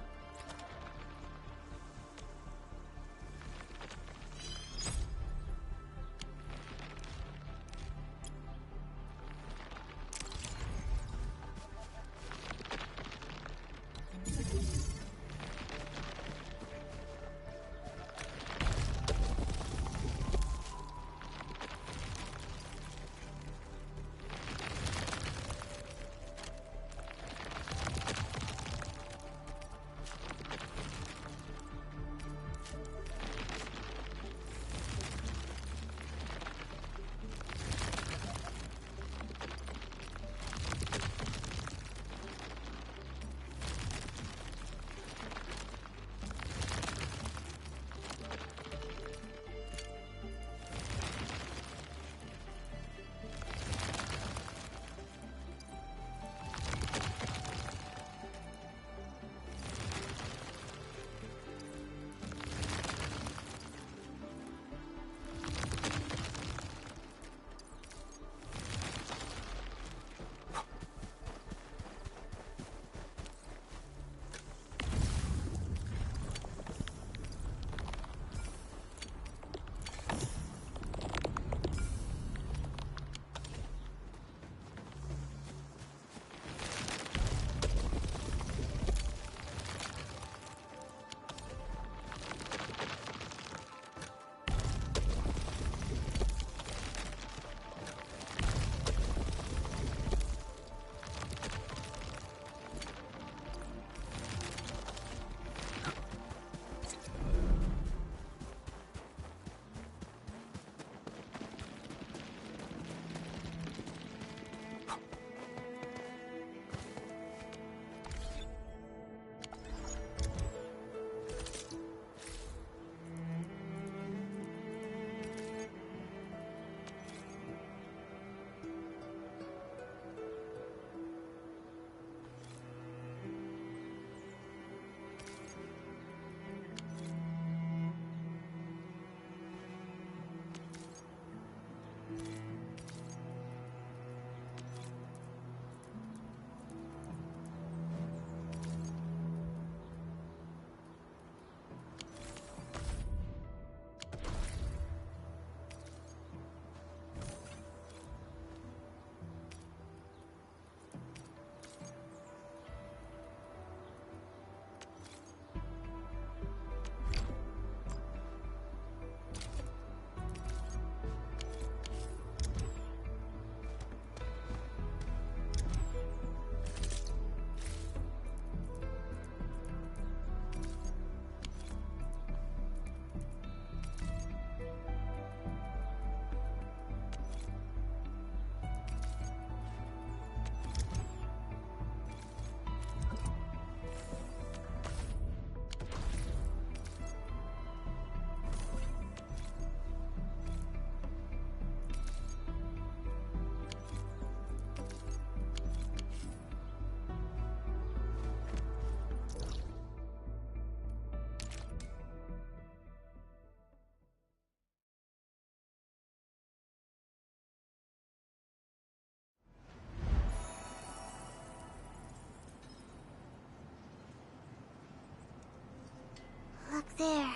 Look there.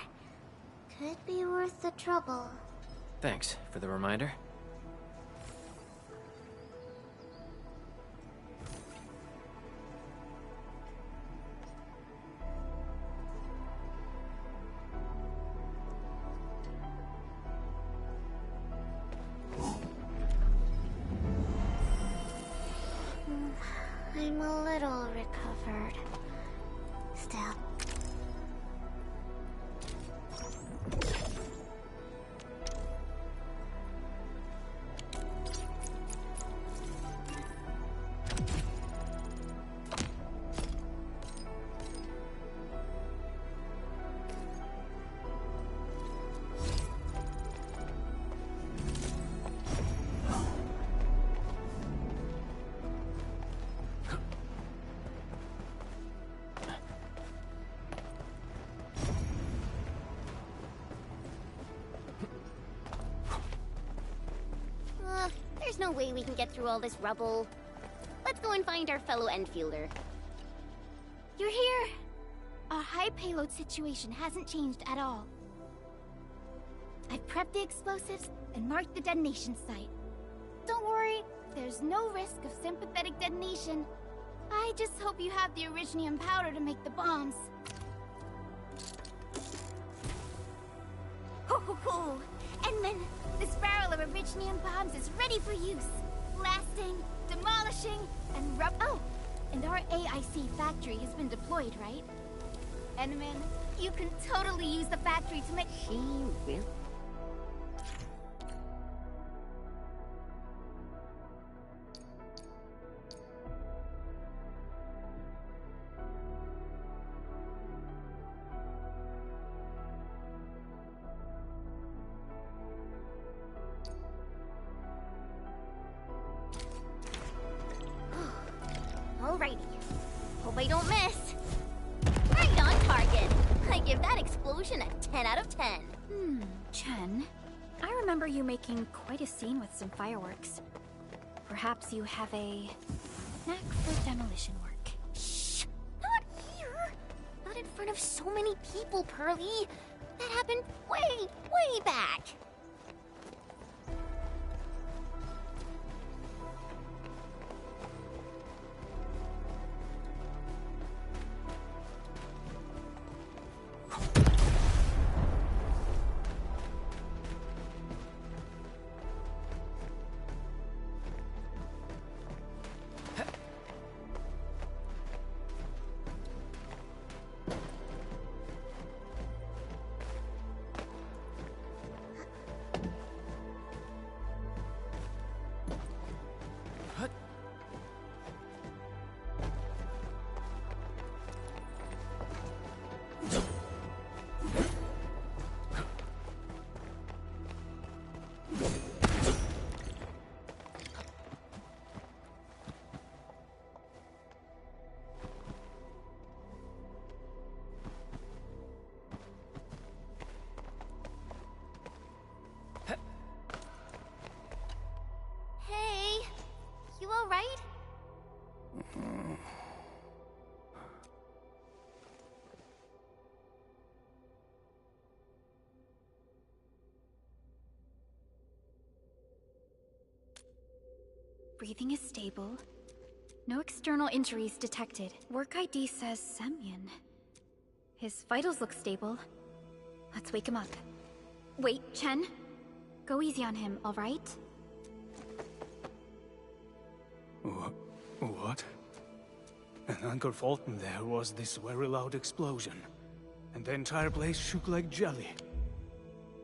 Could be worth the trouble. Thanks for the reminder. I'm a little recovered. Still. There's no way we can get through all this rubble. Let's go and find our fellow Endfielder. You're here! Our high payload situation hasn't changed at all. I've prepped the explosives and marked the detonation site. Don't worry, there's no risk of sympathetic detonation. I just hope you have the originium powder to make the bombs. Ho ho ho! Endman, this barrel of originium bombs is ready for use. Blasting, demolishing, and Oh! And our AIC factory has been deployed, right? Endman, you can totally use the factory to make... She will. Alrighty. Hope I don't miss. Right on target. I give that explosion a 10 out of 10. Chen, I remember you making quite a scene with some fireworks. Perhaps you have a knack for demolition work. Shh! Not here! Not in front of so many people, Pearly. That happened way, way back. Hey, you all right? Breathing is stable. No external injuries detected. Work ID says Semyon. His vitals look stable. Let's wake him up. Wait, Chen. Go easy on him, all right? What? And Uncle Fulton there was this very loud explosion. And the entire place shook like jelly.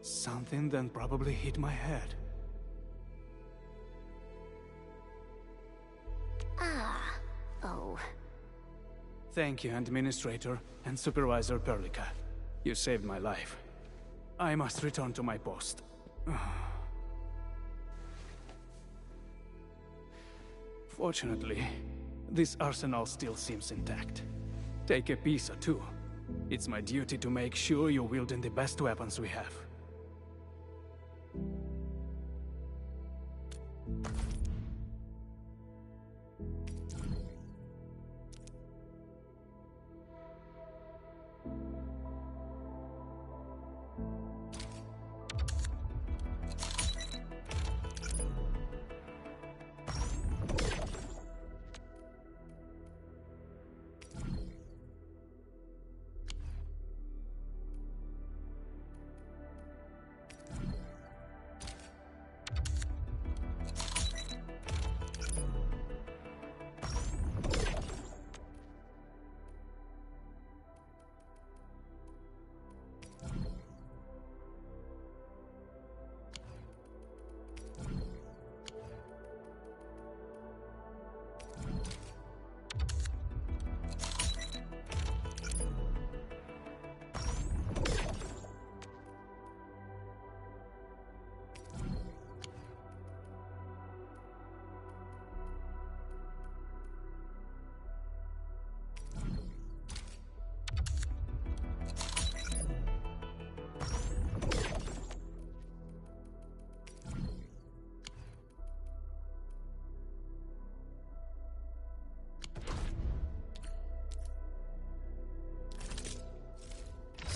Something then probably hit my head. Oh. Thank you, Administrator and Supervisor Perlica. You saved my life. I must return to my post. Fortunately, this arsenal still seems intact. Take a piece or two. It's my duty to make sure you're wielding the best weapons we have.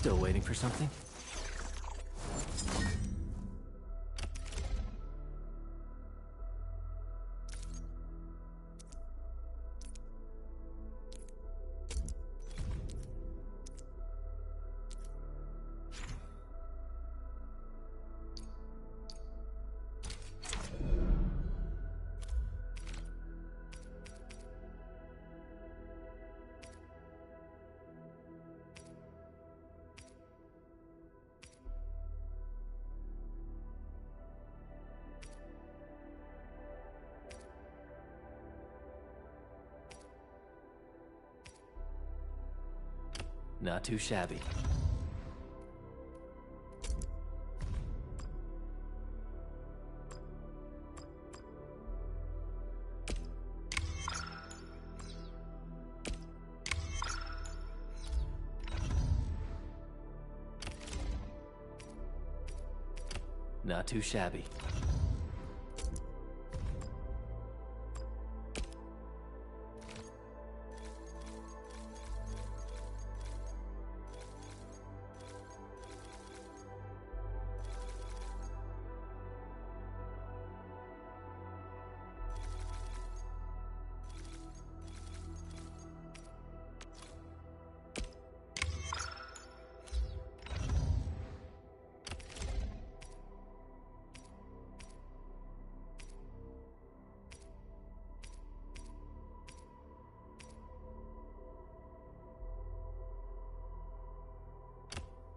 Still waiting for something? Not too shabby. Not too shabby.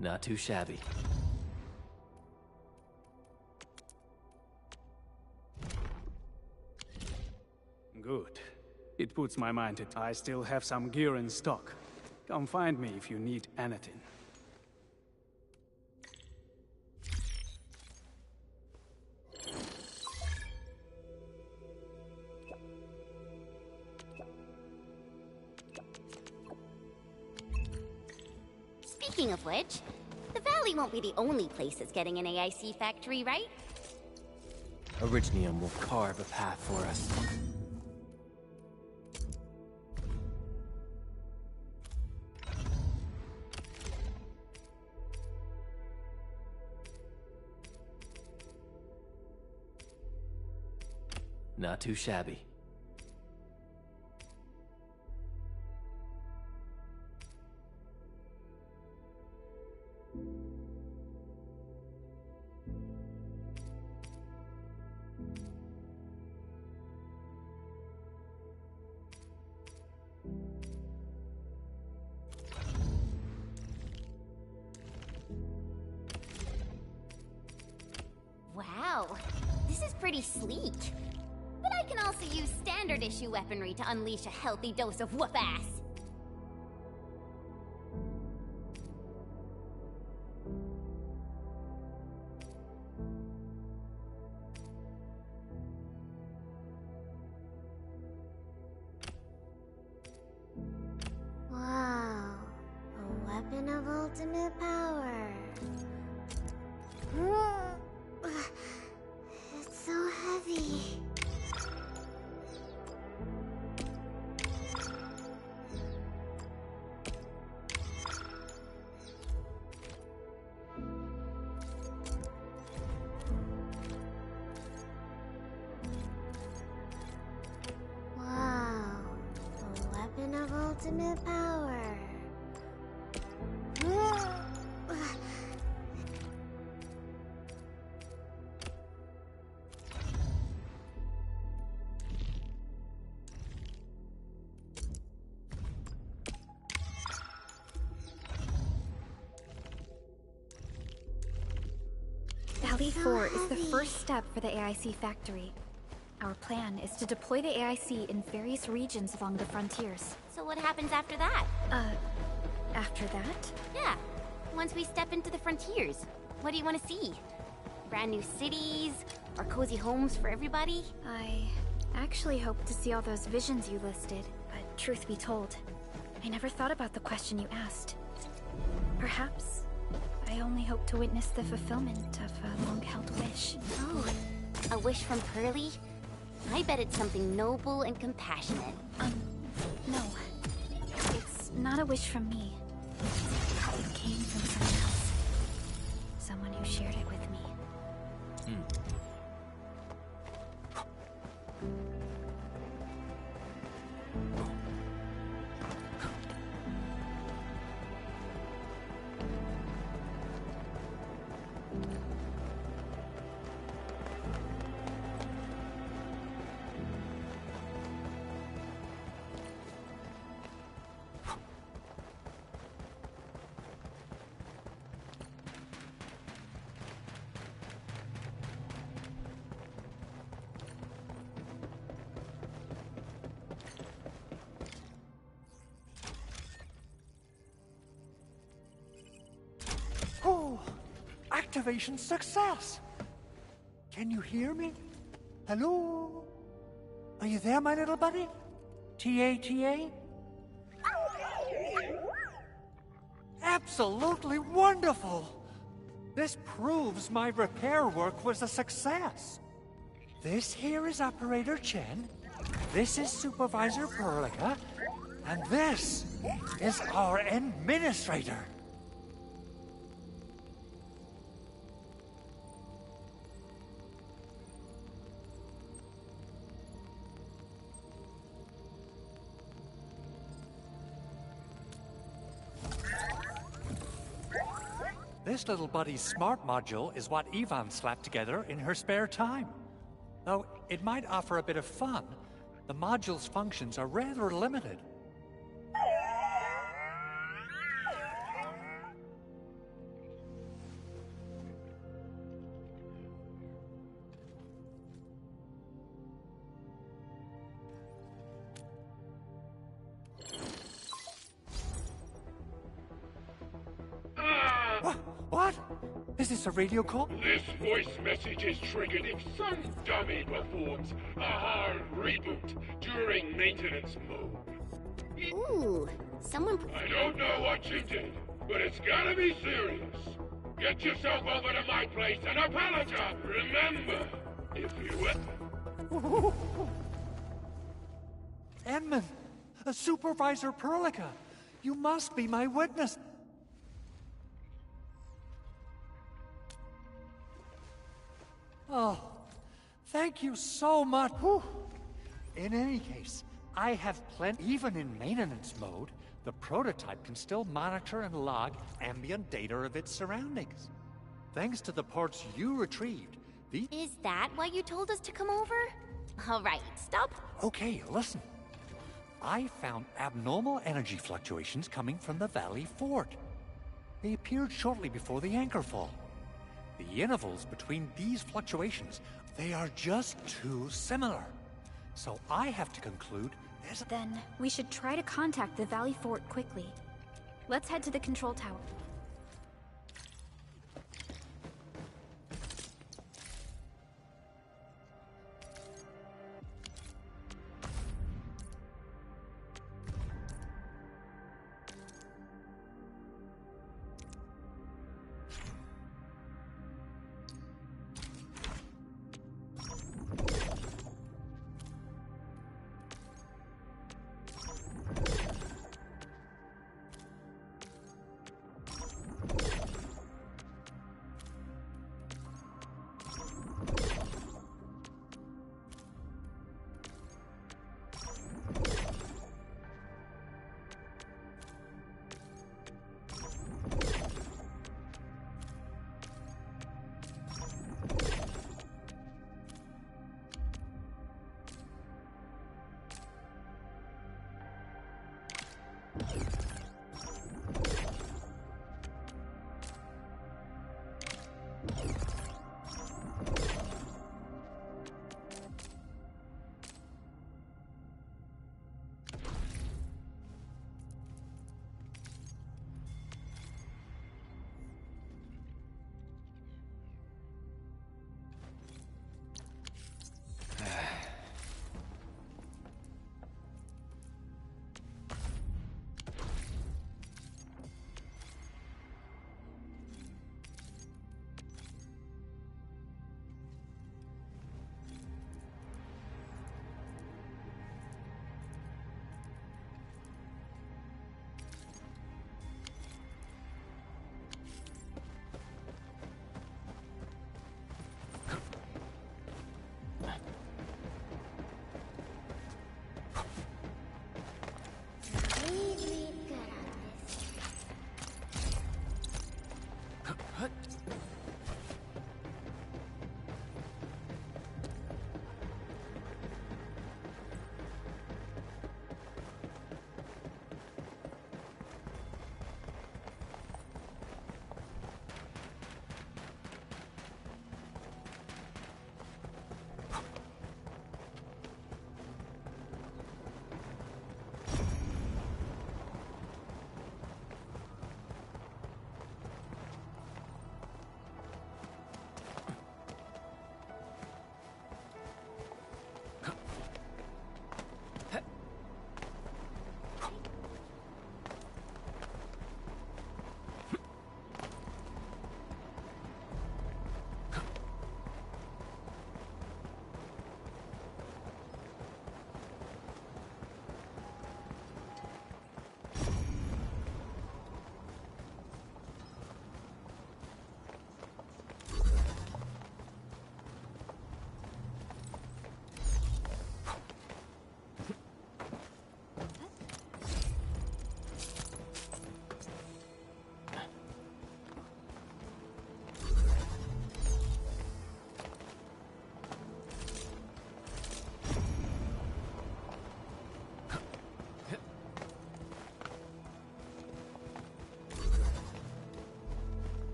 Not too shabby. Good. It puts my mind at... I still have some gear in stock. Come find me if you need anything. Speaking of which, the Valley won't be the only place that's getting an AIC factory, right? Originium will carve a path for us. Not too shabby. Wow, this is pretty sleek. But I can also use standard issue weaponry to unleash a healthy dose of whoop-ass. Wow, a weapon of ultimate power. It's so heavy. Wow, a weapon of ultimate power. Valley 4 is the first step for the AIC factory. Our plan is to deploy the AIC in various regions along the frontiers. So what happens after that? After that? Yeah, once we step into the frontiers, what do you want to see? Brand new cities? Or cozy homes for everybody? I actually hoped to see all those visions you listed, but truth be told, I never thought about the question you asked. Perhaps I only hope to witness the fulfillment of a long-held wish. Oh, a wish from Pearly? I bet it's something noble and compassionate. No. It's not a wish from me. It came from someone else. Someone who shared it with me. Oh, activation success! Can you hear me? Hello? Are you there, my little buddy? T-A-T-A? Absolutely wonderful! This proves my repair work was a success. This here is Operator Chen, this is Supervisor Perlica, and this is our Administrator. This little buddy's smart module is what Ivan slapped together in her spare time. Though it might offer a bit of fun, the module's functions are rather limited. What? Is this a radio call? This voice message is triggered if some dummy performs a hard reboot during maintenance mode. Ooh, someone... I don't know what you did, but it's gotta be serious. Get yourself over to my place and apologize. Remember, if you... Edmund, Supervisor Perlica, you must be my witness. Oh, thank you so much. Whew. In any case, I have plenty. Even in maintenance mode, the prototype can still monitor and log ambient data of its surroundings. Thanks to the parts you retrieved, Is that why you told us to come over? All right, stop. Okay, listen. I found abnormal energy fluctuations coming from the Valley Fort. They appeared shortly before the anchor fall. The intervals between these fluctuations, they are just too similar. So I have to conclude there's a... Then we should try to contact the Valley Fort quickly. Let's head to the control tower.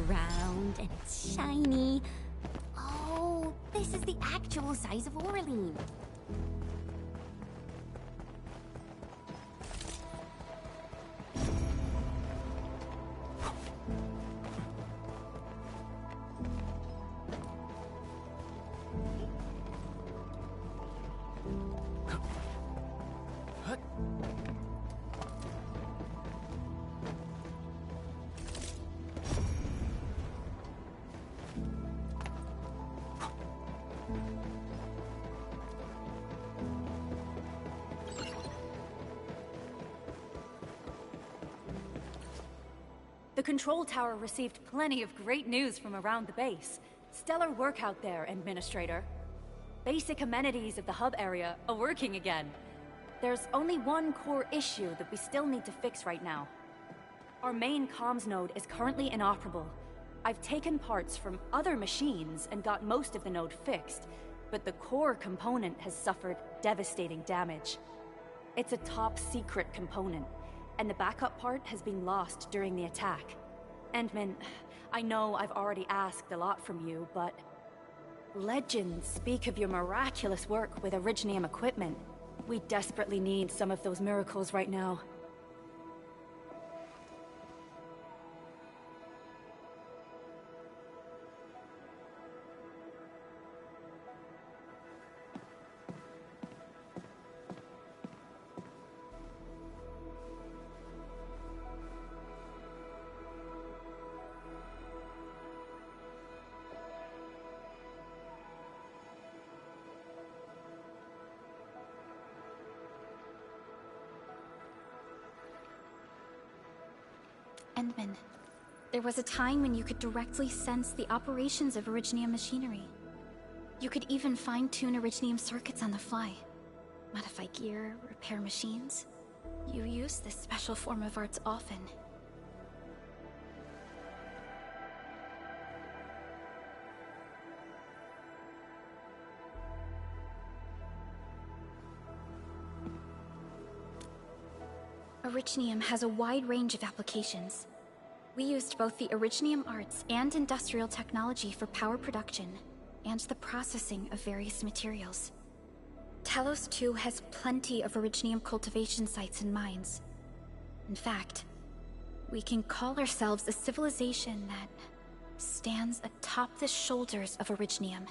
round and it's shiny. Oh, this is the actual size of Orlean. The control tower received plenty of great news from around the base. Stellar work out there, Administrator. Basic amenities of the hub area are working again. There's only one core issue that we still need to fix right now. Our main comms node is currently inoperable. I've taken parts from other machines and got most of the node fixed, but the core component has suffered devastating damage. It's a top-secret component, and the backup part has been lost during the attack. Endman, I know I've already asked a lot from you, but legends speak of your miraculous work with Originium equipment. We desperately need some of those miracles right now. Endman, there was a time when you could directly sense the operations of Originium machinery. You could even fine-tune Originium circuits on the fly. Modify gear, repair machines. You use this special form of arts often. Originium has a wide range of applications. We used both the Originium arts and industrial technology for power production, and the processing of various materials. Talos 2 has plenty of Originium cultivation sites and mines. In fact, we can call ourselves a civilization that stands atop the shoulders of Originium.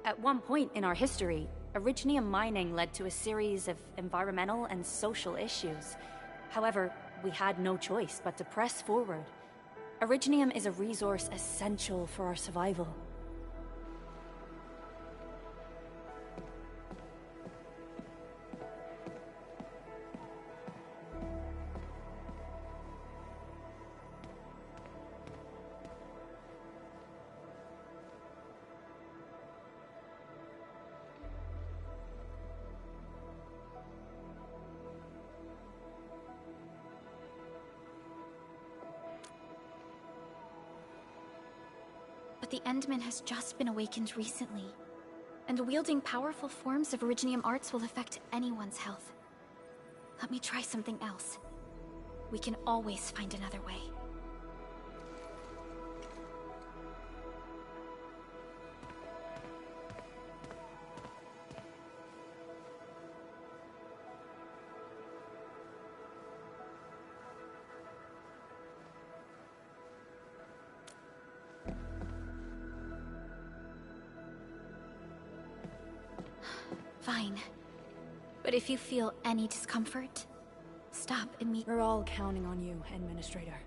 At one point in our history, Originium mining led to a series of environmental and social issues. However, we had no choice but to press forward. Originium is a resource essential for our survival. But the Endman has just been awakened recently, and wielding powerful forms of Originium arts will affect anyone's health. Let me try something else. We can always find another way. Fine. But if you feel any discomfort, stop immediately. We're all counting on you, Administrator.